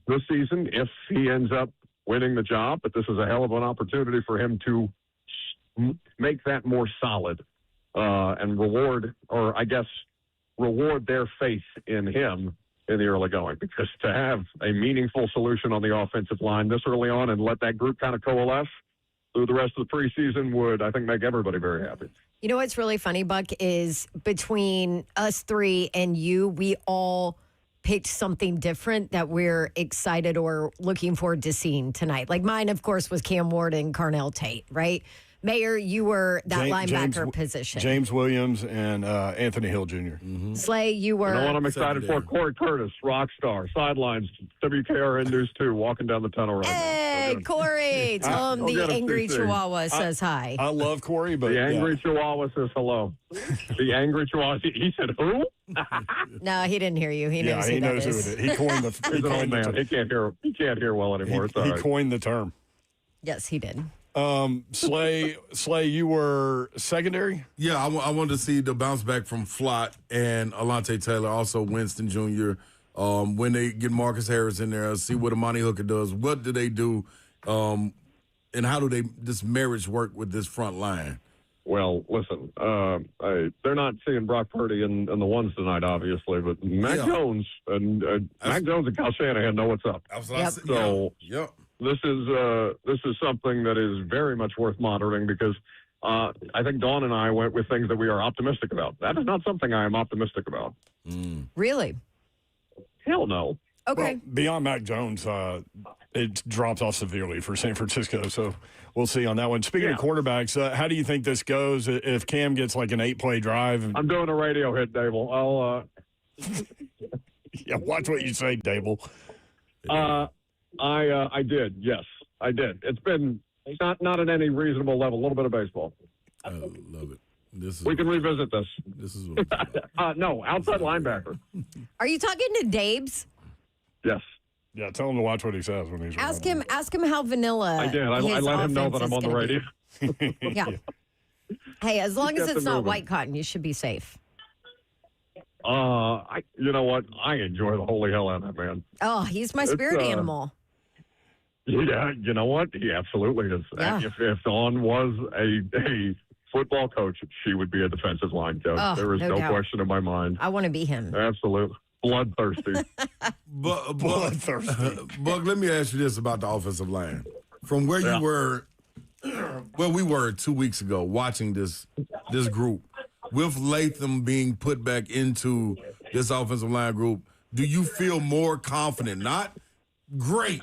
this season if he ends up winning the job, but this is a hell of an opportunity for him to make that more solid and reward their faith in him in the early going, because to have a meaningful solution on the offensive line this early on and let that group kind of coalesce through the rest of the preseason would, I think, make everybody very happy. You know what's really funny, Buck, is between us three and you, we all picked something different that we're excited or looking forward to seeing tonight. Like mine, of course, was Cam Ward and Carnell Tate, right? Mayor, you were that linebacker position. James Williams and Anthony Hill Jr. Mm-hmm. Slay, you were. You know what I'm excited for? Corey Curtis, rock star, sidelines, WKRN News 2, walking down the tunnel right now. Hey, Corey, tell him the angry Chihuahua says hi. I love Corey, but the angry Chihuahua says hello. The angry Chihuahua, he said who? No, he didn't hear you. He knows who that is. He coined the He's an old man. He can't hear well anymore. He coined the term. Yes, he did. Slay, you were secondary? Yeah, I wanted to see the bounce back from Flott and Alante Taylor, also Winston Jr. When they get Marcus Harris in there, see what Amani Hooker does. What do they do, and how do this marriage work with this front line? Well, listen, they're not seeing Brock Purdy in the ones tonight, obviously, but Mac Jones and Kyle Shanahan know what's up. Yep. This is something that is very much worth monitoring because I think Dawn and I went with things that we are optimistic about. That is not something I am optimistic about. Really? Hell no. Okay. Well, beyond Mac Jones, it drops off severely for San Francisco, so we'll see on that one. Speaking of quarterbacks, how do you think this goes if Cam gets like an 8-play drive? I'm doing a radio hit, Dable. I'll watch what you say, Dable. I did. Yes, I did. It's been not at any reasonable level. A little bit of baseball. I love it. We can revisit this. This is no, outside linebacker. Are you talking to Dabes? Yes. Yeah, tell him to watch what he says when he's Ask him how vanilla. I did. I let him know that I'm on the radio. Yeah. Hey, as long as it's not white cotton, you should be safe. You know what? I enjoy the holy hell out of that man. Oh, he's my spirit animal. Yeah, you know what? He absolutely is. Yeah. If Dawn was a football coach, she would be a defensive line coach. Oh, there is no question in my mind. I want to be him. Absolutely. Bloodthirsty. Bloodthirsty. Buck, let me ask you this about the offensive line. From where you were, where we were 2 weeks ago, watching this group, with Latham being put back into this offensive line group, do you feel more confident? Not great.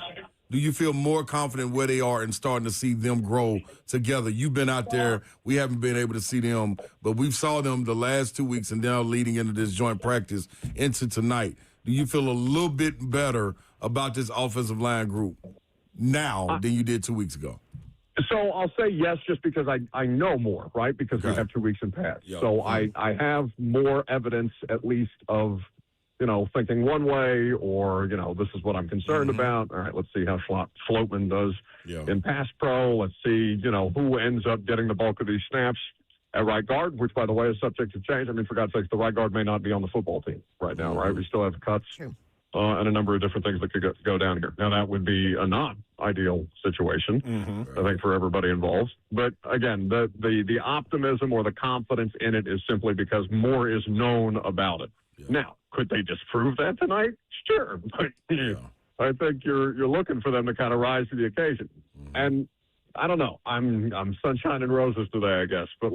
Do you feel more confident where they are and starting to see them grow together? You've been out there. We haven't been able to see them, but we've saw them the last 2 weeks and now leading into this joint practice into tonight. Do you feel a little bit better about this offensive line group now than you did 2 weeks ago? So I'll say yes, just because I know more, right? Because we have 2 weeks in pass. Yep. So I have more evidence, at least, of, thinking one way or, this is what I'm concerned about. All right, let's see how Floatman does in pass pro. Let's see, who ends up getting the bulk of these snaps at right guard, which, by the way, is subject to change. I mean, for God's sakes, the right guard may not be on the football team right now, right? We still have cuts. True. And a number of different things that could go down here. Now, that would be a non-ideal situation, I think, for everybody involved. But, again, the optimism or the confidence in it is simply because more is known about it. Yeah. Now, could they disprove that tonight? Sure. But I think you're looking for them to kind of rise to the occasion. And I don't know. I'm sunshine and roses today, I guess. But,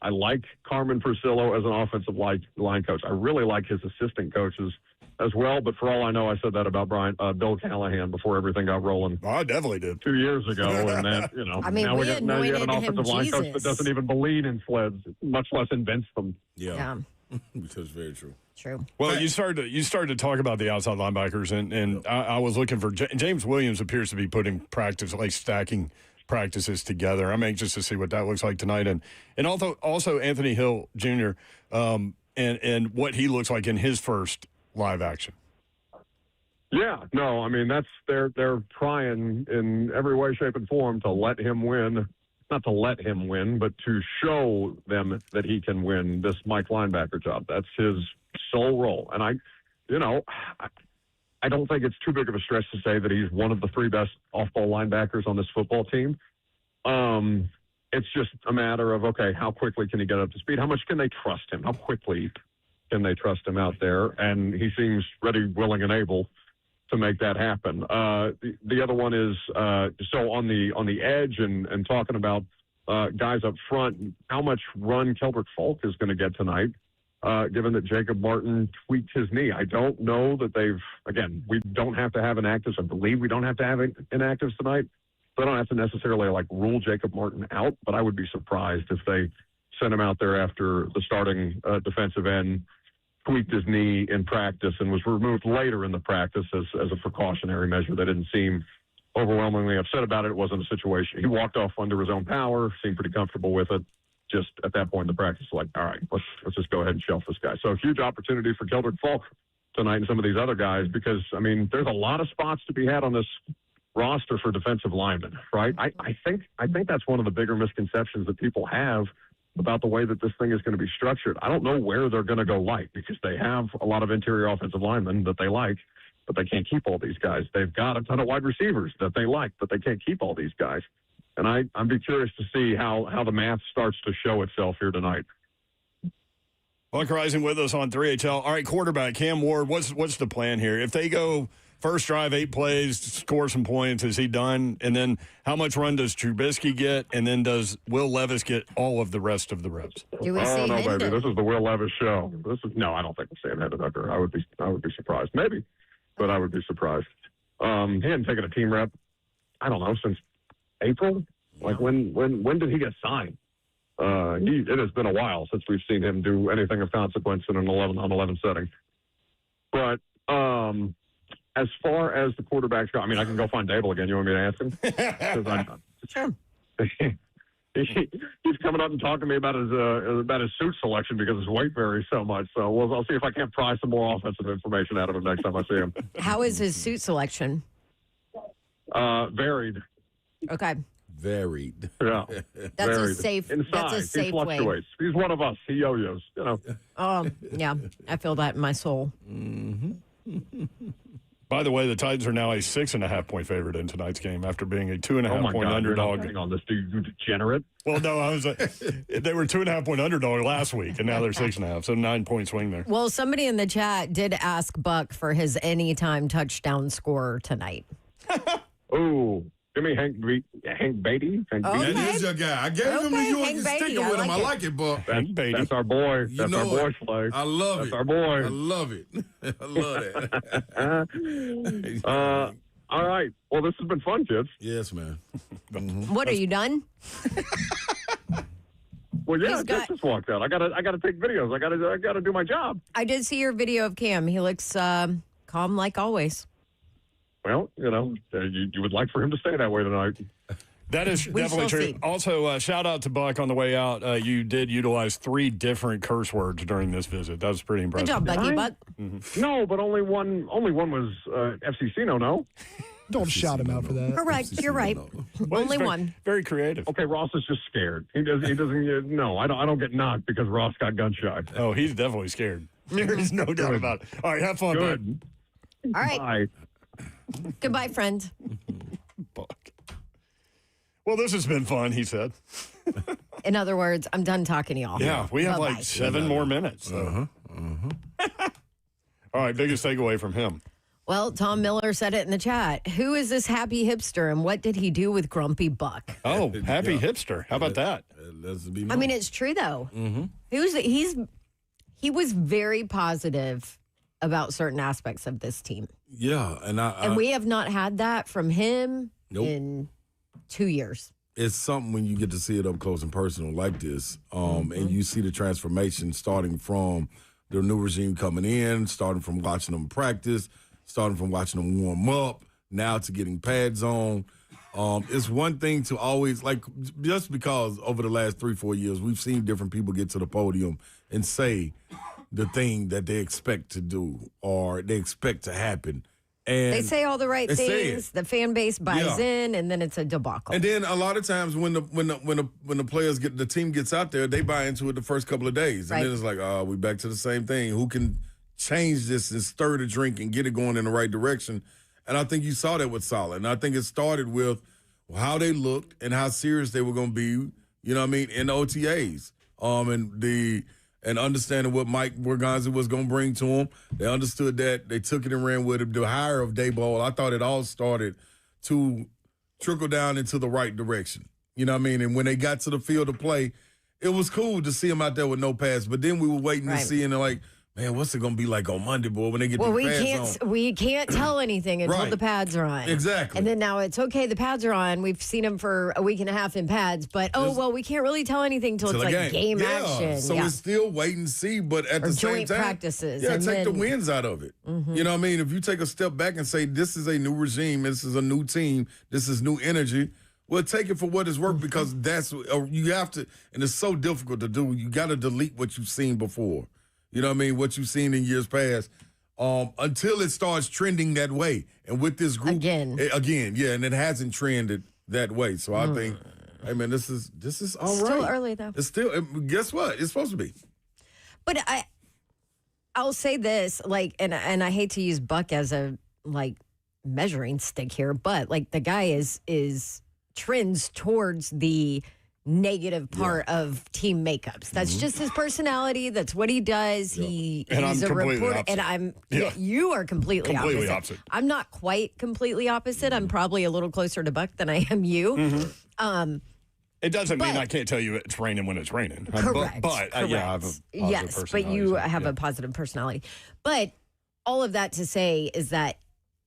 I like Carmen Priscillo as an offensive line coach. I really like his assistant coaches as well. But for all I know, I said that about Bill Callahan before everything got rolling. Oh, I definitely did 2 years ago, and that I mean, now we now you have an anointed him offensive line coach that Jesus. doesn't even believe in sleds, much less invents them. Yeah. Which is very true. True. Well, you started to talk about the outside linebackers, and I was looking for James Williams appears to be putting stacking practices together. I'm anxious to see what that looks like tonight, and also Anthony Hill Jr. And what he looks like in his first live action. Yeah, no, I mean they're trying in every way, shape, and form to let him win. Not to let him win, but to show them that he can win this Mike linebacker job. That's his sole role. And I don't think it's too big of a stretch to say that he's one of the 3 best off-ball linebackers on this football team. It's just a matter of, okay, how quickly can he get up to speed? How much can they trust him? How quickly can they trust him out there? And he seems ready, willing, and able to make that happen. The other one is so on the edge and talking about guys up front, how much run Keldrick Falk is going to get tonight, given that Jacob Martin tweaked his knee. I don't know that we don't have to have inactives. I believe we don't have to have inactives tonight. So I don't have to necessarily rule Jacob Martin out, but I would be surprised if they sent him out there after the starting defensive end tweaked his knee in practice and was removed later in the practice as a precautionary measure. They didn't seem overwhelmingly upset about it. It wasn't a situation. He walked off under his own power, seemed pretty comfortable with it. Just at that point in the practice, all right, let's just go ahead and shelf this guy. So a huge opportunity for Keldrick Falk tonight and some of these other guys because, I mean, there's a lot of spots to be had on this roster for defensive linemen, right? I think that's one of the bigger misconceptions that people have about the way that this thing is going to be structured. I don't know where they're going to go light because they have a lot of interior offensive linemen that they like, but they can't keep all these guys. They've got a ton of wide receivers that they like, but they can't keep all these guys. And I'm be curious to see how the math starts to show itself here tonight. Buck Rising with us on 3HL. All right, quarterback, Cam Ward, what's the plan here? If they go first drive, 8 plays, score some points, is he done? And then how much run does Trubisky get? And then does Will Levis get all of the rest of the reps? Do we see no, Hendon? baby. This is the Will Levis show. No, I don't think we're seeing Hendon Hooker. I would be surprised. Maybe, but I would be surprised. He hadn't taken a team rep, I don't know, since April. Like when did he get signed? It has been a while since we've seen him do anything of consequence in an 11-on-11 setting. But as far as the quarterbacks go, I mean, I can go find Dable again. You want me to ask him? Sure. He's coming up and talking to me about his suit selection because his weight varies so much. So I'll see if I can't pry some more offensive information out of him next time I see him. How is his suit selection? Varied. Okay. Varied. Yeah. That's varied. a safe. In That's a size, safe he way. fluctuates. He's one of us. He yo-yos. Oh, yeah. I feel that in my soul. Mm-hmm. By the way, the Titans are now a 6.5-point favorite in tonight's game after being a 2.5-point underdog. Hang on, this dude, you degenerate. Well, no, they were 2.5-point underdog last week, and now they're 6.5, so 9-point swing there. Well, somebody in the chat did ask Buck for his anytime touchdown scorer tonight. Oh, give me Hank Beatty. Okay. That is your guy. I gave him to you and Hank sticking Beatty, with him. I I like like it, Buck. That's our boy. That's our boy, Slay. I love That's it. our boy. I love it. I love that. All right. Well, this has been fun, kids. Yes, man. What, are you done? Well, yeah, He's Jeff just walked out. I gotta take videos. I gotta do my job. I did see your video of Cam. He looks calm like always. Well, you would like for him to stay that way tonight. That is definitely true. See. Also, shout out to Buck on the way out. You did utilize 3 different curse words during this visit. That was pretty impressive. Good job, Bucky Buck. Mm-hmm. No, but only one was FCC. No. Don't shout him out for that. Correct. You're right. Well, Only very, one. Very creative. Okay, Ross is just scared. He doesn't. No, I don't get knocked because Ross got gun shy. Oh, he's definitely scared. There's no doubt about it. All right, have fun, Good. bud. All right. Bye. Goodbye, friend. Buck. Well, this has been fun, he said. In other words, I'm done talking to y'all. Yeah, we have Bye-bye. like 7 more minutes. So. All right, biggest takeaway from him. Well, Tom Miller said it in the chat. Who is this happy hipster and what did he do with Grumpy Buck? Oh, happy hipster. How about that? I mean, it's true, though. Mm-hmm. He was very positive about certain aspects of this team. Yeah, And we have not had that from him Nope. in 2 years. It's something when you get to see it up close and personal like this, and you see the transformation starting from the new regime coming in, starting from watching them practice, starting from watching them warm up, now to getting pads on. It's one thing to always, like, just because over the last 3-4 years, we've seen different people get to the podium and say the thing that they expect to do or they expect to happen. And They say all the right they say things. The fan base buys in, and then it's a debacle. And then a lot of times when the players the team gets out there, they buy into it the first couple of days, and then it's like, oh, we back to the same thing. Who can change this and stir the drink and get it going in the right direction? And I think you saw that with Saleh. And I think it started with how they looked and how serious they were going to be. You know what I mean? In the OTAs, and understanding what Mike Borgonzi was going to bring to them. They understood that. They took it and ran with it. The hire of Daboll, I thought it all started to trickle down into the right direction. You know what I mean? And when they got to the field of play, it was cool to see them out there with no pads. But then we were waiting to see, and they're like, man, what's it going to be like on Monday, boy, when they get the pads on? We can't tell anything until the pads are on. Exactly. And then now it's okay, the pads are on. We've seen them for a week and a half in pads, but we can't really tell anything until it's like game action. So it's still wait and see, but at the same joint time, practices. Yeah, and take then, the wins out of it. You know what I mean? If you take a step back and say, this is a new regime, this is a new team, this is new energy, well, take it for what it's worth because you have to, and it's so difficult to do. You got to delete what you've seen before. You know what I mean? What you've seen in years past, until it starts trending that way. And with this group again, and it hasn't trended that way. So I think, hey man, this is all right. Still early though. It's still. Guess what? It's supposed to be. But I'll say this, like, and I hate to use Buck as a measuring stick here, but like the guy is trends towards the negative part of team makeups. That's just his personality. That's what he does. He's a reporter. And you are completely opposite. I'm not quite completely opposite. I'm probably a little closer to Buck than I am you. It doesn't mean I can't tell you it's raining when it's raining. Correct. But I have a positive personality. But you have a positive personality. But all of that to say is that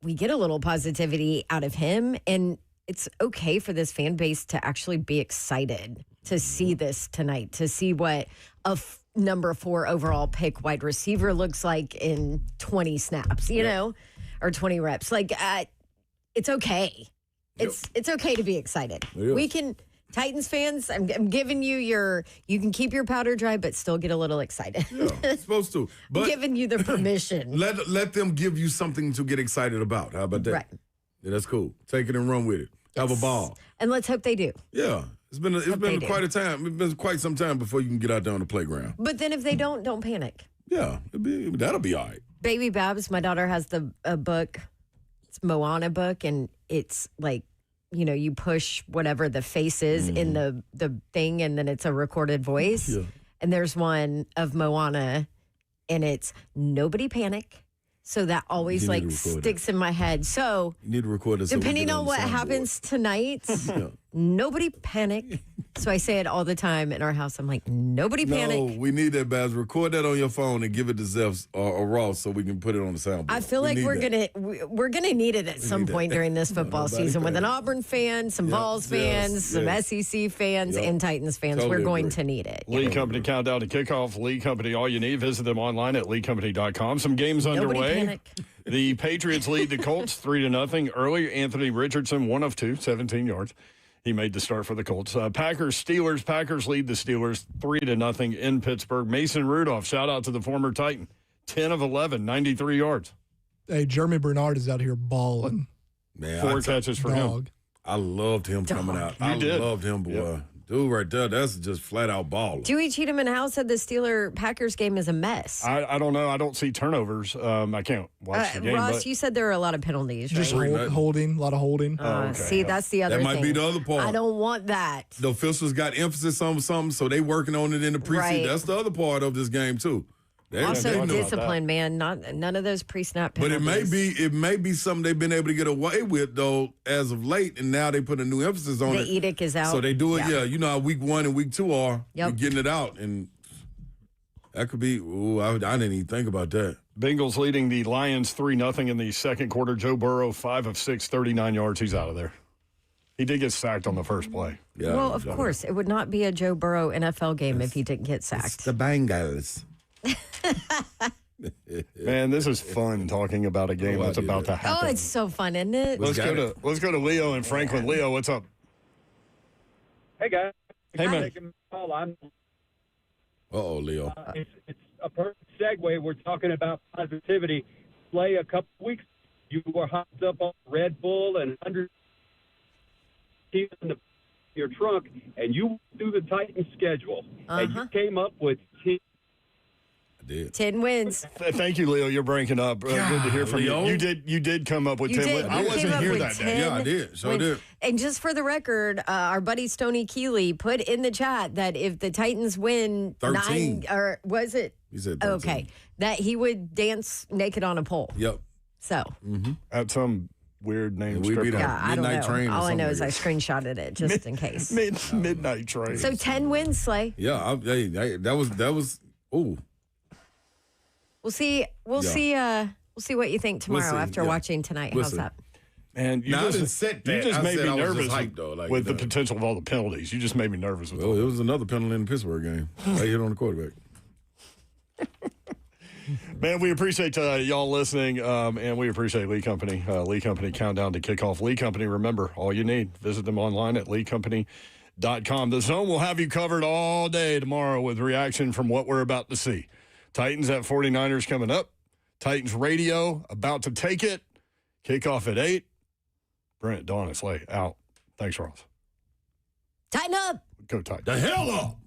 we get a little positivity out of him, and it's okay for this fan base to actually be excited to see this tonight, to see what a number 4 overall pick wide receiver looks like in 20 snaps, you know, or 20 reps. Like, it's okay. It's okay to be excited. We can, Titans fans, I'm giving you you can keep your powder dry, but still get a little excited. Yeah, supposed to. But giving you the permission. Let them give you something to get excited about. How about that? Right. Yeah, that's cool. Take it and run with it. Have a ball. And let's hope they do. Yeah. It's been quite a time. It's been quite some time before you can get out there on the playground. But then if they don't panic. Yeah. That'll be all right. Baby Babs, my daughter has a book. It's Moana book, and it's like, you know, you push whatever the face is in the thing, and then it's a recorded voice. Yeah. And there's one of Moana, and it's nobody panic. So that always sticks in my head. So you need to record it. Depending on what happens tonight, nobody panic. So I say it all the time in our house. I'm like, nobody panic. No, we need that, Babs. Record that on your phone and give it to Zeph or Ross so we can put it on the soundboard. I feel like we're gonna need it at some point during this football season with an Auburn fan, some Vols fans, some SEC fans, and Titans fans. Totally we're going to need it. Lee Company countdown to kickoff. Lee Company, all you need. Visit them online at leecompany.com. Some games underway. Panic. The Patriots lead the Colts 3-0. Earlier, Anthony Richardson, 1 of 2, 17 yards. He made the start for the Colts. Packers lead the Steelers 3-0 in Pittsburgh. Mason Rudolph, shout out to the former Titan, 10 of 11, 93 yards. Hey, Jeremy Bernard is out here balling. Man, 4 catches for him. I loved him coming out. I loved him, boy. Yep. Dude, right there, that's just flat out balling. Dewey Cheatham and Howe said the Steeler-Packers game is a mess. I don't know. I don't see turnovers. I can't watch the game. Ross, you said there were a lot of penalties, right? Just holding, a lot of holding. Okay. See, that's the other thing. That might be the other part. I don't want that. The officials got emphasis on something, so they working on it in the preseason. Right. That's the other part of this game, too. Also discipline, man. None of those pre-snap penalties. But it may be something they've been able to get away with though as of late, and now they put a new emphasis on it. The edict is out. So they do it. Yeah, you know how week 1 and week 2 are. You're getting it out, and That could be. Ooh, I didn't even think about that. Bengals leading the Lions 3-0 in the second quarter. Joe Burrow, 5 of 6, 39 yards. He's out of there. He did get sacked on the first play. Yeah, well, of course. It would not be a Joe Burrow NFL game if he didn't get sacked. It's the Bengals. Man, this is fun talking about a game that's about to happen. Oh, it's so fun, isn't it? Let's go to Leo and Franklin. Leo, what's up? Hey, guys. Hey, man. Uh-oh, Leo. It's a perfect segue. We're talking about positivity. Play a couple weeks, you were hopped up on Red Bull and 100 in your trunk, and you went through the Titans schedule, and you came up with 10 wins. Thank you, Leo. You're breaking up. Good to hear from Leo. you. You did come up with 10 wins. I wasn't here that day. Yeah, I did. So I did. And just for the record, our buddy Stoney Keeley put in the chat that if the Titans win 13. 9, or was it? He said 13. Okay, that he would dance naked on a pole. Yep. So. At some weird name. We beat Yeah, I don't know. Train All I know is I screenshotted it just in case. Midnight Train. So 10 wins, Slay. Yeah, that was. Ooh. We'll see. We'll see what you think tomorrow after watching tonight. How's that? And you just made me nervous with the potential of all the penalties. You just made me nervous with it was another penalty in the Pittsburgh game. They hit on the quarterback. Man, we appreciate y'all listening, and we appreciate Lee Company. Lee Company countdown to kickoff. Lee Company, remember, all you need. Visit them online at leecompany.com. The Zone will have you covered all day tomorrow with reaction from what we're about to see. Titans at 49ers coming up. Titans radio about to take it. Kickoff at 8. Brent, Dawn, and Slay out. Thanks, Ross. Tighten up. Go Titans. The hell up.